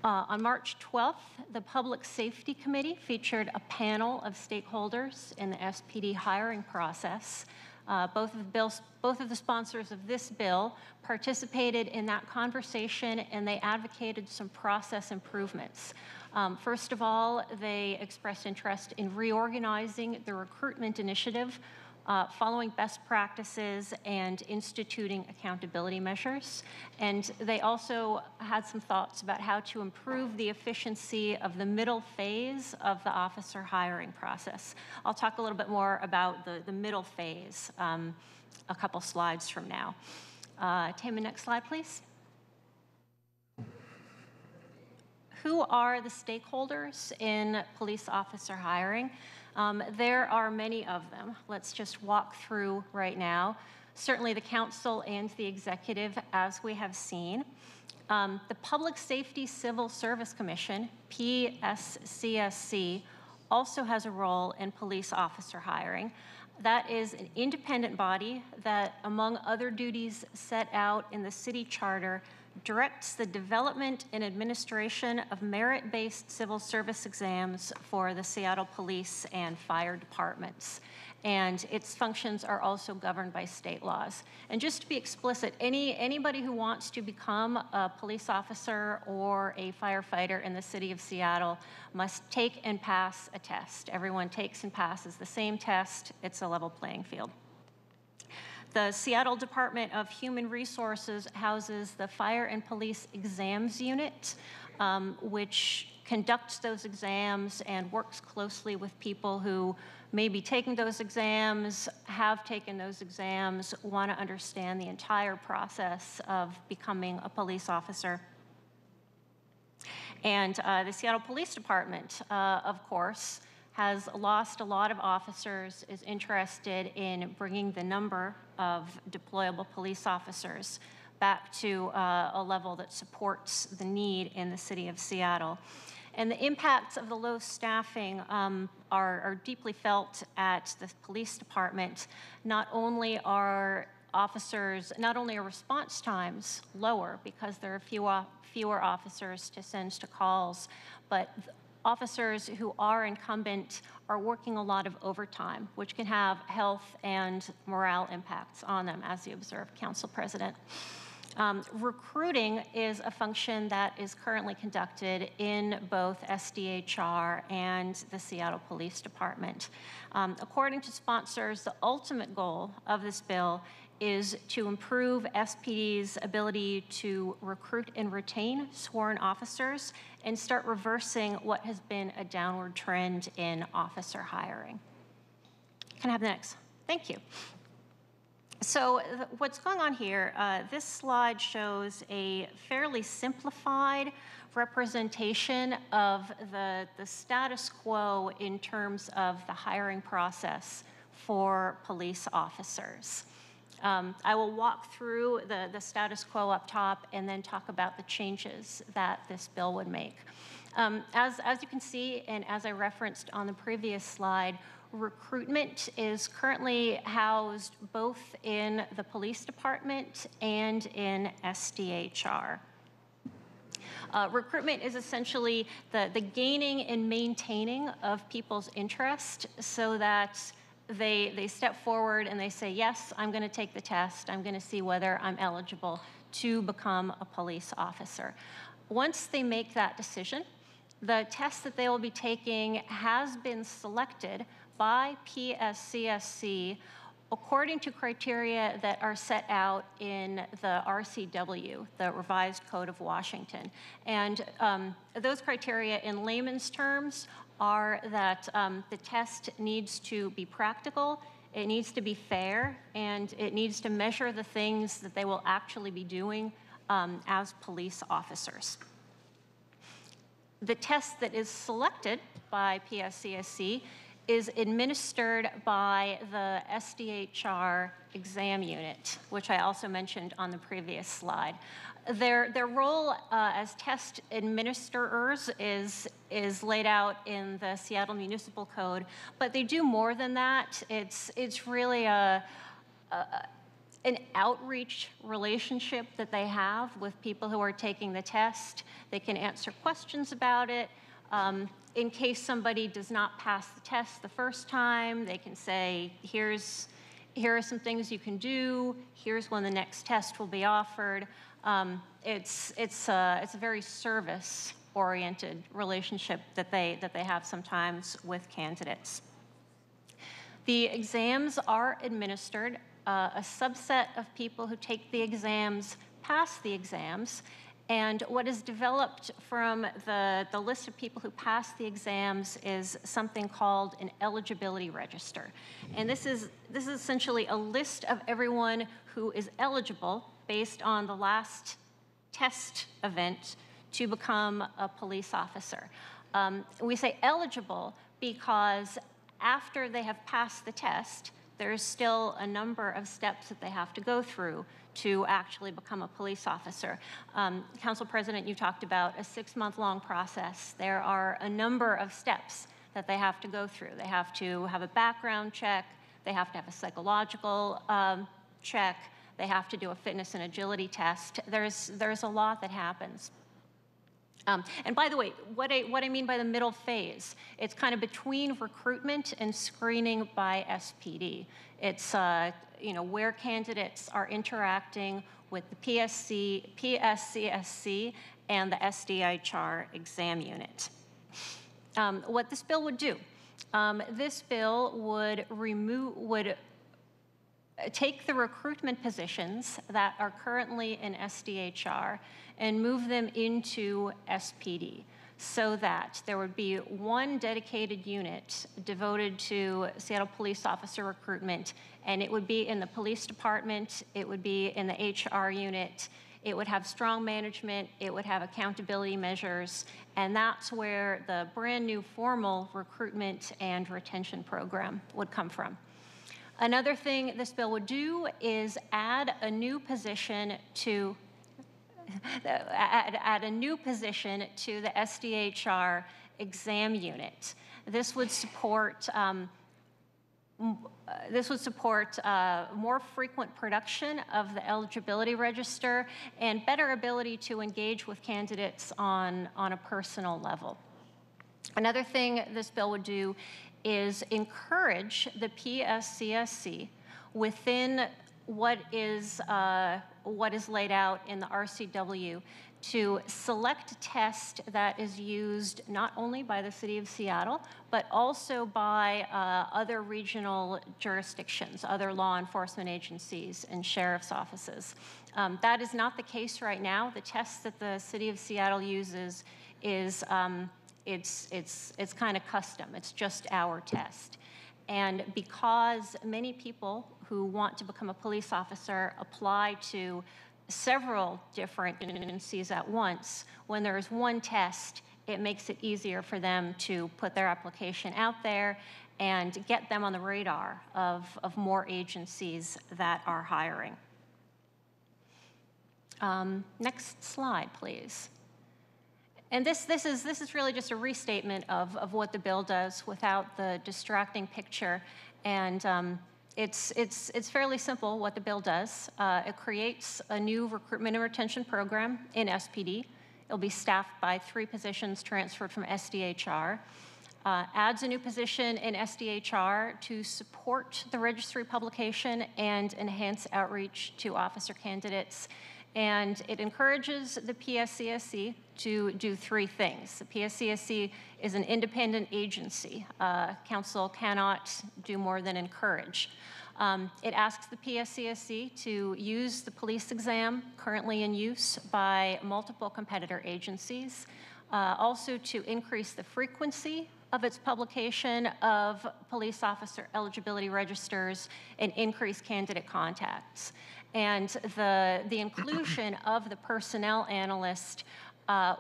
On March 12th, the Public Safety Committee featured a panel of stakeholders in the SPD hiring process. Both of the sponsors of this bill participated in that conversation, and they advocated some process improvements. First of all, they expressed interest in reorganizing the recruitment initiative, following best practices and instituting accountability measures. And they also had some thoughts about how to improve the efficiency of the middle phase of the officer hiring process. I'll talk a little bit more about the middle phase a couple slides from now. Tama, next slide, please. Who are the stakeholders in police officer hiring? There are many of them. Let's just walk through right now. Certainly the council and the executive, as we have seen. The Public Safety Civil Service Commission, PSCSC, also has a role in police officer hiring. That is an independent body that, among other duties set out in the city charter, directs the development and administration of merit-based civil service exams for the Seattle Police and Fire Departments. And its functions are also governed by state laws. And just to be explicit, anybody who wants to become a police officer or a firefighter in the city of Seattle must take and pass a test. Everyone takes and passes the same test. It's a level playing field. The Seattle Department of Human Resources houses the Fire and Police Exams Unit, which conducts those exams and works closely with people who may be taking those exams, have taken those exams, want to understand the entire process of becoming a police officer. And the Seattle Police Department, of course, has lost a lot of officers, is interested in bringing the number of deployable police officers back to a level that supports the need in the city of Seattle. And the impacts of the low staffing are deeply felt at the police department. Not only are response times lower because there are fewer officers to send to calls, but officers who are incumbent are working a lot of overtime, which can have health and morale impacts on them, as you observed, Council President. Recruiting is a function that is currently conducted in both SDHR and the Seattle Police Department. According to sponsors, the ultimate goal of this bill is to improve SPD's ability to recruit and retain sworn officers and start reversing what has been a downward trend in officer hiring. Can I have the next? Thank you. So what's going on here, this slide shows a fairly simplified representation of the status quo in terms of the hiring process for police officers. I will walk through the status quo up top and then talk about the changes that this bill would make. As you can see, and as I referenced on the previous slide, recruitment is currently housed both in the police department and in SDHR. Recruitment is essentially the gaining and maintaining of people's interest so that they step forward and they say, yes, I'm going to take the test. I'm going to see whether I'm eligible to become a police officer. Once they make that decision, the test that they will be taking has been selected by PSCSC according to criteria that are set out in the RCW, the Revised Code of Washington. And those criteria in layman's terms are that the test needs to be practical, it needs to be fair, and it needs to measure the things that they will actually be doing as police officers. The test that is selected by PSCSC is administered by the SDHR exam unit, which I also mentioned on the previous slide. Their role as test administrators is laid out in the Seattle Municipal Code, but they do more than that. It's really an outreach relationship that they have with people who are taking the test. They can answer questions about it. In case somebody does not pass the test the first time, they can say, here are some things you can do. Here's when the next test will be offered. It's a very service-oriented relationship that they have sometimes with candidates. The exams are administered. A subset of people who take the exams pass the exams. And what is developed from the list of people who pass the exams is something called an eligibility register. And this is essentially a list of everyone who is eligible based on the last test event to become a police officer. We say eligible because after they have passed the test, there's still a number of steps that they have to go through to actually become a police officer. Council President, you talked about a 6-month-long process. There are a number of steps that they have to go through. They have to have a background check. They have to have a psychological check. They have to do a fitness and agility test. There's a lot that happens. And by the way, what I mean by the middle phase, it's kind of between recruitment and screening by SPD. It's where candidates are interacting with the PSCSC and the SDHR exam unit. What this bill would do, this bill would take the recruitment positions that are currently in SDHR and move them into SPD so that there would be one dedicated unit devoted to Seattle police officer recruitment, and it would be in the police department, it would be in the HR unit, it would have strong management, it would have accountability measures, and that's where the brand new formal recruitment and retention program would come from. Another thing this bill would do is add a new position to the SDHR exam unit. This would support more frequent production of the eligibility register and better ability to engage with candidates on a personal level. Another thing this bill would do is encourage the PSCSC within what is laid out in the RCW to select a test that is used not only by the City of Seattle, but also by other regional jurisdictions, other law enforcement agencies and sheriff's offices. That is not the case right now. The test that the City of Seattle uses is it's kind of custom. It's just our test. And because many people who want to become a police officer apply to several different agencies at once, when there's one test, it makes it easier for them to put their application out there and get them on the radar of more agencies that are hiring. Next slide, please. And this is really just a restatement of what the bill does without the distracting picture. And it's fairly simple what the bill does. It creates a new recruitment and retention program in SPD. It'll be staffed by 3 positions transferred from SDHR. Adds a new position in SDHR to support the registry publication and enhance outreach to officer candidates. And it encourages the PSCSC to do 3 things. The PSCSC is an independent agency. Council cannot do more than encourage. It asks the PSCSC to use the police exam currently in use by multiple competitor agencies, also to increase the frequency of its publication of police officer eligibility registers and increase candidate contacts. And the inclusion of the personnel analyst by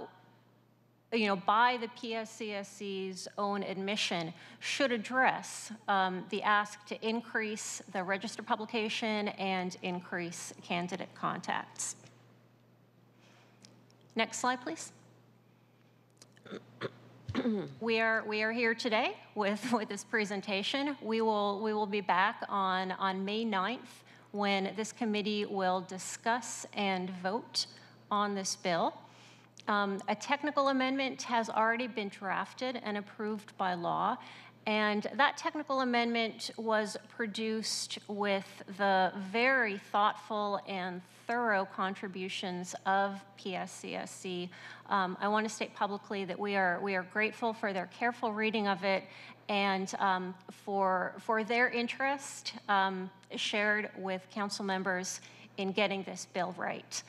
the PSCSC's own admission should address the ask to increase the register publication and increase candidate contacts. Next slide, please. We are here today with this presentation. We will be back on May 9th when this committee will discuss and vote on this bill. A technical amendment has already been drafted and approved by law, and that technical amendment was produced with the very thoughtful and thorough contributions of PSCSC. I want to state publicly that we are grateful for their careful reading of it and for their interest shared with council members in getting this bill right.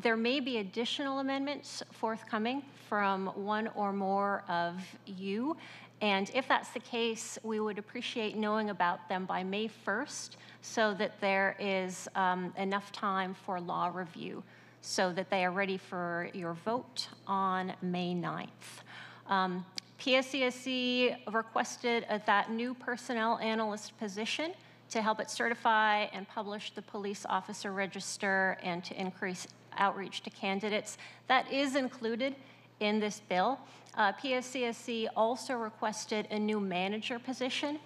There may be additional amendments forthcoming from one or more of you, and if that's the case, we would appreciate knowing about them by May 1st so that there is enough time for law review so that they are ready for your vote on May 9th. PSCSC requested that new personnel analyst position to help it certify and publish the police officer register and to increase outreach to candidates. That is included in this bill. PSCSC also requested a new manager position.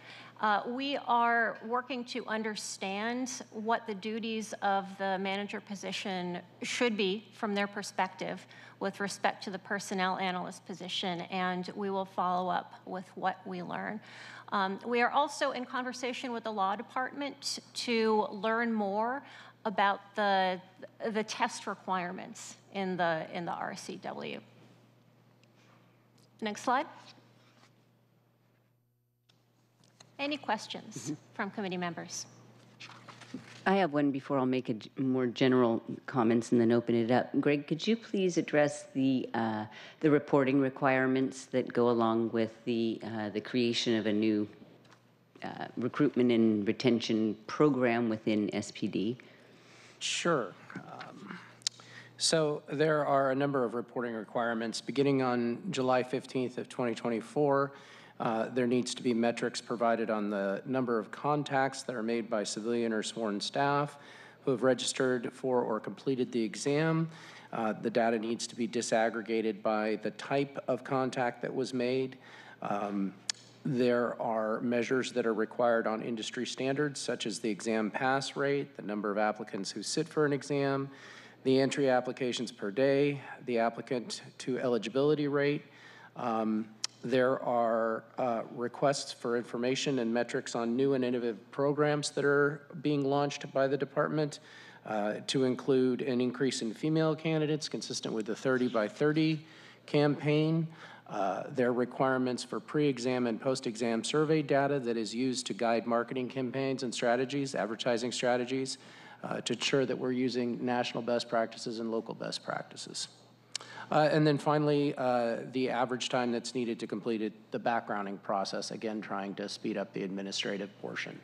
We are working to understand what the duties of the manager position should be from their perspective with respect to the personnel analyst position, and we will follow up with what we learn. We are also in conversation with the law department to learn more about the test requirements in the RCW. Next slide. Any questions from committee members? I have one before I'll make more general comments and then open it up. Greg, could you please address the reporting requirements that go along with the creation of a new recruitment and retention program within SPD? Sure. So there are a number of reporting requirements. Beginning on July 15th of 2024, there needs to be metrics provided on the number of contacts that are made by civilian or sworn staff who have registered for or completed the exam. The data needs to be disaggregated by the type of contact that was made. There are measures that are required on industry standards, such as the exam pass rate, the number of applicants who sit for an exam, the entry applications per day, the applicant to eligibility rate. There are requests for information and metrics on new and innovative programs that are being launched by the department to include an increase in female candidates consistent with the 30 by 30 campaign. There are requirements for pre-exam and post-exam survey data that is used to guide marketing campaigns and strategies, advertising strategies, to ensure that we're using national best practices and local best practices. And then finally, the average time that's needed to complete the backgrounding process, again, trying to speed up the administrative portion.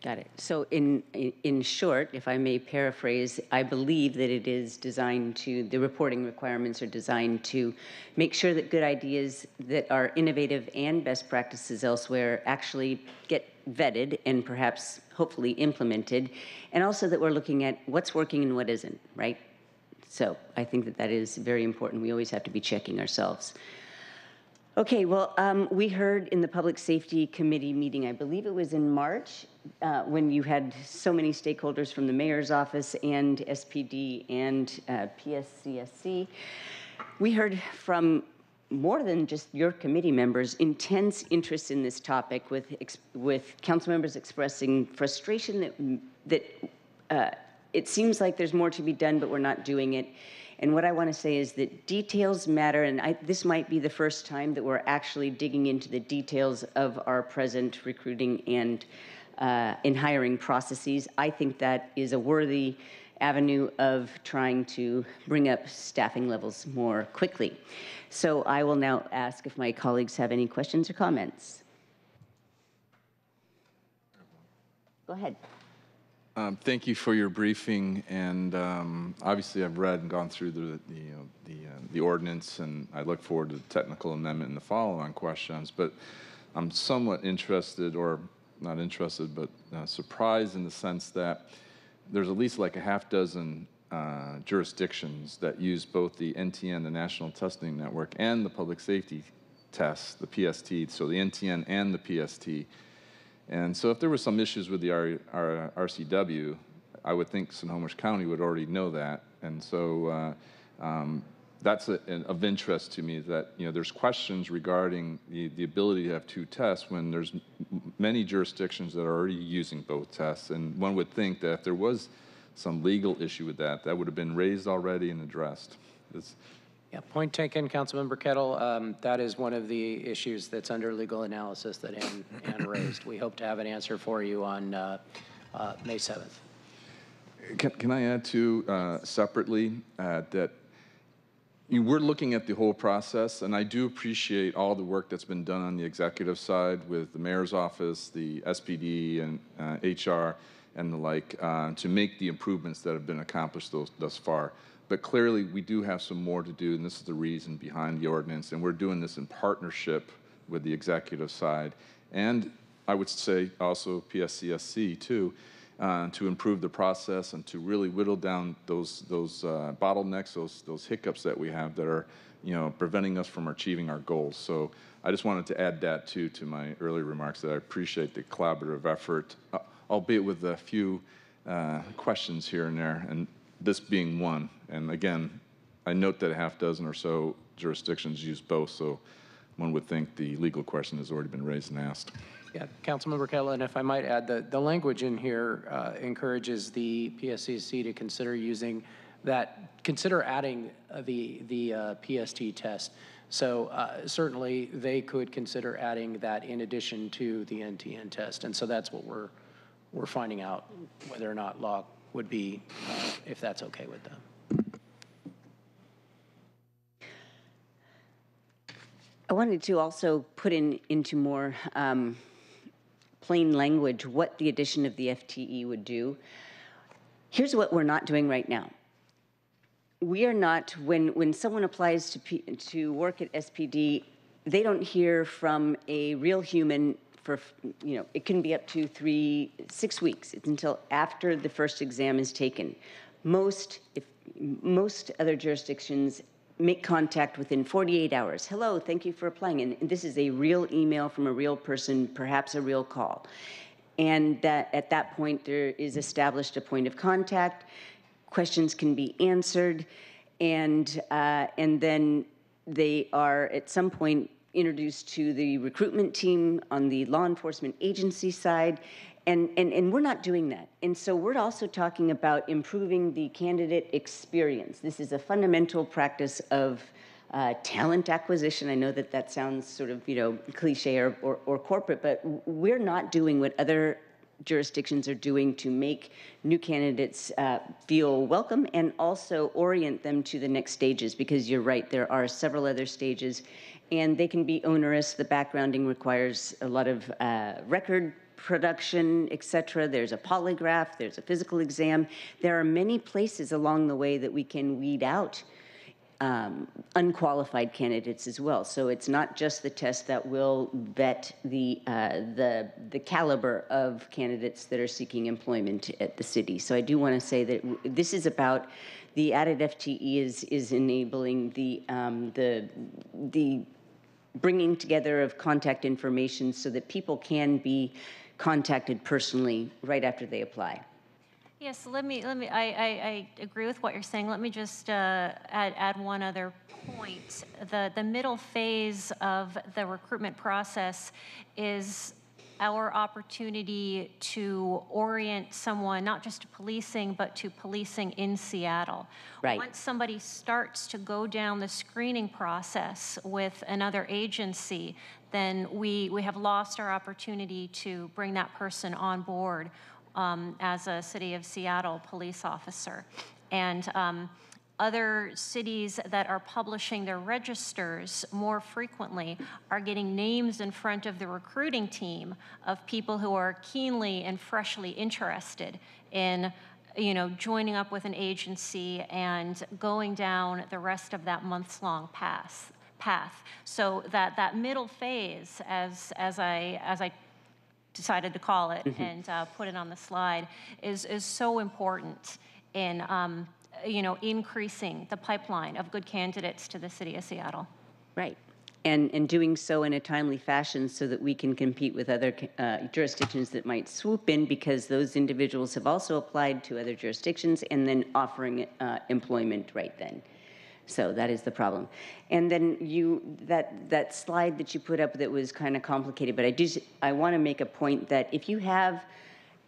Got it. So in short, if I may paraphrase, I believe that it is designed to, the reporting requirements are designed to make sure that good ideas that are innovative and best practices elsewhere actually get vetted and perhaps hopefully implemented, and also that we're looking at what's working and what isn't, right? So I think that that is very important. We always have to be checking ourselves. Okay, well, we heard in the Public Safety Committee meeting, I believe it was in March, when you had so many stakeholders from the mayor's office and SPD and PSCSC. We heard from more than just your committee members, intense interest in this topic, with council members expressing frustration that it seems like there's more to be done, but we're not doing it. And what I want to say is that details matter, and this might be the first time that we're actually digging into the details of our present recruiting and in hiring processes. I think that is a worthy avenue of trying to bring up staffing levels more quickly. So I will now ask if my colleagues have any questions or comments. Go ahead. Thank you for your briefing, and obviously I've read and gone through the ordinance, and I look forward to the technical amendment and the follow-on questions. But I'm somewhat interested, or not interested, but surprised in the sense that there's at least like a half dozen jurisdictions that use both the NTN, the National Testing Network, and the public safety tests, the PST, so the NTN and the PST. And so if there were some issues with the RCW, I would think Snohomish County would already know that. And so that's of interest to me, that there's questions regarding the ability to have two tests when there's many jurisdictions that are already using both tests. And one would think that if there was some legal issue with that, that would have been raised already and addressed. Yeah, point taken, Councilmember Kettle. That is one of the issues that's under legal analysis that Ann raised. We hope to have an answer for you on May 7th. Can I add too, separately, that we're looking at the whole process, and I do appreciate all the work that's been done on the executive side with the mayor's office, the SPD, and HR, and the like, to make the improvements that have been accomplished thus far. But clearly, we do have some more to do, and this is the reason behind the ordinance, and we're doing this in partnership with the executive side, and I would say also PSCSC too, to improve the process and to really whittle down those bottlenecks, those hiccups that we have that are, preventing us from achieving our goals. So I just wanted to add that too to my earlier remarks, that I appreciate the collaborative effort, albeit with a few questions here and there, and this being one. And again, I note that a half dozen or so jurisdictions use both, so one would think the legal question has already been raised and asked. Yeah, Councilmember Kettle, and if I might add, the language in here encourages the PSCC to consider using that, consider adding the PST test. So certainly they could consider adding that in addition to the NTN test, and so that's what we're finding out, whether or not law would be, if that's okay with them. I wanted to also put into more plain language what the addition of the FTE would do. Here's what we're not doing right now. We are not, when someone applies to work at SPD, they don't hear from a real human for, it can be up to 6 weeks. It's until after the first exam is taken. Most other jurisdictions make contact within 48 hours. Hello, thank you for applying. And this is a real email from a real person, perhaps a real call. And that at that point, there is established a point of contact. Questions can be answered. And then they are at some point introduced to the recruitment team on the law enforcement agency side, and we're not doing that. And so we're also talking about improving the candidate experience. This is a fundamental practice of talent acquisition. I know that sounds sort of cliche or corporate, but we're not doing what other jurisdictions are doing to make new candidates feel welcome and also orient them to the next stages, because you're right, there are several other stages and they can be onerous. The backgrounding requires a lot of record production, etc. There's a polygraph, there's a physical exam. There are many places along the way that we can weed out unqualified candidates as well. So it's not just the test that will vet the caliber of candidates that are seeking employment at the city. So I do want to say that this is about the added FTE is enabling the bringing together of contact information so that people can be contacted personally right after they apply. Yes, I agree with what you're saying. Let me just add one other point. The middle phase of the recruitment process is our opportunity to orient someone not just to policing, but to policing in Seattle. Right. Once somebody starts to go down the screening process with another agency, then we have lost our opportunity to bring that person on board as a City of Seattle police officer. And other cities that are publishing their registers more frequently are getting names in front of the recruiting team of people who are keenly and freshly interested in joining up with an agency and going down the rest of that months-long path. So that middle phase, as I decided to call it and put it on the slide, is so important in increasing the pipeline of good candidates to the City of Seattle. Right. And doing so in a timely fashion so that we can compete with other jurisdictions that might swoop in, because those individuals have also applied to other jurisdictions and then offering employment right then. So that is the problem. And then that slide that you put up that was kind of complicated, but I want to make a point that if you have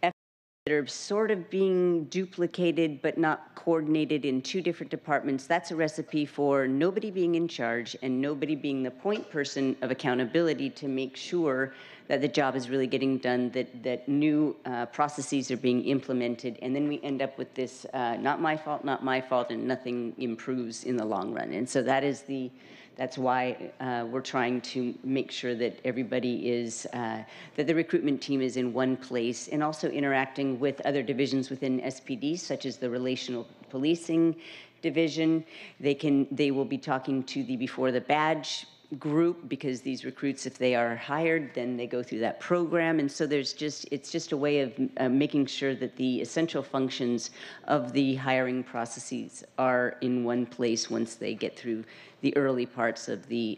that are sort of being duplicated but not coordinated in two different departments, that's a recipe for nobody being in charge and nobody being the point person of accountability to make sure that the job is really getting done, that new processes are being implemented, and then we end up with this not my fault, and nothing improves in the long run. And so that's why we're trying to make sure that everybody is, that the recruitment team is in one place, and also interacting with other divisions within SPD, such as the Relational Policing Division. They will be talking to the Before the Badge group, because these recruits, if they are hired, then they go through that program. And so it's just a way of making sure that the essential functions of the hiring processes are in one place once they get through the early parts of the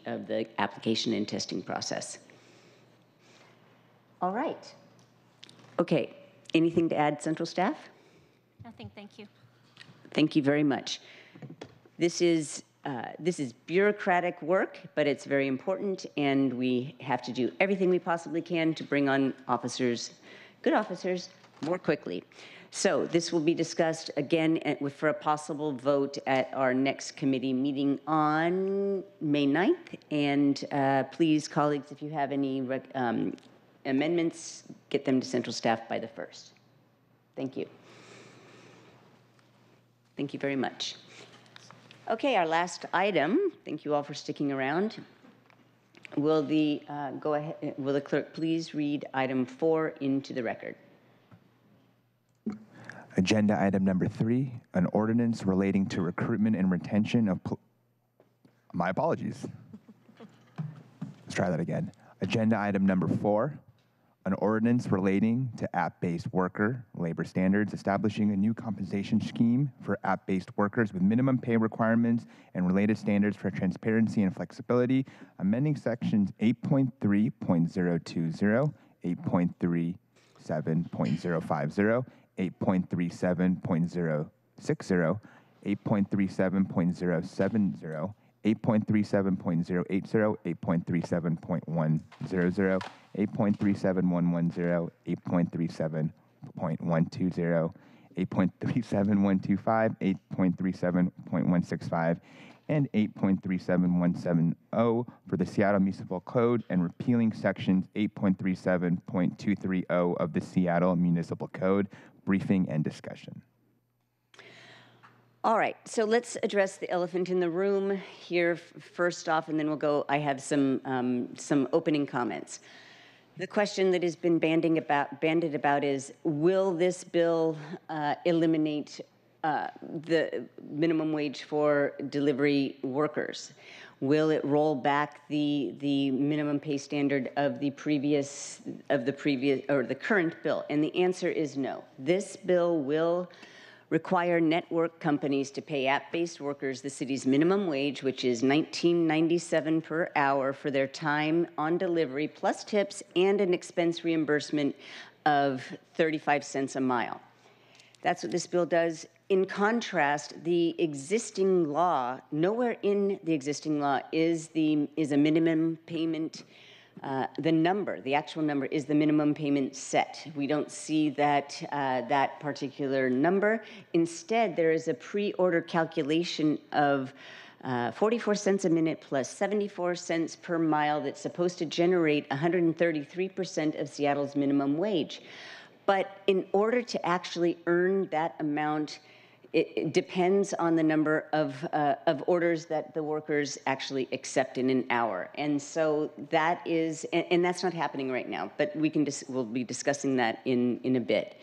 application and testing process. All right. Okay. Anything to add, Central staff? Nothing, thank you. Thank you very much. This is bureaucratic work, but it's very important, and we have to do everything we possibly can to bring on officers, good officers, more quickly. So this will be discussed again for a possible vote at our next committee meeting on May 9th. And please, colleagues, if you have any amendments, get them to Central staff by the 1st. Thank you. Thank you very much. Okay, our last item. Thank you all for sticking around. Will the clerk please read item 4 into the record? Agenda item number 3, an ordinance relating to recruitment and retention of. My apologies. Let's try that again. Agenda item number 4, an ordinance relating to app-based worker labor standards, establishing a new compensation scheme for app-based workers with minimum pay requirements and related standards for transparency and flexibility, amending sections 8.3.020, 8.37.050, 8.37.060, 8.37.070, 8.37.080, 8.37.100, 8.37110, 8.37.120, 8.37125, 8.37.165, and 8.37170 for the Seattle Municipal Code, and repealing sections 8.37.230 of the Seattle Municipal Code. Briefing and discussion. All right, so let's address the elephant in the room here first off, and then we'll go. I have some opening comments. The question that has been bandied about is, will this bill eliminate the minimum wage for delivery workers? Will it roll back the minimum pay standard of the current bill? And the answer is no. This bill will require network companies to pay app-based workers the city's minimum wage, which is $19.97 per hour for their time on delivery, plus tips and an expense reimbursement of 35 cents a mile. That's what this bill does. In contrast, the existing law, nowhere in the existing law is a minimum payment. The actual number is the minimum payment set. We don't see that that particular number. Instead, there is a pre-order calculation of 44 cents a minute plus 74 cents per mile that's supposed to generate 133% of Seattle's minimum wage. But in order to actually earn that amount, it depends on the number of orders that the workers actually accept in an hour. And so that is, and that's not happening right now, but we'll be discussing that in a bit.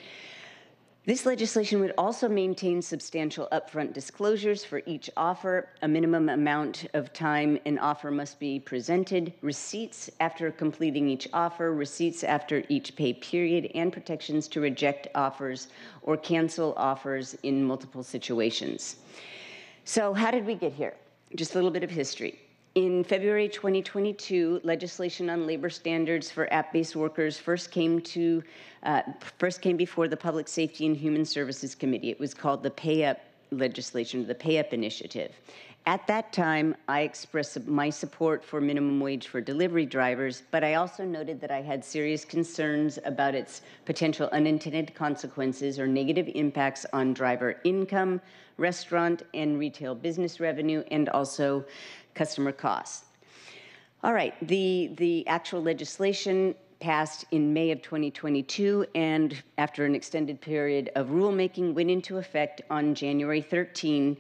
This legislation would also maintain substantial upfront disclosures for each offer. A minimum amount of time an offer must be presented, receipts after completing each offer, receipts after each pay period, and protections to reject offers or cancel offers in multiple situations. So how did we get here? Just a little bit of history. In February 2022, legislation on labor standards for app-based workers first came before the Public Safety and Human Services Committee. It was called the Pay Up legislation, the Pay Up Initiative. At that time, I expressed my support for minimum wage for delivery drivers, but I also noted that I had serious concerns about its potential unintended consequences or negative impacts on driver income, restaurant and retail business revenue, and also customer costs. All right, the actual legislation passed in May of 2022, and after an extended period of rulemaking, went into effect on January 13,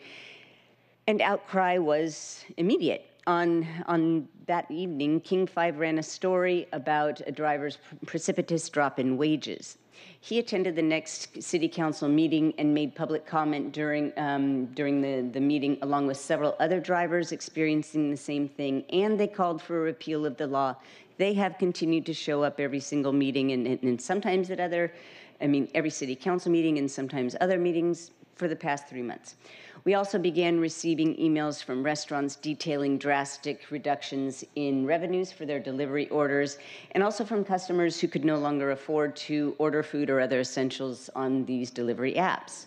and outcry was immediate. On that evening, King 5 ran a story about a driver's precipitous drop in wages. He attended the next city council meeting and made public comment during the meeting, along with several other drivers experiencing the same thing, and they called for a repeal of the law. They have continued to show up every single meeting, and sometimes at every city council meeting and sometimes other meetings for the past 3 months. We also began receiving emails from restaurants detailing drastic reductions in revenues for their delivery orders, and also from customers who could no longer afford to order food or other essentials on these delivery apps.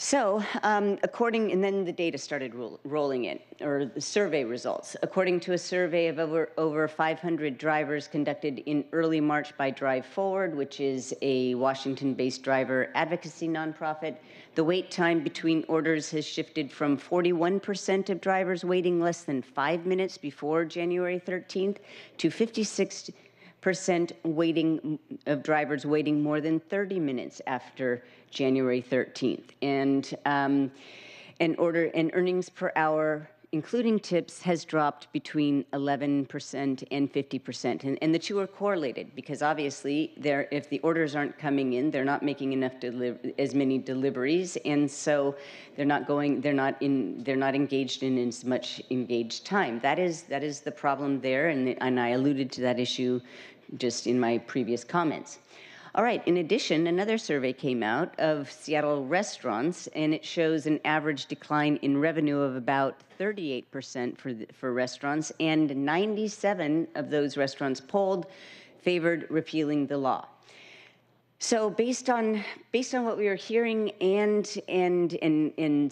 So, and then the data started rolling in, or the survey results. According to a survey of over 500 drivers conducted in early March by Drive Forward, which is a Washington-based driver advocacy nonprofit, the wait time between orders has shifted from 41% of drivers waiting less than 5 minutes before January 13th to 56% of drivers waiting more than 30 minutes after January 13th. And earnings per hour, including tips, has dropped between 11% and 50%. And the two are correlated because obviously if the orders aren't coming in, they're not making enough as many deliveries, and so they're not engaged in as much engaged time. That is the problem there, and I alluded to that issue just in my previous comments. All right, in addition, another survey came out of Seattle restaurants, and it shows an average decline in revenue of about 38% for restaurants, and 97 of those restaurants polled favored repealing the law. So based on what we are hearing and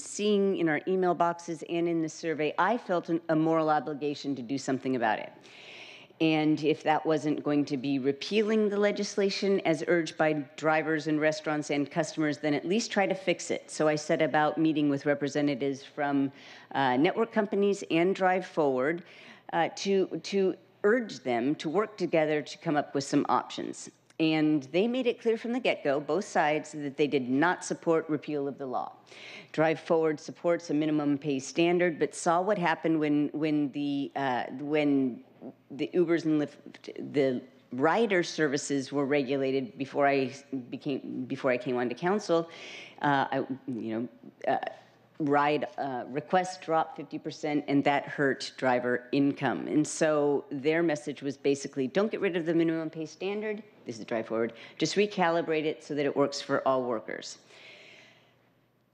seeing in our email boxes and in the survey, I felt a moral obligation to do something about it. And if that wasn't going to be repealing the legislation as urged by drivers and restaurants and customers, then at least try to fix it. So I set about meeting with representatives from network companies and Drive Forward to urge them to work together to come up with some options. And they made it clear from the get-go, both sides, that they did not support repeal of the law. Drive Forward supports a minimum pay standard, but saw what happened when the Ubers and Lyft, the rider services were regulated before I came onto council, ride requests dropped 50%, and that hurt driver income. And so their message was basically, don't get rid of the minimum pay standard. This is Drive Forward. Just recalibrate it so that it works for all workers.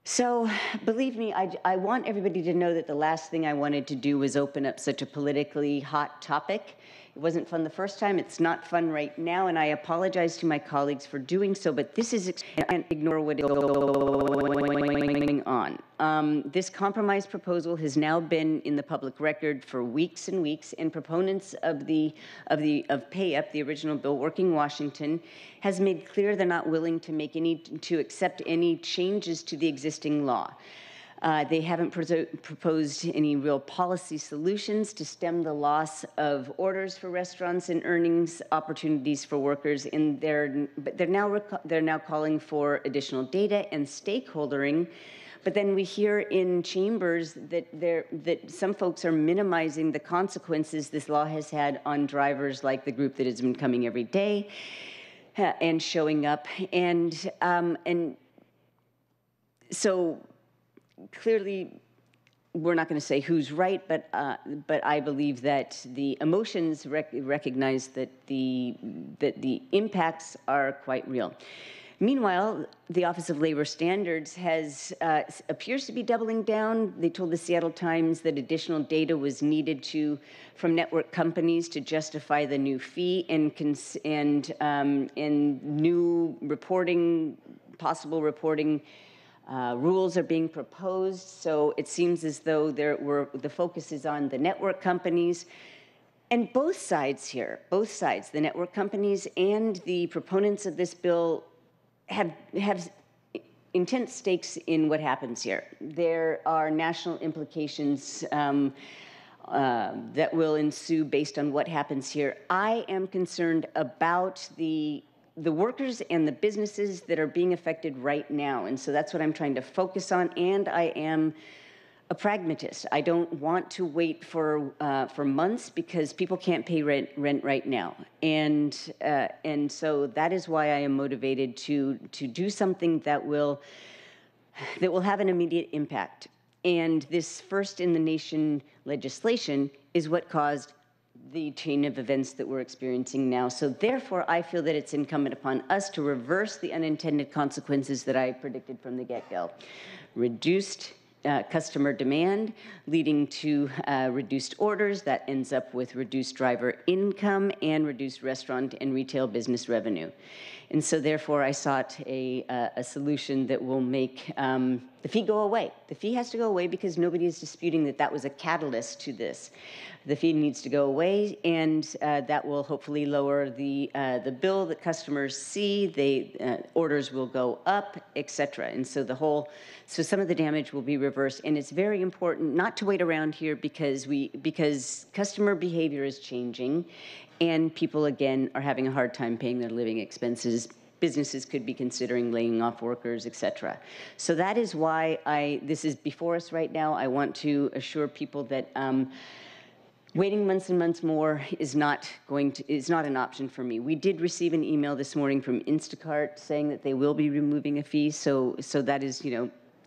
So believe me, I want everybody to know that the last thing I wanted to do was open up such a politically hot topic. It wasn't fun the first time. It's not fun right now, and I apologize to my colleagues for doing so, but this is, and ignore what is going on. This compromise proposal has now been in the public record for weeks and weeks, and proponents of Pay Up, the original bill, Working Washington, has made clear they're not willing to accept any changes to the existing law. They haven't proposed any real policy solutions to stem the loss of orders for restaurants and earnings opportunities for workers. And they're now calling for additional data and stakeholdering. But then we hear in chambers that some folks are minimizing the consequences this law has had on drivers, like the group that has been coming every day and showing up, and so. Clearly, we're not going to say who's right, but I believe that the emotions recognize that the impacts are quite real. Meanwhile, the Office of Labor Standards appears to be doubling down. They told the Seattle Times that additional data was needed from network companies to justify the new fee, and new reporting, possible reporting. Rules are being proposed, so it seems as though the focus is on the network companies. And both sides here, the network companies and the proponents of this bill, have intense stakes in what happens here. There are national implications that will ensue based on what happens here. I am concerned about the workers and the businesses that are being affected right now. And so that's what I'm trying to focus on. And I am a pragmatist. I don't want to wait for months, because people can't pay rent right now. And so that is why I am motivated to do something that will have an immediate impact. And this first in the nation legislation is what caused the chain of events that we're experiencing now. So therefore, I feel that it's incumbent upon us to reverse the unintended consequences that I predicted from the get-go. Reduced customer demand, leading to reduced orders. That ends up with reduced driver income and reduced restaurant and retail business revenue. And so therefore, I sought a solution that will make the fee go away. The fee has to go away because nobody is disputing that that was a catalyst to this. The fee needs to go away, and that will hopefully lower the bill that customers see. Orders will go up, et cetera. And so so some of the damage will be reversed. And it's very important not to wait around here, because customer behavior is changing, and people again are having a hard time paying their living expenses. Businesses could be considering laying off workers, et cetera. So that is why this is before us right now. I want to assure people that waiting months and months more is not an option for me. We did receive an email this morning from Instacart saying that they will be removing a fee. So that is,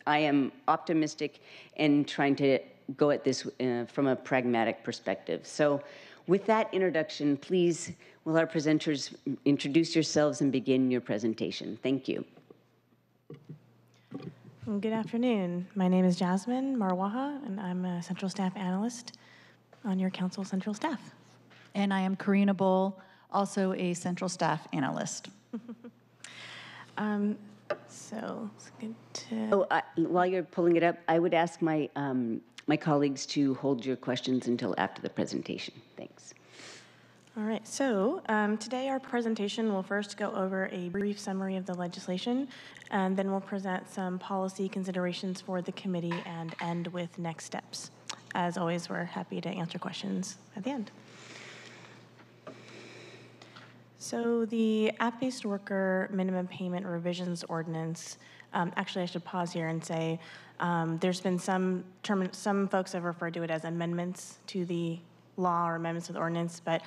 I am optimistic and trying to go at this from a pragmatic perspective. So with that introduction, please, will our presenters introduce yourselves and begin your presentation? Thank you. Good afternoon. My name is Jasmine Marwaha, and I'm a Central Staff Analyst on your Council Central Staff. And I am Karina Bull, also a Central Staff Analyst. So it's good to... While you're pulling it up, I would ask my colleagues to hold your questions until after the presentation. Thanks. All right, so today our presentation will first go over a brief summary of the legislation, and then we'll present some policy considerations for the committee and end with next steps. As always, we're happy to answer questions at the end. So the app-based worker minimum payment revisions ordinance, actually I should pause here and say there's been some folks have referred to it as amendments to the law or amendments to the ordinance, but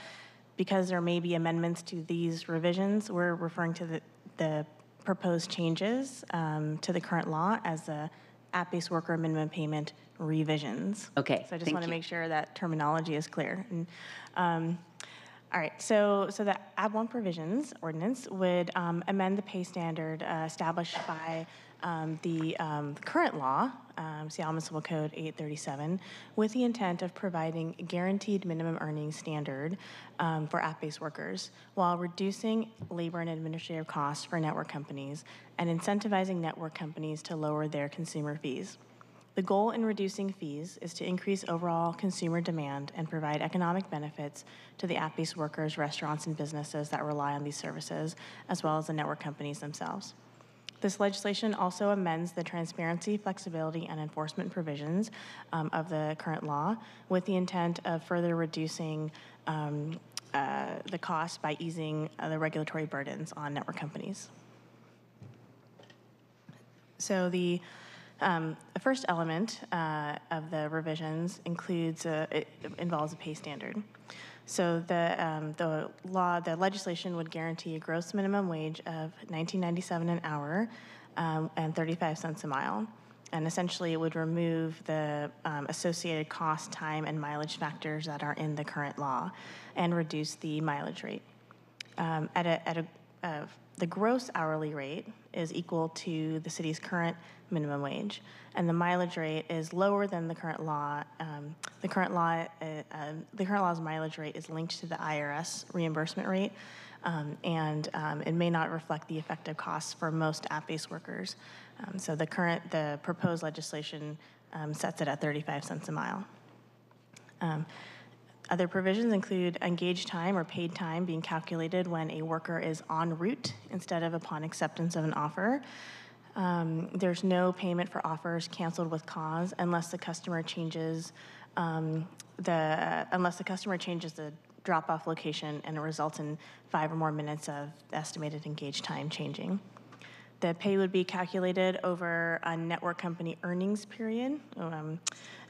because there may be amendments to these revisions, we're referring to the proposed changes to the current law as the app-based worker minimum payment revisions. Okay, So I just thank want to you. make sure that terminology is clear. And, all right, so the AB 1 provisions ordinance would amend the pay standard established by the current law, Seattle Municipal Code 837, with the intent of providing a guaranteed minimum earnings standard for app-based workers, while reducing labor and administrative costs for network companies and incentivizing network companies to lower their consumer fees. The goal in reducing fees is to increase overall consumer demand and provide economic benefits to the app-based workers, restaurants, and businesses that rely on these services, as well as the network companies themselves. This legislation also amends the transparency, flexibility, and enforcement provisions of the current law with the intent of further reducing the cost by easing the regulatory burdens on network companies. So the first element of the revisions includes, it involves a pay standard. So the legislation would guarantee a gross minimum wage of $19.97 an hour and 35 cents a mile. And essentially, it would remove the associated cost, time, and mileage factors that are in the current law and reduce the mileage rate. The gross hourly rate is equal to the city's current minimum wage, and the mileage rate is lower than the current law. The current law's mileage rate is linked to the IRS reimbursement rate, and it may not reflect the effective costs for most app-based workers. So the proposed legislation sets it at 35 cents a mile. Other provisions include engaged time or paid time being calculated when a worker is en route instead of upon acceptance of an offer. There's no payment for offers canceled with cause unless the customer changes the drop-off location and it results in 5 or more minutes of estimated engaged time changing. The pay would be calculated over a network company earnings period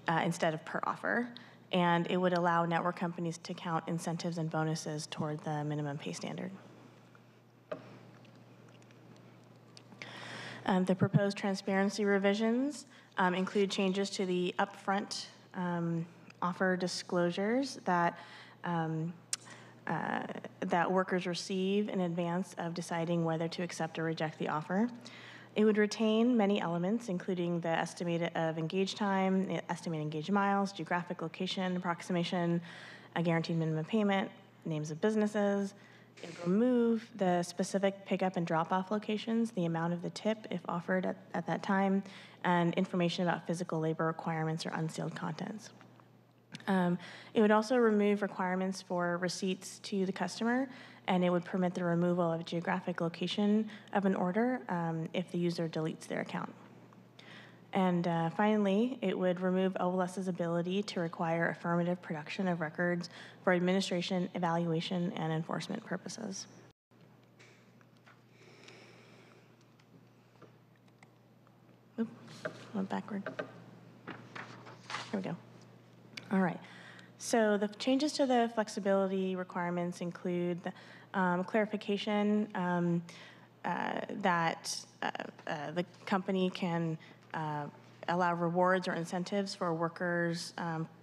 instead of per offer. And it would allow network companies to count incentives and bonuses toward the minimum pay standard. The proposed transparency revisions include changes to the upfront offer disclosures that workers receive in advance of deciding whether to accept or reject the offer. It would retain many elements, including the estimate of engaged time, estimated engaged miles, geographic location, approximation, a guaranteed minimum payment, names of businesses. It would remove the specific pickup and drop-off locations, the amount of the tip if offered at that time, and information about physical labor requirements or unsealed contents. It would also remove requirements for receipts to the customer, and it would permit the removal of geographic location of an order if the user deletes their account. And finally, it would remove OLS's ability to require affirmative production of records for administration, evaluation, and enforcement purposes. Oop, went backward. Here we go. All right. So the changes to the flexibility requirements include clarification that the company can allow rewards or incentives for workers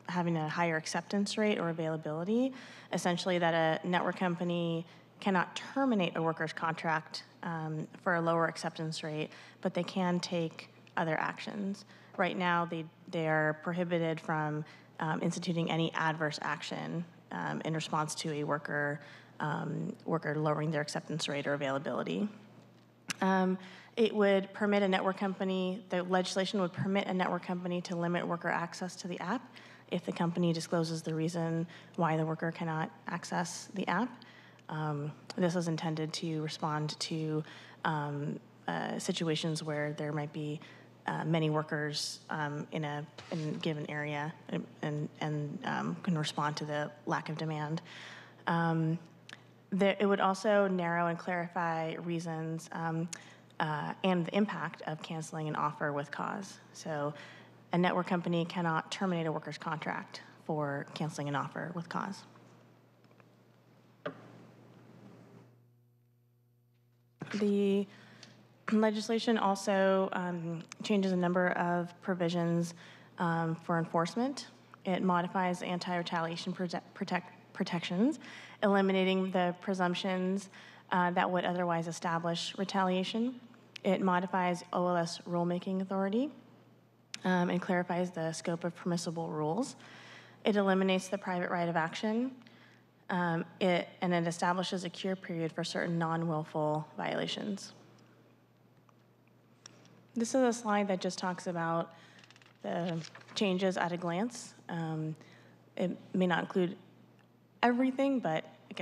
having a higher acceptance rate or availability. Essentially, that a network company cannot terminate a worker's contract for a lower acceptance rate, but they can take other actions. Right now, they are prohibited from instituting any adverse action in response to a worker lowering their acceptance rate or availability. It would permit a network company, the legislation would permit a network company to limit worker access to the app if the company discloses the reason why the worker cannot access the app. This is intended to respond to situations where there might be many workers in a given area and can respond to the lack of demand. It would also narrow and clarify reasons and the impact of canceling an offer with cause. So a network company cannot terminate a worker's contract for canceling an offer with cause. The legislation also changes a number of provisions for enforcement. It modifies anti-retaliation protections, eliminating the presumptions that would otherwise establish retaliation. It modifies OLS rulemaking authority and clarifies the scope of permissible rules. It eliminates the private right of action. And it establishes a cure period for certain non-willful violations. This is a slide that just talks about the changes at a glance. It may not include everything, but it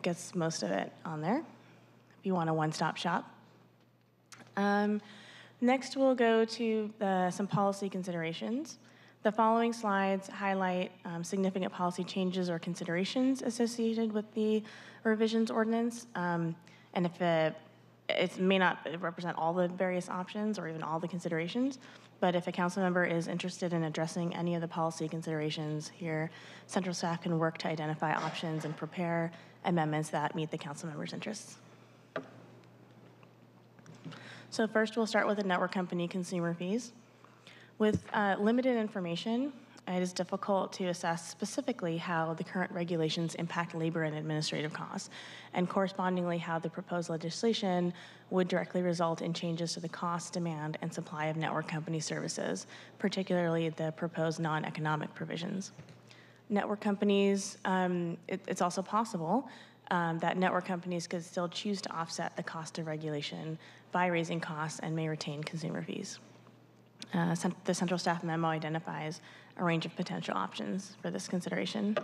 gets most of it on there if you want a one-stop shop. Next, we'll go to some policy considerations. The following slides highlight significant policy changes or considerations associated with the revisions ordinance. And if it may not represent all the various options or even all the considerations, but if a council member is interested in addressing any of the policy considerations here, central staff can work to identify options and prepare amendments that meet the council member's interests. So first, we'll start with the network company consumer fees. With limited information, it is difficult to assess specifically how the current regulations impact labor and administrative costs, and correspondingly how the proposed legislation would directly result in changes to the cost, demand, and supply of network company services, particularly the proposed non-economic provisions. Network companies, it's also possible that network companies could still choose to offset the cost of regulation by raising costs and may retain consumer fees. The central staff memo identifies a range of potential options for this consideration.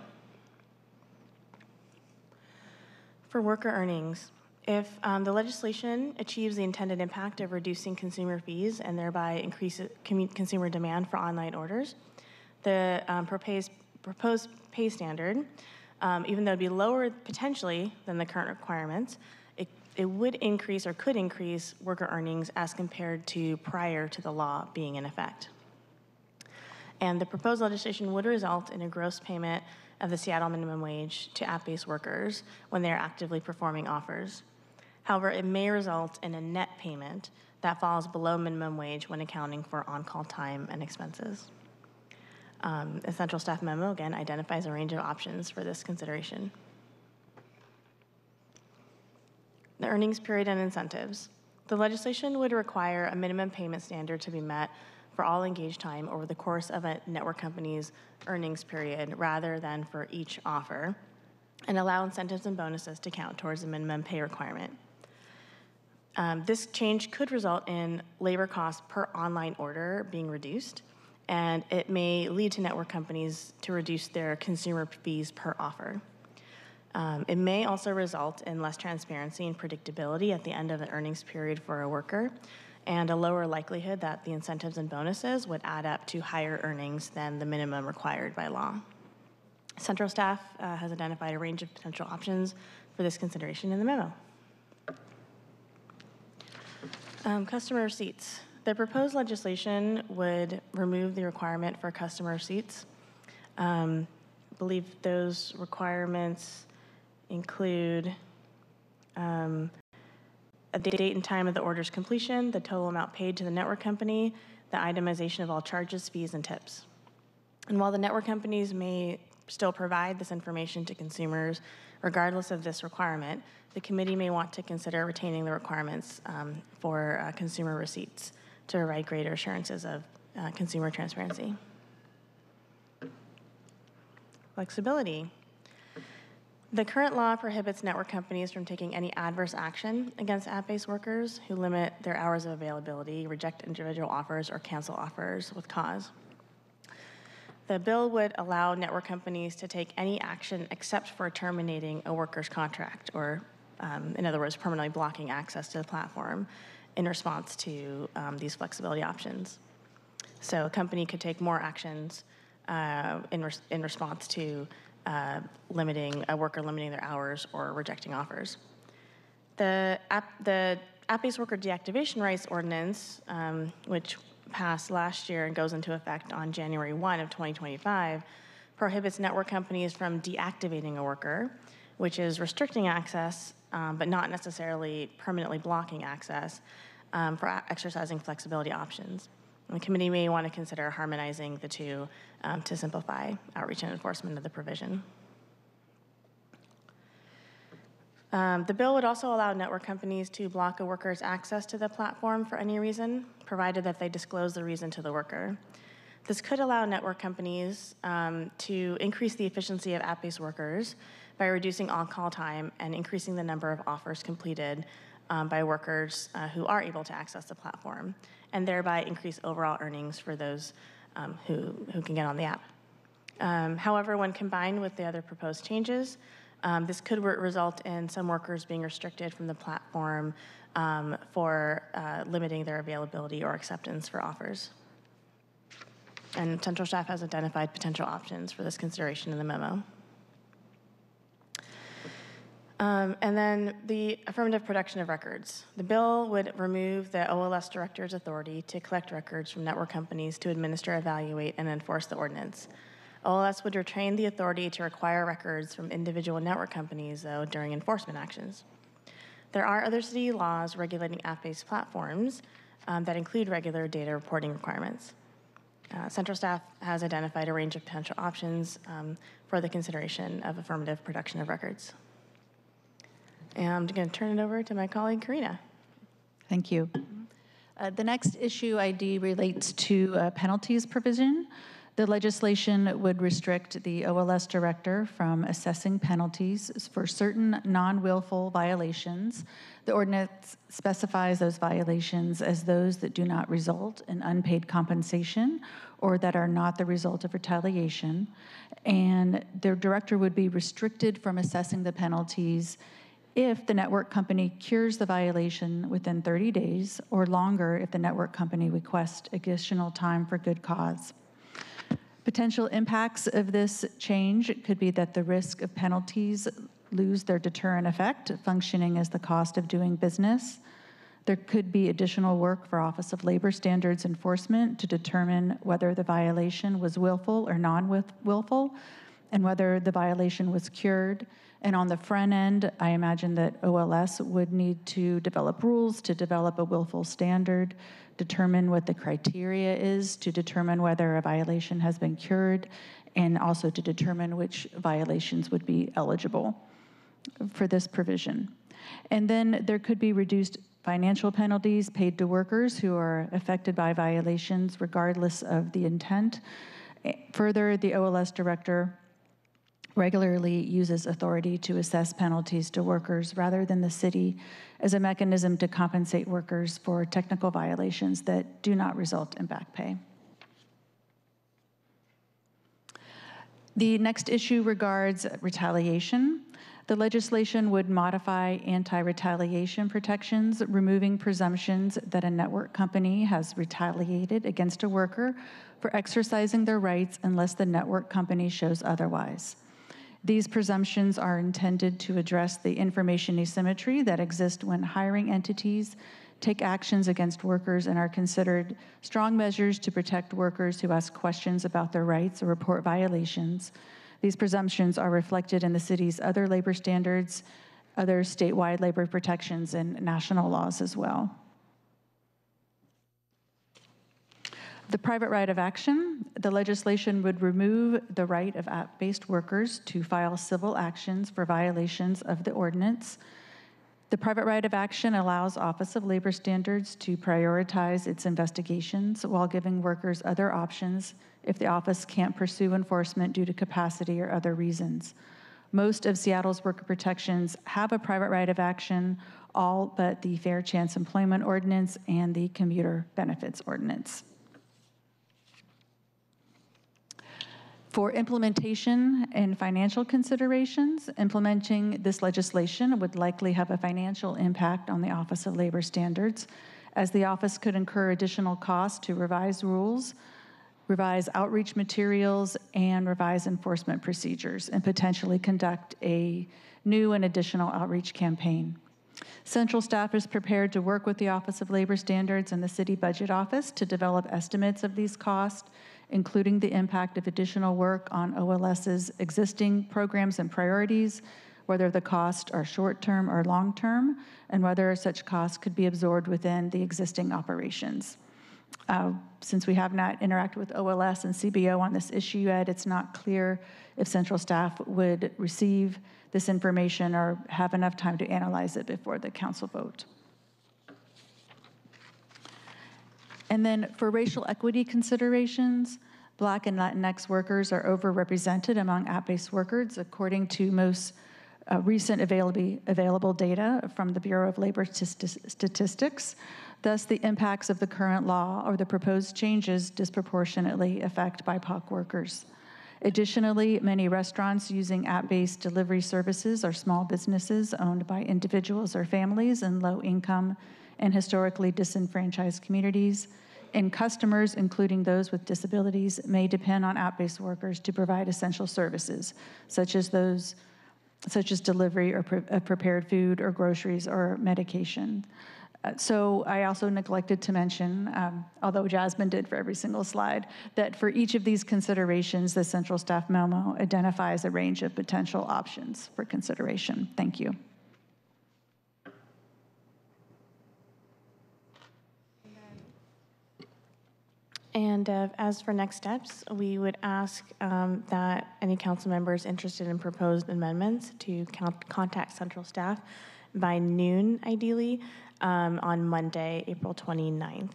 For worker earnings, if the legislation achieves the intended impact of reducing consumer fees and thereby increases consumer demand for online orders, the proposed pay standard, even though it'd be lower potentially than the current requirements, it would increase or could increase worker earnings as compared to prior to the law being in effect. And the proposed legislation would result in a gross payment of the Seattle minimum wage to app-based workers when they are actively performing offers. However, it may result in a net payment that falls below minimum wage when accounting for on-call time and expenses. A central staff memo, again, identifies a range of options for this consideration. The earnings period and incentives. The legislation would require a minimum payment standard to be met for all engaged time over the course of a network company's earnings period rather than for each offer, and allow incentives and bonuses to count towards the minimum pay requirement. This change could result in labor costs per online order being reduced, and it may lead to network companies to reduce their consumer fees per offer. It may also result in less transparency and predictability at the end of the earnings period for a worker, and a lower likelihood that the incentives and bonuses would add up to higher earnings than the minimum required by law. Central staff has identified a range of potential options for this consideration in the memo. Customer receipts. The proposed legislation would remove the requirement for customer receipts. I believe those requirements include the date and time of the order's completion, the total amount paid to the network company, the itemization of all charges, fees, and tips. And while the network companies may still provide this information to consumers, regardless of this requirement, the committee may want to consider retaining the requirements for consumer receipts to provide greater assurances of consumer transparency. Flexibility. The current law prohibits network companies from taking any adverse action against app-based workers who limit their hours of availability, reject individual offers, or cancel offers with cause. The bill would allow network companies to take any action except for terminating a worker's contract, or in other words, permanently blocking access to the platform in response to these flexibility options. So a company could take more actions in response to limiting their hours or rejecting offers. The app-based worker deactivation rights ordinance, which passed last year and goes into effect on January 1 of 2025, prohibits network companies from deactivating a worker, which is restricting access but not necessarily permanently blocking access for exercising flexibility options. The committee may want to consider harmonizing the two to simplify outreach and enforcement of the provision. The bill would also allow network companies to block a worker's access to the platform for any reason, provided that they disclose the reason to the worker. This could allow network companies to increase the efficiency of app-based workers by reducing on-call time and increasing the number of offers completed by workers who are able to access the platform, and thereby increase overall earnings for those who can get on the app. However, when combined with the other proposed changes, this could result in some workers being restricted from the platform for limiting their availability or acceptance for offers. And Central Staff has identified potential options for this consideration in the memo. And then the affirmative production of records. The bill would remove the OLS director's authority to collect records from network companies to administer, evaluate, and enforce the ordinance. OLS would retain the authority to require records from individual network companies, though, during enforcement actions. There are other city laws regulating app-based platforms that include regular data reporting requirements. Central Staff has identified a range of potential options for the consideration of affirmative production of records. And I'm going to turn it over to my colleague, Karina. Thank you. The next issue ID relates to penalties provision. The legislation would restrict the OLS director from assessing penalties for certain non-willful violations. The ordinance specifies those violations as those that do not result in unpaid compensation or that are not the result of retaliation. And the director would be restricted from assessing the penalties if the network company cures the violation within 30 days or longer if the network company requests additional time for good cause. Potential impacts of this change could be that the risk of penalties lose their deterrent effect, functioning as the cost of doing business. There could be additional work for Office of Labor Standards Enforcement to determine whether the violation was willful or non-willful and whether the violation was cured. And on the front end, I imagine that OLS would need to develop rules to develop a willful standard, determine what the criteria is to determine whether a violation has been cured, and also to determine which violations would be eligible for this provision. And then there could be reduced financial penalties paid to workers who are affected by violations regardless of the intent. Further, the OLS director regularly uses authority to assess penalties to workers rather than the city as a mechanism to compensate workers for technical violations that do not result in back pay. The next issue regards retaliation. The legislation would modify anti-retaliation protections, removing presumptions that a network company has retaliated against a worker for exercising their rights unless the network company shows otherwise. These presumptions are intended to address the information asymmetry that exists when hiring entities take actions against workers and are considered strong measures to protect workers who ask questions about their rights or report violations. These presumptions are reflected in the city's other labor standards, other statewide labor protections, and national laws as well. The private right of action. The legislation would remove the right of app-based workers to file civil actions for violations of the ordinance. The private right of action allows Office of Labor Standards to prioritize its investigations while giving workers other options if the office can't pursue enforcement due to capacity or other reasons. Most of Seattle's worker protections have a private right of action, all but the Fair Chance Employment Ordinance and the Commuter Benefits Ordinance. For implementation and financial considerations, implementing this legislation would likely have a financial impact on the Office of Labor Standards, as the office could incur additional costs to revise rules, revise outreach materials, and revise enforcement procedures, and potentially conduct a new and additional outreach campaign. Central Staff is prepared to work with the Office of Labor Standards and the City Budget Office to develop estimates of these costs, including the impact of additional work on OLS's existing programs and priorities, whether the costs are short-term or long-term, and whether such costs could be absorbed within the existing operations. Since we have not interacted with OLS and CBO on this issue yet, it's not clear if central staff would receive this information or have enough time to analyze it before the council vote. And then for racial equity considerations, Black and Latinx workers are overrepresented among app-based workers, according to most recent available data from the Bureau of Labor Statistics. Thus, the impacts of the current law or the proposed changes disproportionately affect BIPOC workers. Additionally, many restaurants using app-based delivery services are small businesses owned by individuals or families in low-income and historically disenfranchised communities, and customers, including those with disabilities, may depend on app-based workers to provide essential services, such as delivery of prepared food or groceries or medication. So I also neglected to mention, although Jasmine did for every single slide, that for each of these considerations, the central staff memo identifies a range of potential options for consideration. Thank you. And as for next steps, we would ask that any council members interested in proposed amendments to contact central staff by noon, ideally, on Monday, April 29th.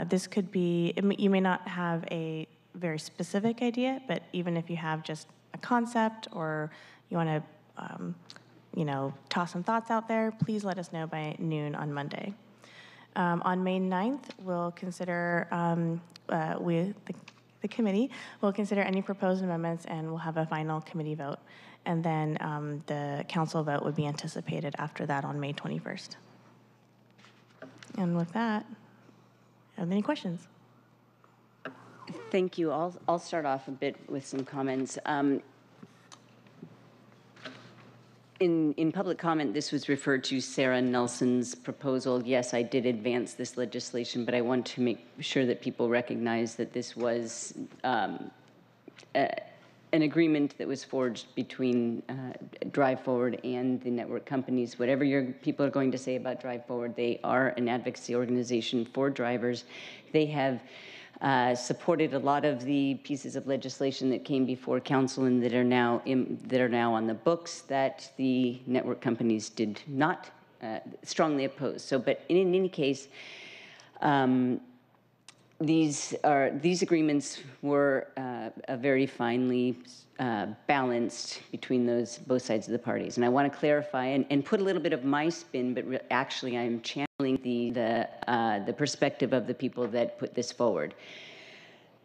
This could be, you may not have a very specific idea, but even if you have just a concept or you want to, toss some thoughts out there, please let us know by noon on Monday. On May 9th, we'll consider, the committee will consider any proposed amendments and we'll have a final committee vote. And then the council vote would be anticipated after that on May 21st. And with that, have any questions? Thank you. I'll start off a bit with some comments. In public comment, this was referred to Sarah Nelson's proposal. Yes, I did advance this legislation, but I want to make sure that people recognize that this was an agreement that was forged between Drive Forward and the network companies. Whatever your people are going to say about Drive Forward, they are an advocacy organization for drivers. They have supported a lot of the pieces of legislation that came before council and that are now on the books that the network companies did not strongly oppose. So, but in any case, these agreements were very finely balanced between both sides of the parties. And I want to clarify and put a little bit of my spin, but actually I'm channeling the perspective of the people that put this forward.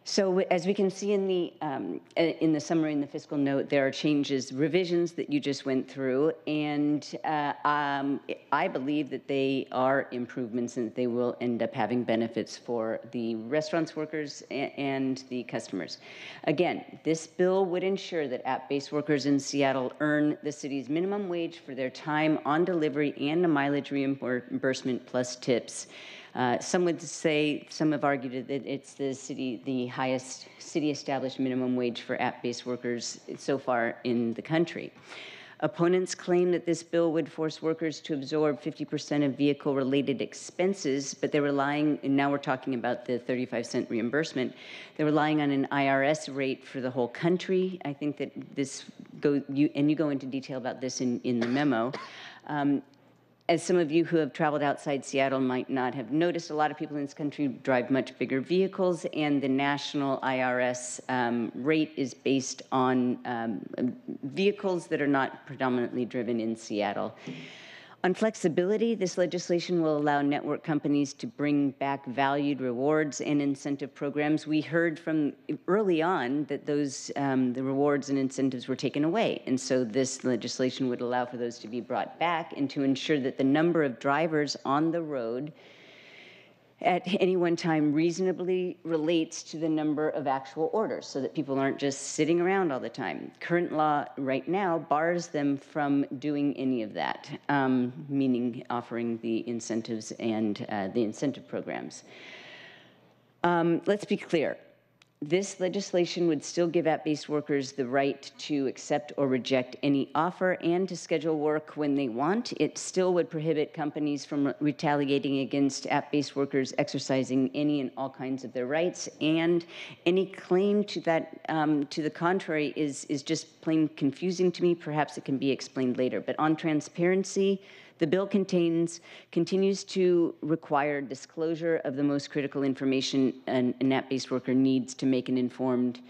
So as we can see in the summary in the fiscal note, there are changes, revisions that you just went through, and I believe that they are improvements and that they will end up having benefits for the restaurants workers and the customers. Again, this bill would ensure that app-based workers in Seattle earn the city's minimum wage for their time on delivery and a mileage reimbursement plus tips. Some would say, some have argued that it's the highest city-established minimum wage for app-based workers so far in the country. Opponents claim that this bill would force workers to absorb 50% of vehicle-related expenses, but they're relying, and now we're talking about the 35-cent reimbursement, they're relying on an IRS rate for the whole country. I think that this you go into detail about this in the memo. As some of you who have traveled outside Seattle might not have noticed, a lot of people in this country drive much bigger vehicles, and the national IRS rate is based on vehicles that are not predominantly driven in Seattle. On flexibility, this legislation will allow network companies to bring back valued rewards and incentive programs. We heard from early on that those the rewards and incentives were taken away, and so this legislation would allow for those to be brought back and to ensure that the number of drivers on the road at any one time reasonably relates to the number of actual orders so that people aren't just sitting around all the time. Current law right now bars them from doing any of that, meaning offering the incentives and the incentive programs. Let's be clear. This legislation would still give app-based workers the right to accept or reject any offer and to schedule work when they want. It still would prohibit companies from retaliating against app-based workers exercising any and all kinds of their rights, and any claim to that to the contrary is just plain confusing to me. Perhaps it can be explained later. But on transparency, the bill continues to require disclosure of the most critical information an app-based worker needs to make an informed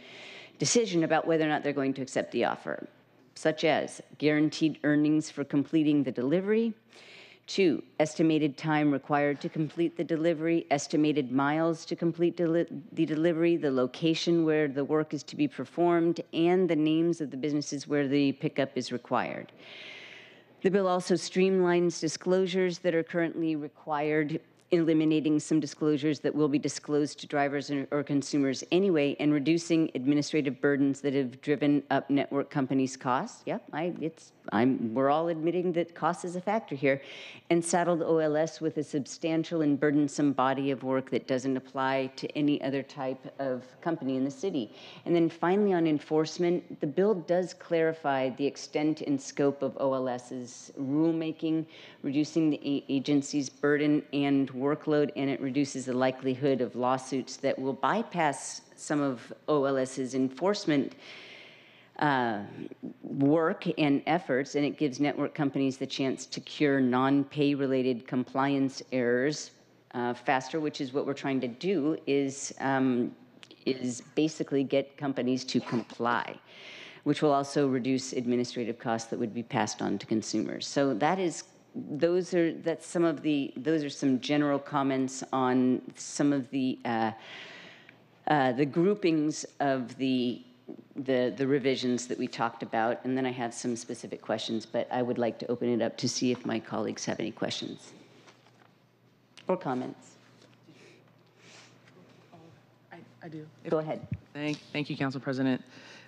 decision about whether or not they're going to accept the offer, such as guaranteed earnings for completing the delivery, 2, estimated time required to complete the delivery, estimated miles to complete the delivery, the location where the work is to be performed, and the names of the businesses where the pickup is required. The bill also streamlines disclosures that are currently required, eliminating some disclosures that will be disclosed to drivers or consumers anyway, and reducing administrative burdens that have driven up network companies' costs. Yep, we're all admitting that cost is a factor here, and saddled OLS with a substantial and burdensome body of work that doesn't apply to any other type of company in the city. And then finally, on enforcement, the bill does clarify the extent and scope of OLS's rulemaking, reducing the agency's burden and workload, and it reduces the likelihood of lawsuits that will bypass some of OLS's enforcement work and efforts, and it gives network companies the chance to cure non-pay related compliance errors faster, which is what we're trying to do, is basically get companies to comply, which will also reduce administrative costs that would be passed on to consumers. So those are some general comments on some of the groupings of the revisions that we talked about, and then I have some specific questions, but I would like to open it up to see if my colleagues have any questions or comments. I do. Go ahead. Thank you, Council President.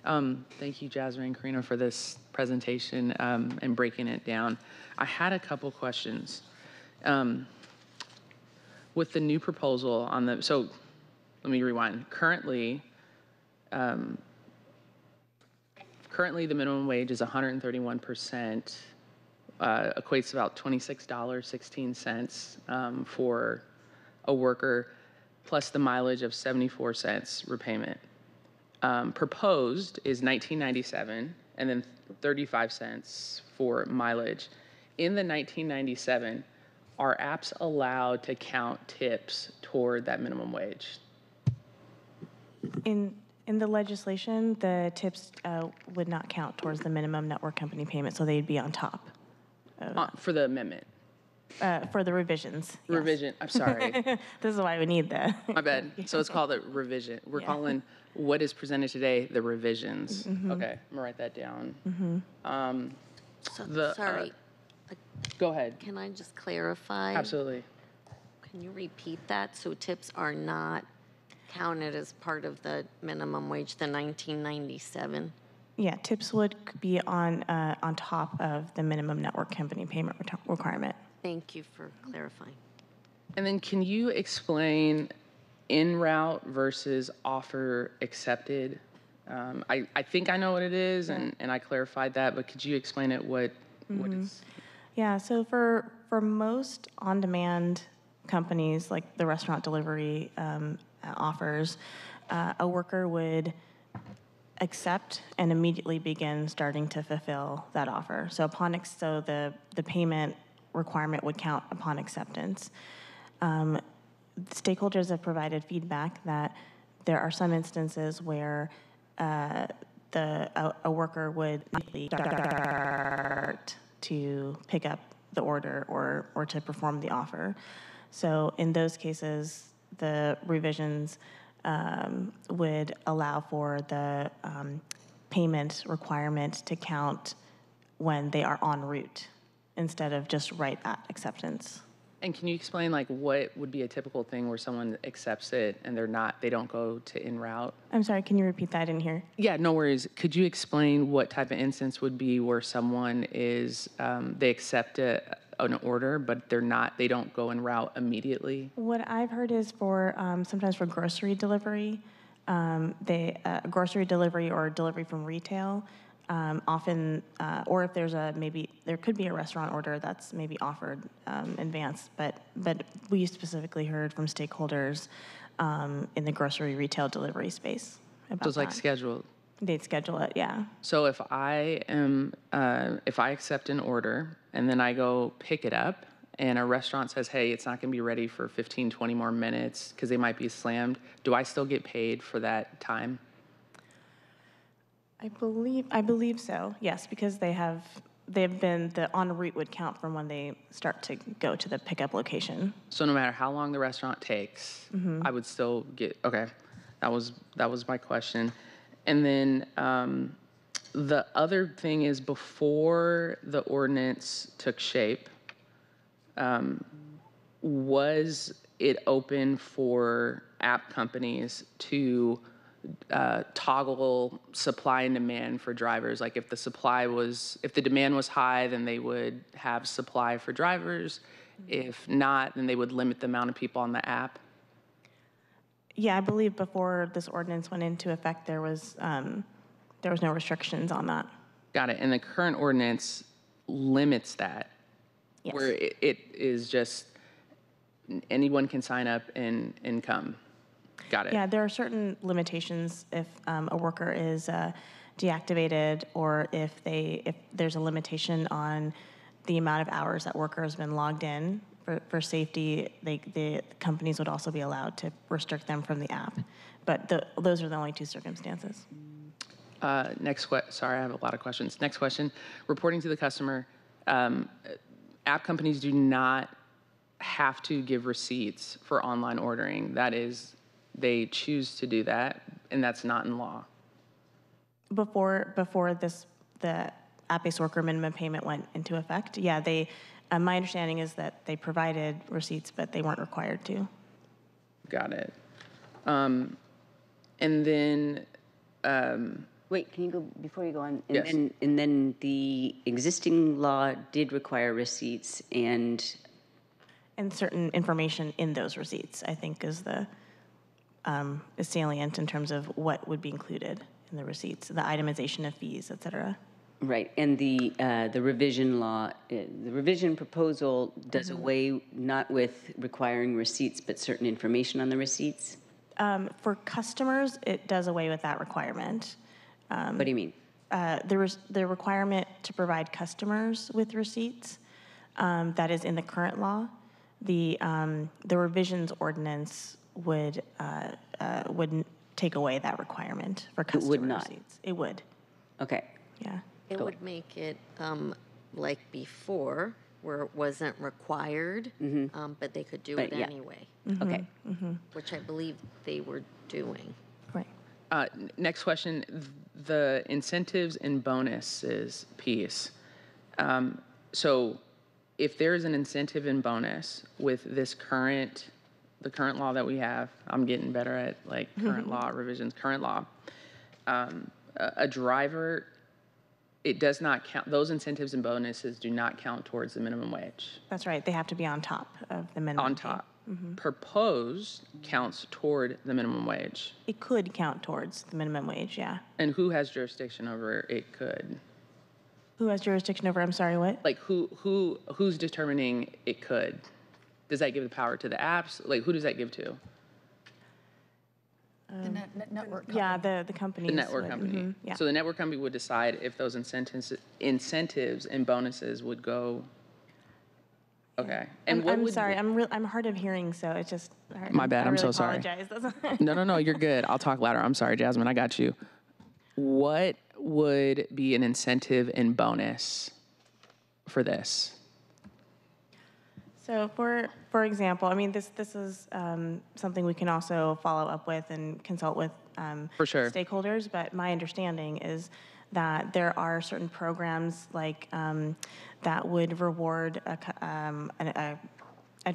Thank you, Jasmine and Karina, for this presentation and breaking it down. I had a couple questions. With the new proposal on so let me rewind. Currently, the minimum wage is 131%, equates to about $26.16 for a worker, plus the mileage of 74 cents repayment. Proposed is $19.97 and then 35 cents for mileage. In the $19.97, are apps allowed to count tips toward that minimum wage? In the legislation, the tips would not count towards the minimum network company payment, so they'd be on top. For the amendment? For the revisions. Yes. Revision, I'm sorry. This is why we need the. My bad. So it's called a revision. We're calling what is presented today the revisions. Mm-hmm. Okay, I'm gonna write that down. Mm-hmm. Sorry. Go ahead. Can I just clarify? Absolutely. Can you repeat that? So tips are not counted as part of the minimum wage, the $19.97? Yeah, tips would be on top of the minimum network company payment requirement. Thank you for clarifying. And then can you explain en route versus offer accepted? I think I know what it is, and I clarified that, but could you explain it what it's? Yeah, so for most on-demand companies, like the restaurant delivery offers, a worker would accept and immediately begin starting to fulfill that offer. So the payment requirement would count upon acceptance. Stakeholders have provided feedback that there are some instances where a worker would start to pick up the order or to perform the offer. So in those cases, the revisions would allow for the payment requirement to count when they are en route instead of just right at acceptance. And can you explain like what would be a typical thing where someone accepts it and they don't go to en route? I'm sorry, can you repeat that? I didn't hear. Yeah, no worries. Could you explain what type of instance would be where someone is, they accept an order, but they don't go en route immediately? What I've heard is for sometimes for grocery delivery, Grocery delivery or delivery from retail, often, or if there's there could be a restaurant order that's maybe offered in advance, but we specifically heard from stakeholders in the grocery retail delivery space about So it's like that. scheduled. They'd schedule it, yeah. So if I accept an order and then I go pick it up and a restaurant says, hey, it's not going to be ready for 15, 20 more minutes because they might be slammed, do I still get paid for that time? I believe so, yes, because they've been, the en route would count from when they start to go to the pickup location. So no matter how long the restaurant takes, I would still get, okay, that was my question. And then the other thing is, before the ordinance took shape, was it open for app companies to toggle supply and demand for drivers? Like if the demand was high, then they would have supply for drivers. If not, then they would limit the amount of people on the app. Yeah, I believe before this ordinance went into effect, there was no restrictions on that. Got it. And the current ordinance limits that, Yes. where it is just anyone can sign up and come. Got it. Yeah, there are certain limitations if a worker is deactivated, or if there's a limitation on the amount of hours that worker has been logged in. For safety, the companies would also be allowed to restrict them from the app. But those are the only two circumstances. Sorry, I have a lot of questions. Next question. Reporting to the customer. App companies do not have to give receipts for online ordering. That is, they choose to do that, and that's not in law. Before the app-based worker minimum payment went into effect, yeah, my understanding is that they provided receipts, but they weren't required to. Got it. And then, wait, can you go, before you go on? Yes. And then the existing law did require receipts and certain information in those receipts, I think, is salient in terms of what would be included in the receipts, the itemization of fees, et cetera. Right, and the revision law, the revision proposal does away not with requiring receipts, but certain information on the receipts? For customers, it does away with that requirement. What do you mean? The requirement to provide customers with receipts, that is in the current law. The revisions ordinance wouldn't take away that requirement for customer receipts. It would. Okay. Yeah. It would make it like before, where it wasn't required, but they could do it anyway. Okay. Which I believe they were doing. Right. Next question, the incentives and bonuses piece. So if there is an incentive and bonus with the current law that we have, I'm getting better at like current law revisions, current law, a driver, it does not count, those incentives and bonuses do not count towards the minimum wage. That's right. They have to be on top of the minimum. On top. Proposed counts toward the minimum wage. It could count towards the minimum wage, yeah. And who has jurisdiction over it could? Who has jurisdiction over, I'm sorry, what? Like who's determining it could? Does that give the power to the apps? Like who does that give to? The network company. Yeah, the companies. The network company. Yeah. So the network company would decide if those incentives and bonuses would go. Okay. And I'm sorry. I'm hard of hearing, so it's just. My bad. I I'm really so sorry. apologize. No. You're good. I'll talk louder. I'm sorry, Jasmine. I got you. What would be an incentive and bonus for this? So for example, I mean, this is something we can also follow up with and consult with For sure. stakeholders, but my understanding is that there are certain programs like that would reward I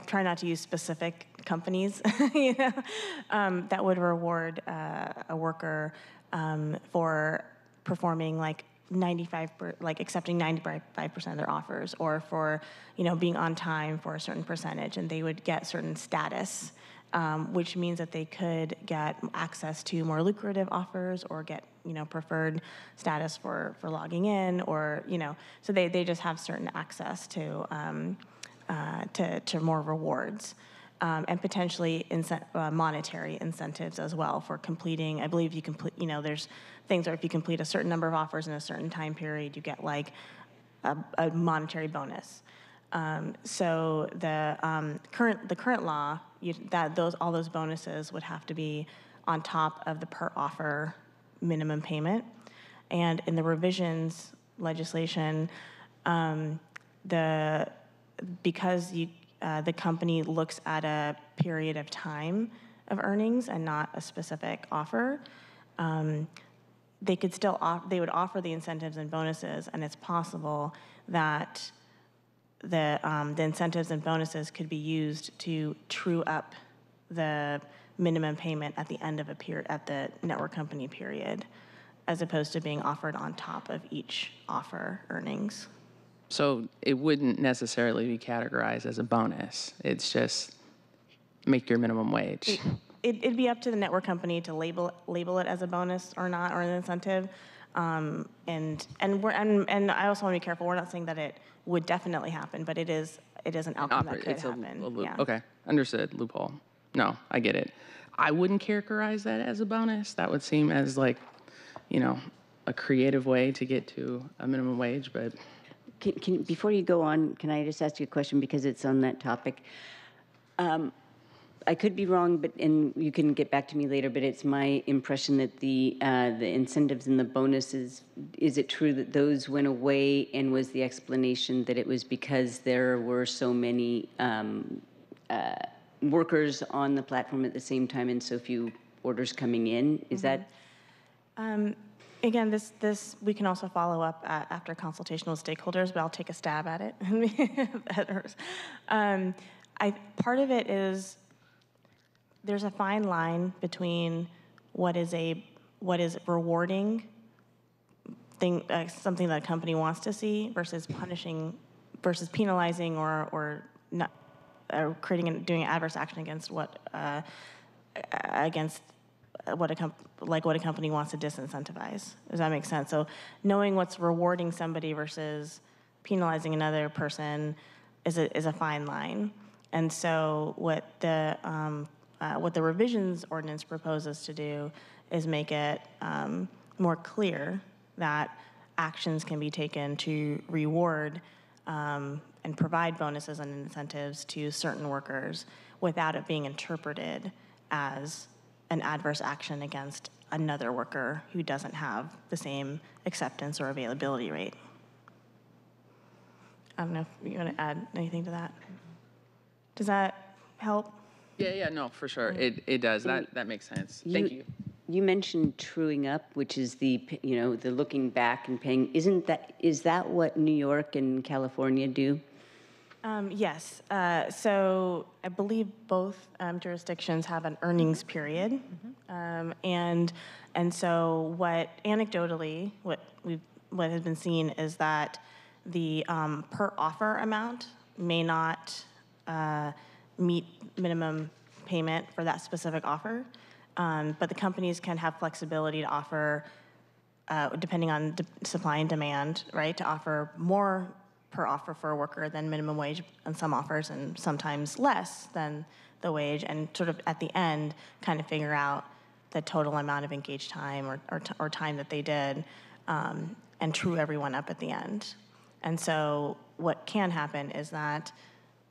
try not to use specific companies, that would reward a worker for performing like accepting 95% of their offers, or for being on time for a certain percentage, and they would get certain status which means that they could get access to more lucrative offers or get, preferred status for logging in, or, so they just have certain access to more rewards. And potentially monetary incentives as well for completing. I believe you complete, there's things where if you complete a certain number of offers in a certain time period, you get like a monetary bonus. So the current law, all those bonuses would have to be on top of the per offer minimum payment. And in the revisions legislation, because the company looks at a period of time of earnings and not a specific offer, they could still they would offer the incentives and bonuses, and it's possible that the incentives and bonuses could be used to true up the minimum payment at the end of at the network company period, as opposed to being offered on top of each offer earnings. So it wouldn't necessarily be categorized as a bonus. It's just make your minimum wage. It'd be up to the network company to label it as a bonus or not, or an incentive. And I also want to be careful. We're not saying that it would definitely happen, but it is an outcome that could happen. Yeah. Okay, understood. Loophole. No, I get it. I wouldn't characterize that as a bonus. That would seem as like, a creative way to get to a minimum wage, but. Before you go on, can I just ask you a question because it's on that topic? I could be wrong, and you can get back to me later, but it's my impression that the incentives and the bonuses, is it true that those went away, and was the explanation that it was because there were so many workers on the platform at the same time and so few orders coming in? Is that? Again, this we can also follow up after consultation with stakeholders, but I'll take a stab at it. Part of it is there's a fine line between what is rewarding thing, something that a company wants to see, versus penalizing or not, doing adverse action against what a company wants to disincentivize. Does that make sense? So knowing what's rewarding somebody versus penalizing another person is a fine line. And so what the revisions ordinance proposes to do is make it more clear that actions can be taken to reward and provide bonuses and incentives to certain workers without it being interpreted as an adverse action against another worker who doesn't have the same acceptance or availability rate. I don't know if you want to add anything to that. Does that help? Yeah, no, for sure. It does. That makes sense. Thank you. You mentioned truing up, which is the looking back and paying. Is that what New York and California do? Yes. So I believe both jurisdictions have an earnings period, and so what has been seen is that the per offer amount may not meet minimum payment for that specific offer, but the companies can have flexibility to offer, depending on supply and demand, right, to offer more per offer for a worker than minimum wage on some offers, and sometimes less than the wage, and sort of at the end kind of figure out the total amount of engaged time or time that they did, and true everyone up at the end. And so what can happen is that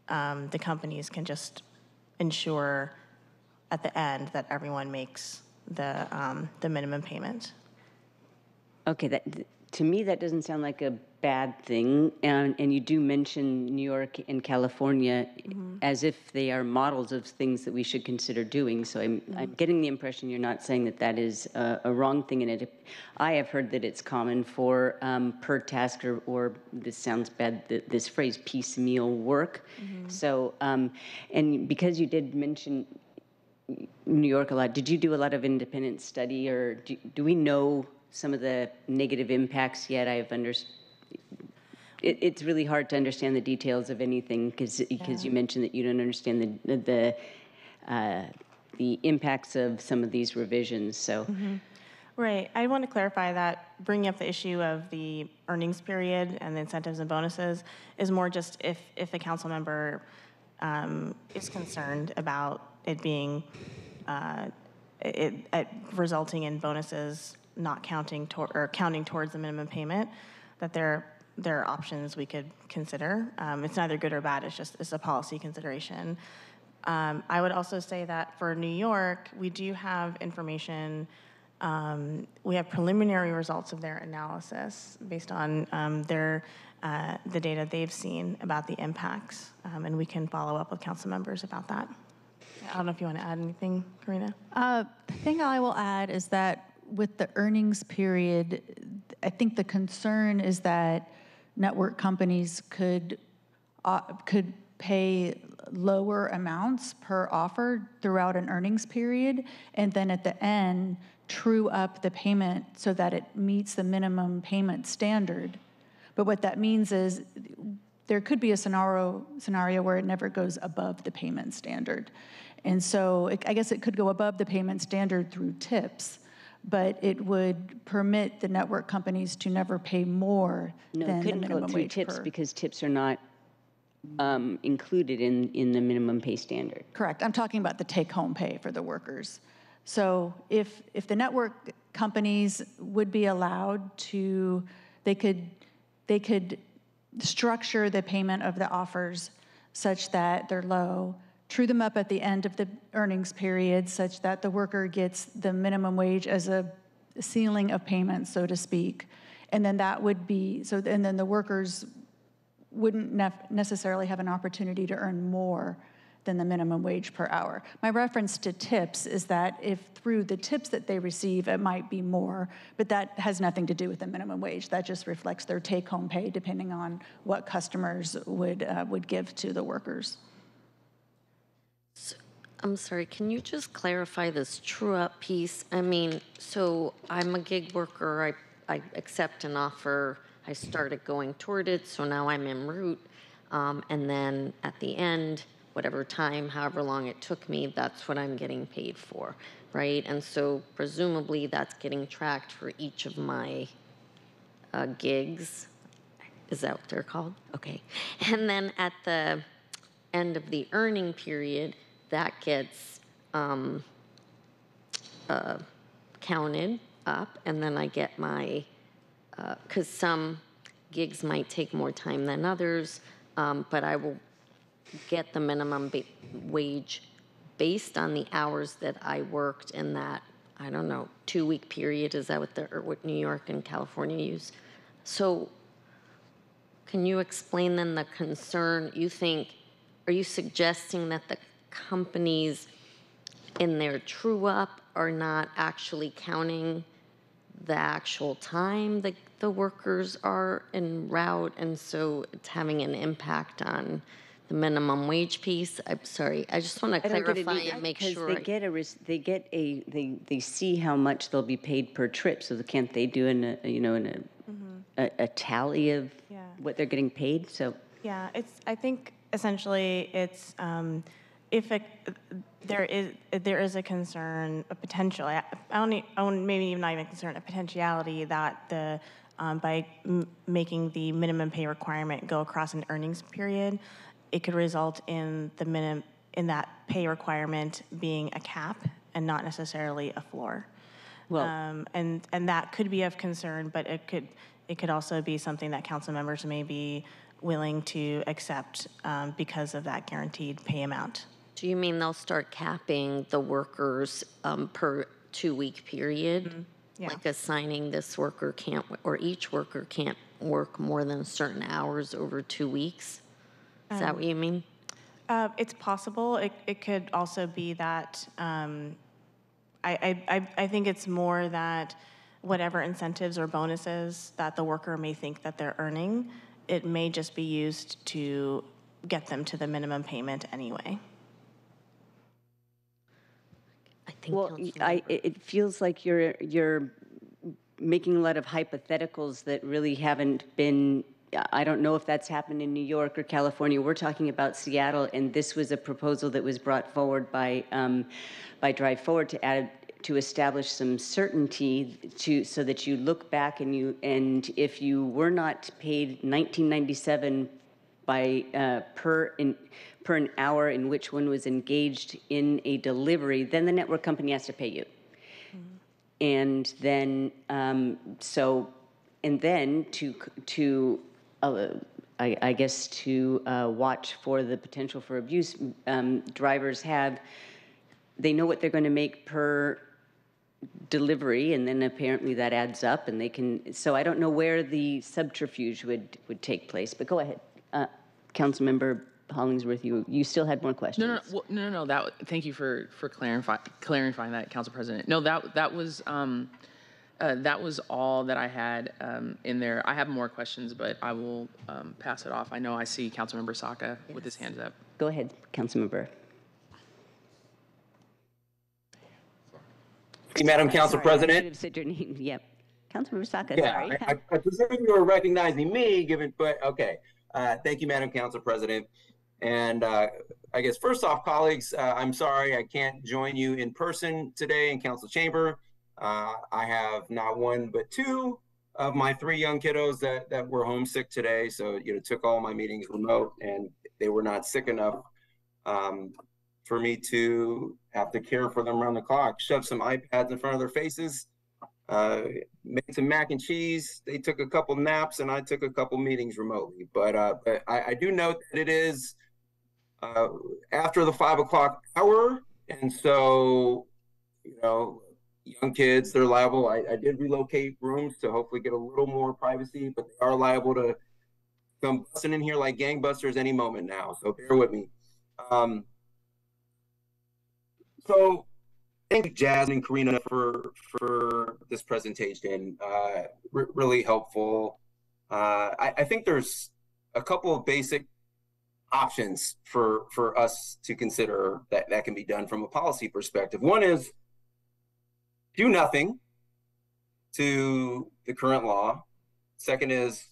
the companies can just ensure at the end that everyone makes the minimum payment. Okay, to me that doesn't sound like a bad thing, and you do mention New York and California as if they are models of things that we should consider doing. So I'm getting the impression you're not saying that is a wrong thing. And I have heard that it's common for per task or this sounds bad, this phrase piecemeal work. So and because you did mention New York a lot, did you do a lot of independent study, or do we know some of the negative impacts yet? It's really hard to understand the details of anything because you mentioned that you don't understand the the impacts of some of these revisions. So. Right. I want to clarify that bringing up the issue of the earnings period and the incentives and bonuses is more just if a council member is concerned about it being resulting in bonuses not counting or counting towards the minimum payment, that there are options we could consider. It's neither good or bad. It's a policy consideration. I would also say that for New York, we do have information. We have preliminary results of their analysis based on the data they've seen about the impacts, and we can follow up with council members about that. I don't know if you want to add anything, Karina. The thing I will add is that with the earnings period, I think the concern is that network companies could pay lower amounts per offer throughout an earnings period, and then at the end true up the payment so that it meets the minimum payment standard. But what that means is there could be a scenario where it never goes above the payment standard. And so I guess it could go above the payment standard through tips, but it would permit the network companies to never pay more than the minimum wage. No, it couldn't go through tips because tips are not included in the minimum pay standard. Correct. I'm talking about the take-home pay for the workers. So if the network companies would be allowed to, they could structure the payment of the offers such that they're low, true them up at the end of the earnings period such that the worker gets the minimum wage as a ceiling of payment, so to speak. And then that would be, and then the workers wouldn't necessarily have an opportunity to earn more than the minimum wage per hour. My reference to tips is that if through the tips that they receive, it might be more, but that has nothing to do with the minimum wage. That just reflects their take-home pay depending on what customers would give to the workers. So, I'm sorry, can you just clarify this true-up piece? I mean, so I'm a gig worker, I accept an offer, I started going toward it, so now I'm en route, and then at the end, whatever time, however long it took me, that's what I'm getting paid for, right? And so presumably that's getting tracked for each of my gigs. Is that what they're called? Okay. And then at the end of the earning period, that gets counted up, and then I get my, because some gigs might take more time than others, but I will get the minimum wage based on the hours that I worked in that, I don't know, 2-week period. Is that what New York and California use? So can you explain then the concern you think, are you suggesting that the companies in their true up are not actually counting the actual time that the workers are en route, and so it's having an impact on the minimum wage piece? I'm sorry, I just want to clarify and make sure. They see how much they'll be paid per trip, so can't they do a tally of what they're getting paid? So yeah, I think essentially it's if there is a concern, a potential, maybe even not even concern, a potentiality that by making the minimum pay requirement go across an earnings period, it could result in that pay requirement being a cap and not necessarily a floor. Well, and that could be of concern, but it could also be something that council members may be willing to accept because of that guaranteed pay amount. Do you mean they'll start capping the workers per 2-week period? Mm-hmm. Yeah. Like assigning this worker can't, or each worker can't work more than certain hours over 2 weeks? Is that what you mean? It's possible. It could also be that I think it's more that whatever incentives or bonuses that the worker may think that they're earning, it may just be used to get them to the minimum payment anyway. Well, it feels like you're making a lot of hypotheticals that really haven't been I don't know if that's happened in New York or California. We're talking about Seattle, and this was a proposal that was brought forward by Drive Forward to establish some certainty so that you look back and if you were not paid $19.97 per an hour in which one was engaged in a delivery, then the network company has to pay you. And then I guess to watch for the potential for abuse, drivers they know what they're going to make per delivery, and then apparently that adds up, and they can. So I don't know where the subterfuge would take place. But go ahead, Councilmember Hollingsworth. You still had more questions. No. Thank you for clarifying that, Council President. No, that was all that I had in there. I have more questions, but I will pass it off. I know I see Councilmember Saka with his hands up. Go ahead, Councilmember. Madam Council President. I should have said your name. Yep. Councilmember Saka, Yeah, sorry. I presume you were recognizing me, but okay. Thank you, Madam Council President. And I guess first off, colleagues, I'm sorry I can't join you in person today in Council Chamber. I have not one but two of my 3 young kiddos that were homesick today. So, took all my meetings remote, and they were not sick enough for me to have to care for them around the clock. Shove some iPads in front of their faces, made some mac and cheese. They took a couple naps, and I took a couple meetings remotely. But I do note that it is after the 5 o'clock hour, and so young kids, they're liable. I did relocate rooms to hopefully get a little more privacy, but they are liable to come busting in here like gangbusters any moment now. So bear with me. So thank you, Jasmine and Karina, for this presentation. Really helpful. I think there's a couple of basic options for us to consider that can be done from a policy perspective. One is do nothing to the current law. Second is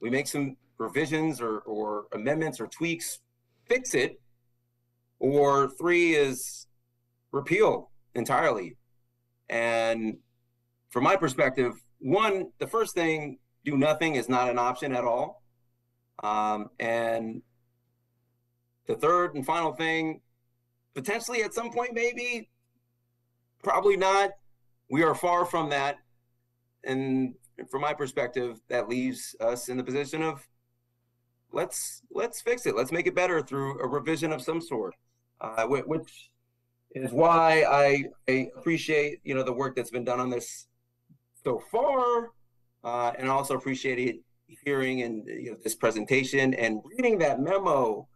we make some revisions or amendments or tweaks, fix it. Or 3 is repeal entirely. And from my perspective, the first thing, do nothing is not an option at all. And the third and final thing, potentially at some point, maybe, probably not. We are far from that. And from my perspective, that leaves us in the position of let's fix it. Let's make it better through a revision of some sort, which is why I appreciate the work that's been done on this so far, and also appreciated hearing and this presentation and reading that memo,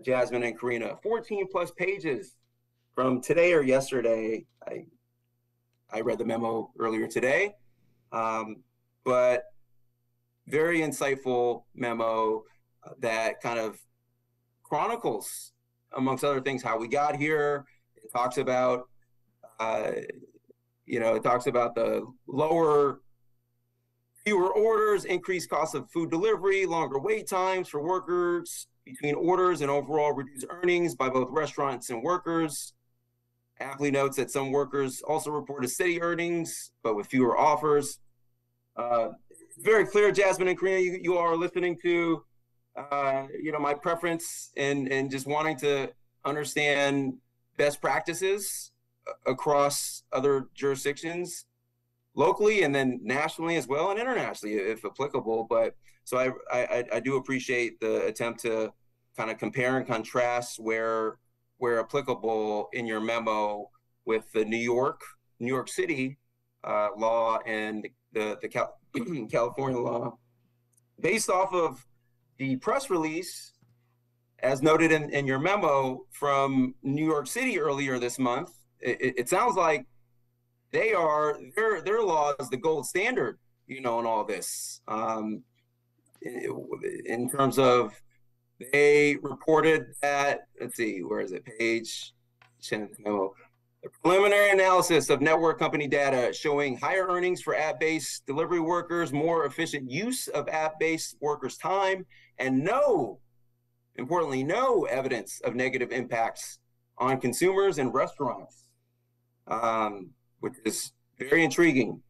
Jasmine and Karina, 14 plus pages from today or yesterday. I read the memo earlier today, but very insightful memo that kind of chronicles, amongst other things, how we got here. It talks about, it talks about the fewer orders, increased costs of food delivery, longer wait times for workers between orders, and overall reduced earnings by both restaurants and workers. Aptly notes that some workers also reported steady earnings, but with fewer offers. Very clear, Jasmine and Karina, you are listening to, my preference and just wanting to understand best practices across other jurisdictions, locally and then nationally as well, and internationally if applicable. But so I do appreciate the attempt to kind of compare and contrast where applicable in your memo with the New York City law and the California law. Based off of the press release, as noted in your memo from New York City earlier this month, it sounds like their law is the gold standard, in all this. In terms of, they reported that, let's see, where is it? Page memo. The preliminary analysis of network company data showing higher earnings for app-based delivery workers, more efficient use of app-based workers' time, and importantly, no evidence of negative impacts on consumers and restaurants, which is very intriguing.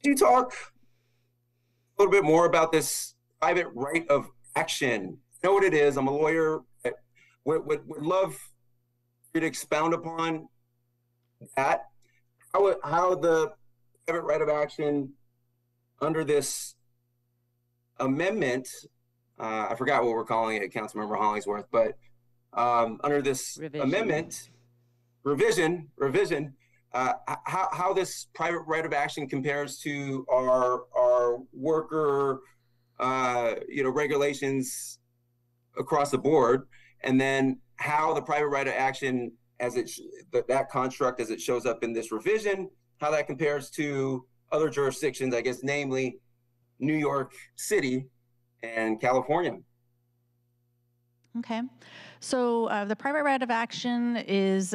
Could you talk a little bit more about this private right of action? I know what it is. I'm a lawyer. Would love you to expound upon that. How the private right of action under this amendment, I forgot what we're calling it, Councilmember Hollingsworth, but under this amendment, revision, how this private right of action compares to our worker, regulations across the board, and then how the private right of action, as that construct as it shows up in this revision, how that compares to other jurisdictions, I guess, namely New York City and California. Okay, so the private right of action is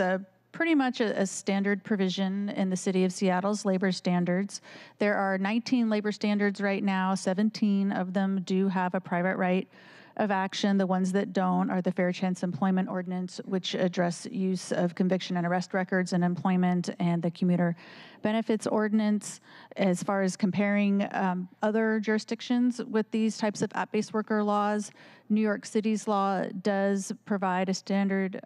pretty much a standard provision in the City of Seattle's labor standards. There are 19 labor standards right now. 17 of them do have a private right of action. The ones that don't are the Fair Chance Employment Ordinance, which address use of conviction and arrest records in employment, and the Commuter Benefits Ordinance. As far as comparing other jurisdictions with these types of app-based worker laws, New York City's law does provide a standard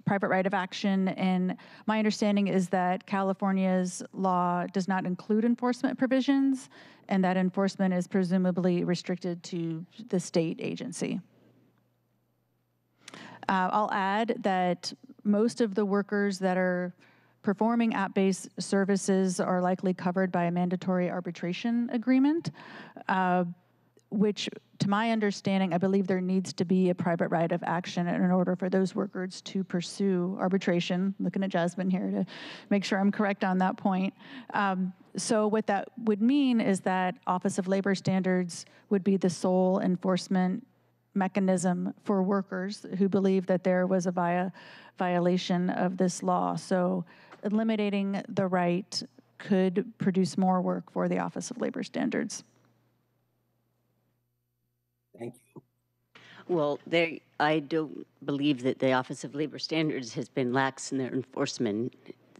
private right of action, and my understanding is that California's law does not include enforcement provisions, and that enforcement is presumably restricted to the state agency. I'll add that most of the workers that are performing app-based services are likely covered by a mandatory arbitration agreement, which, to my understanding, I believe there needs to be a private right of action in order for those workers to pursue arbitration. I'm looking at Jasmine here to make sure I'm correct on that point. So what that would mean is that Office of Labor Standards would be the sole enforcement mechanism for workers who believe that there was a violation of this law. So eliminating the right could produce more work for the Office of Labor Standards. Thank you. Well, I don't believe that the Office of Labor Standards has been lax in their enforcement.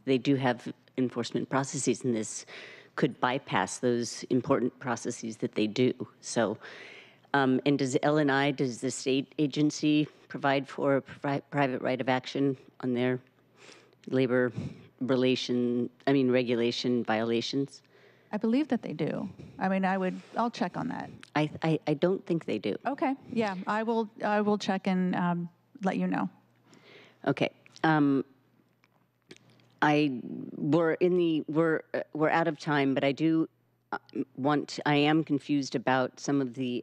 They do have enforcement processes, and this could bypass those important processes that they do. So, and does L&I, does the state agency provide for a private right of action on their labor regulation violations? I believe that they do. I mean, I'll check on that. I don't think they do. Okay, yeah, I will check and let you know. Okay. We're out of time, but I do I am confused about some of the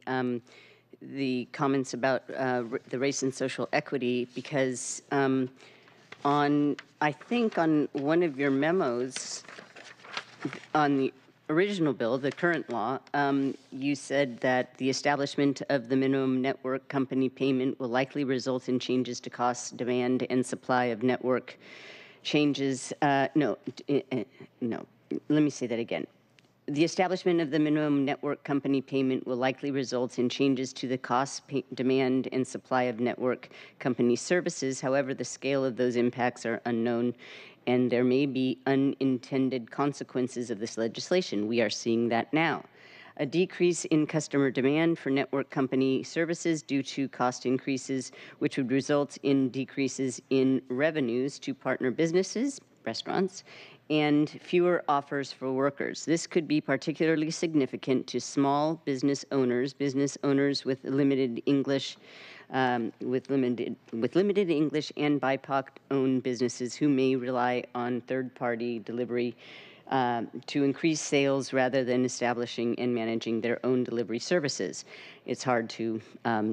comments about the race and social equity, because I think on one of your memos on the original bill, the current law, you said that the establishment of the minimum network company payment will likely result in changes to cost, demand, and supply of network changes. No, let me say that again. The establishment of the minimum network company payment will likely result in changes to the cost, demand, and supply of network company services. However, the scale of those impacts are unknown, and there may be unintended consequences of this legislation. We are seeing that now. A decrease in customer demand for network company services due to cost increases, which would result in decreases in revenues to partner businesses, restaurants, and fewer offers for workers. This could be particularly significant to small business owners with limited English, with limited English and BIPOC-owned businesses who may rely on third-party delivery to increase sales rather than establishing and managing their own delivery services. It's hard to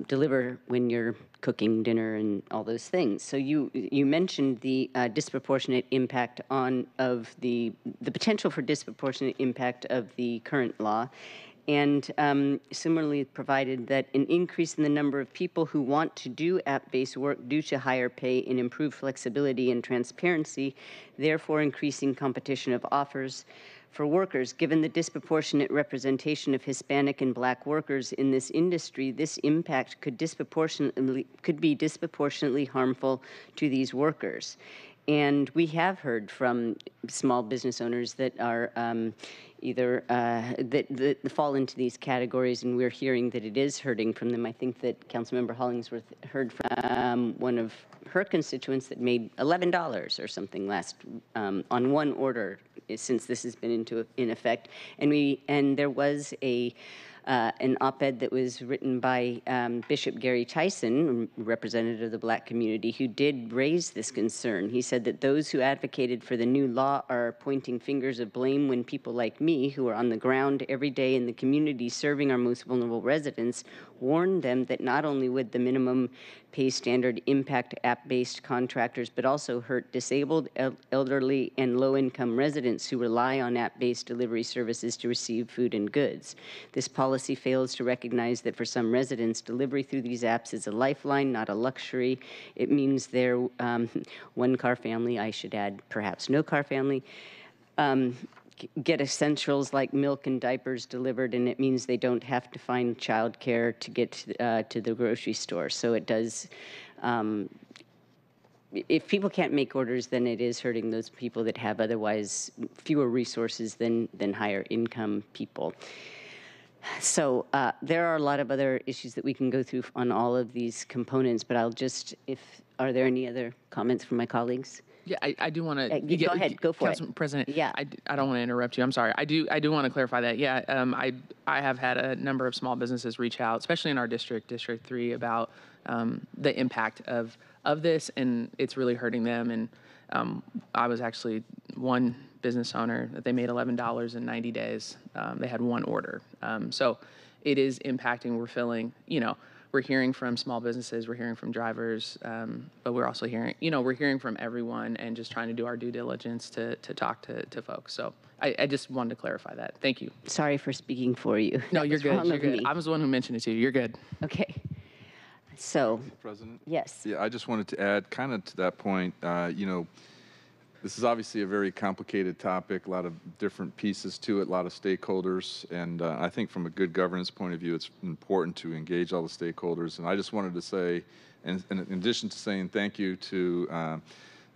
deliver when you're cooking dinner and all those things. So you mentioned the disproportionate impact of the potential for disproportionate impact of the current law, And similarly provided that an increase in the number of people who want to do app-based work due to higher pay and improved flexibility and transparency, therefore increasing competition of offers for workers. Given the disproportionate representation of Hispanic and Black workers in this industry, this impact could be disproportionately harmful to these workers. And we have heard from small business owners that are either that fall into these categories, and we're hearing that it is hurting from them. I think that Councilmember Hollingsworth heard from one of her constituents that made $11 or something last on one order since this has been in effect. And there was an op-ed that was written by Bishop Gary Tyson, representative of the Black community, who did raise this concern. He said that those who advocated for the new law are pointing fingers of blame when people like me, who are on the ground every day in the community serving our most vulnerable residents, warned them that not only would the minimum pay standard impact app-based contractors, but also hurt disabled, elderly, and low-income residents who rely on app-based delivery services to receive food and goods. This policy fails to recognize that for some residents, delivery through these apps is a lifeline, not a luxury. It means they're one-car family, I should add, perhaps no-car family, get essentials like milk and diapers delivered, and it means they don't have to find childcare to get to the grocery store. So it does, if people can't make orders, then it is hurting those people that have otherwise fewer resources than higher income people. So there are a lot of other issues that we can go through on all of these components, but I'll just, are there any other comments from my colleagues? Yeah, I do want to. Go ahead, go for Council it. President, yeah. I don't want to interrupt you. I'm sorry. I do want to clarify that. Yeah, I have had a number of small businesses reach out, especially in our district, District 3, about the impact of this, and it's really hurting them. And I was actually one business owner that they made $11 in 90 days. They had one order. So it is impacting. We're feeling, we're hearing from small businesses, we're hearing from drivers, but we're also hearing, we're hearing from everyone and just trying to do our due diligence to talk to folks. So I just wanted to clarify that. Thank you. Sorry for speaking for you. No, you're good. You're good. Me. I was the one who mentioned it to you. You're good. Okay. So, President? Yes. Yeah, I just wanted to add kind of to that point, this is obviously a very complicated topic, a lot of different pieces to it, a lot of stakeholders, and I think from a good governance point of view, it's important to engage all the stakeholders. And I just wanted to say, and in addition to saying thank you to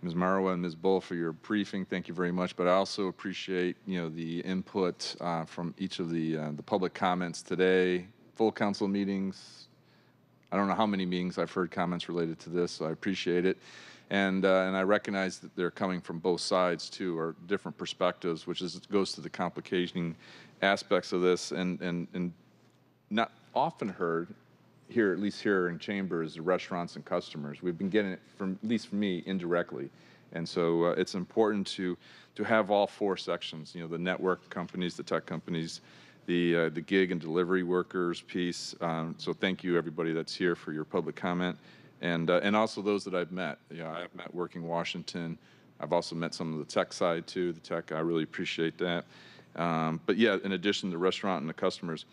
Ms. Marwa and Ms. Bull for your briefing, thank you very much, but I also appreciate, the input from each of the public comments today, full council meetings. I don't know how many meetings I've heard comments related to this, so I appreciate it. And I recognize that they're coming from both sides too, or different perspectives, which goes to the complicating aspects of this, and not often heard here, at least here in Chamber, is the restaurants and customers. We've been getting it from, at least for me, indirectly, and so it's important to have all four sections. The network companies, the tech companies, the gig and delivery workers piece. So thank you everybody that's here for your public comment. And also those that I've met. I've met working Washington. I've also met some of the tech side too. The tech, I really appreciate that. But yeah, in addition to the restaurant and the customers.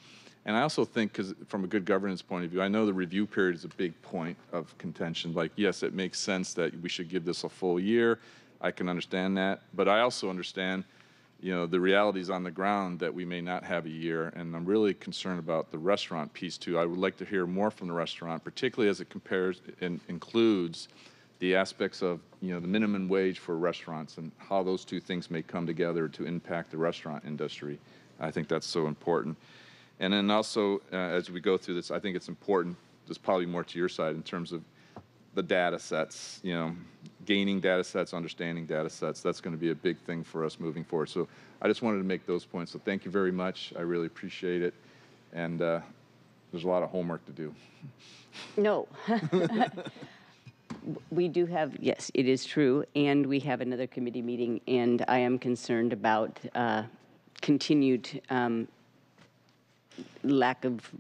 And I also think, because from a good governance point of view, I know the review period is a big point of contention. Like, yes, it makes sense that we should give this a full year. I can understand that. But I also understand, the realities on the ground that we may not have a year, and I'm really concerned about the restaurant piece too. I would like to hear more from the restaurant, particularly as it compares and includes the aspects of, the minimum wage for restaurants and how those two things may come together to impact the restaurant industry. I think that's so important. And then also, as we go through this, I think it's important, there's probably more to your side in terms of the data sets, gaining data sets, understanding data sets. That's going to be a big thing for us moving forward. So I just wanted to make those points. So thank you very much. I really appreciate it. And there's a lot of homework to do. No. We do have, yes, it is true. And we have another committee meeting. And I am concerned about continued lack of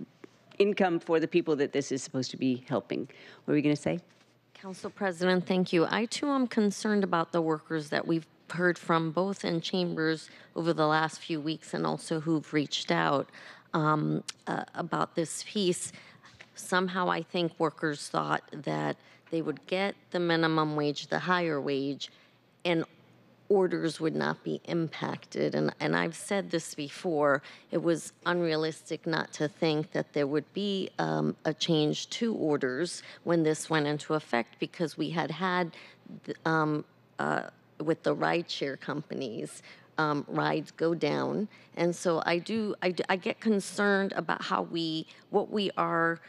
income for the people that this is supposed to be helping. What were we going to say? Council President, thank you. I too am concerned about the workers that we've heard from both in chambers over the last few weeks and also who've reached out. about this piece. Somehow I think workers thought that they would get the minimum wage, the higher wage, and orders would not be impacted. And I've said this before, it was unrealistic not to think that there would be a change to orders when this went into effect, because we had with the rideshare companies, rides go down. And so I get concerned about what we are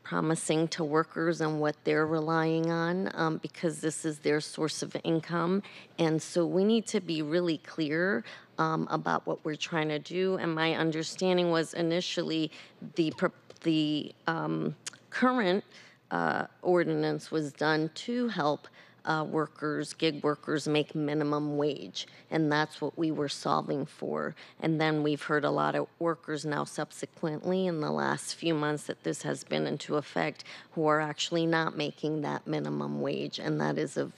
promising to workers and what they're relying on, because this is their source of income. And so we need to be really clear about what we're trying to do. And my understanding was initially the current ordinance was done to help workers, gig workers, make minimum wage, and that's what we were solving for. And then we've heard a lot of workers now subsequently in the last few months that this has been into effect who are actually not making that minimum wage, and that is of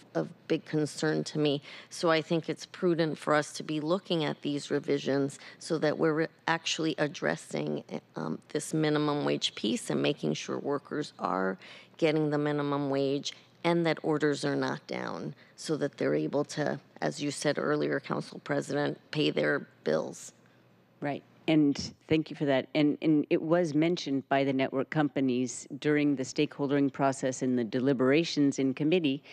big concern to me. So I think it's prudent for us to be looking at these revisions so that we're actually addressing this minimum wage piece and making sure workers are getting the minimum wage and that orders are not down, so that they're able to, as you said earlier, Council President, pay their bills. Right. And thank you for that. And it was mentioned by the network companies during the stakeholdering process and the deliberations in committee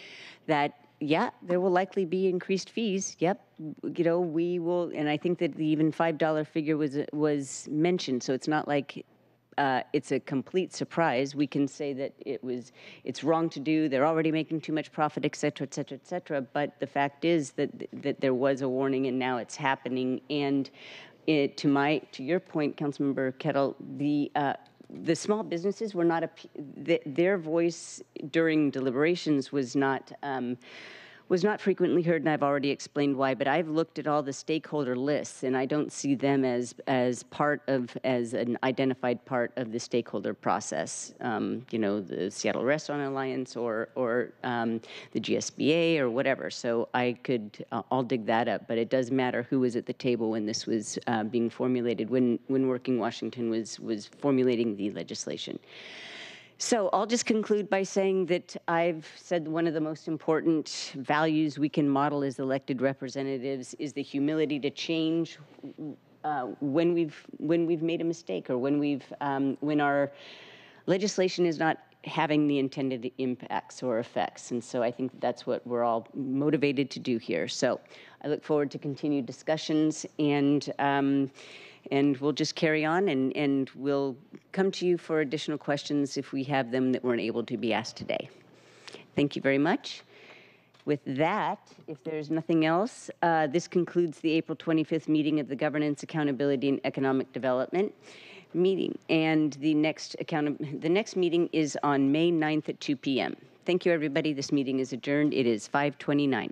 that, yeah, there will likely be increased fees. Yep, we will, and I think that the even $5 figure was mentioned. So it's not like it's a complete surprise. We can say that it's wrong to do, they're already making too much profit, et cetera, et cetera, et cetera. But the fact is that there was a warning and now it's happening. And to your point, Councilmember Kettle, the small businesses were not, their voice during deliberations was not frequently heard, and I've already explained why, but I've looked at all the stakeholder lists, and I don't see them as an identified part of the stakeholder process. The Seattle Restaurant Alliance or the GSBA or whatever. So I'll dig that up, but it does matter who was at the table when this was being formulated, when Working Washington was formulating the legislation. So I'll just conclude by saying that I've said one of the most important values we can model as elected representatives is the humility to change when we've made a mistake, or when our legislation is not having the intended impacts or effects. And so I think that's what we're all motivated to do here. So I look forward to continued discussions, and we'll just carry on, and we'll come to you for additional questions if we have them that weren't able to be asked today. Thank you very much. With that, if there's nothing else, this concludes the April 25th meeting of the Governance, Accountability, and Economic Development meeting. And the next meeting is on May 9th at 2 p.m. Thank you, everybody. This meeting is adjourned. It is 5:29.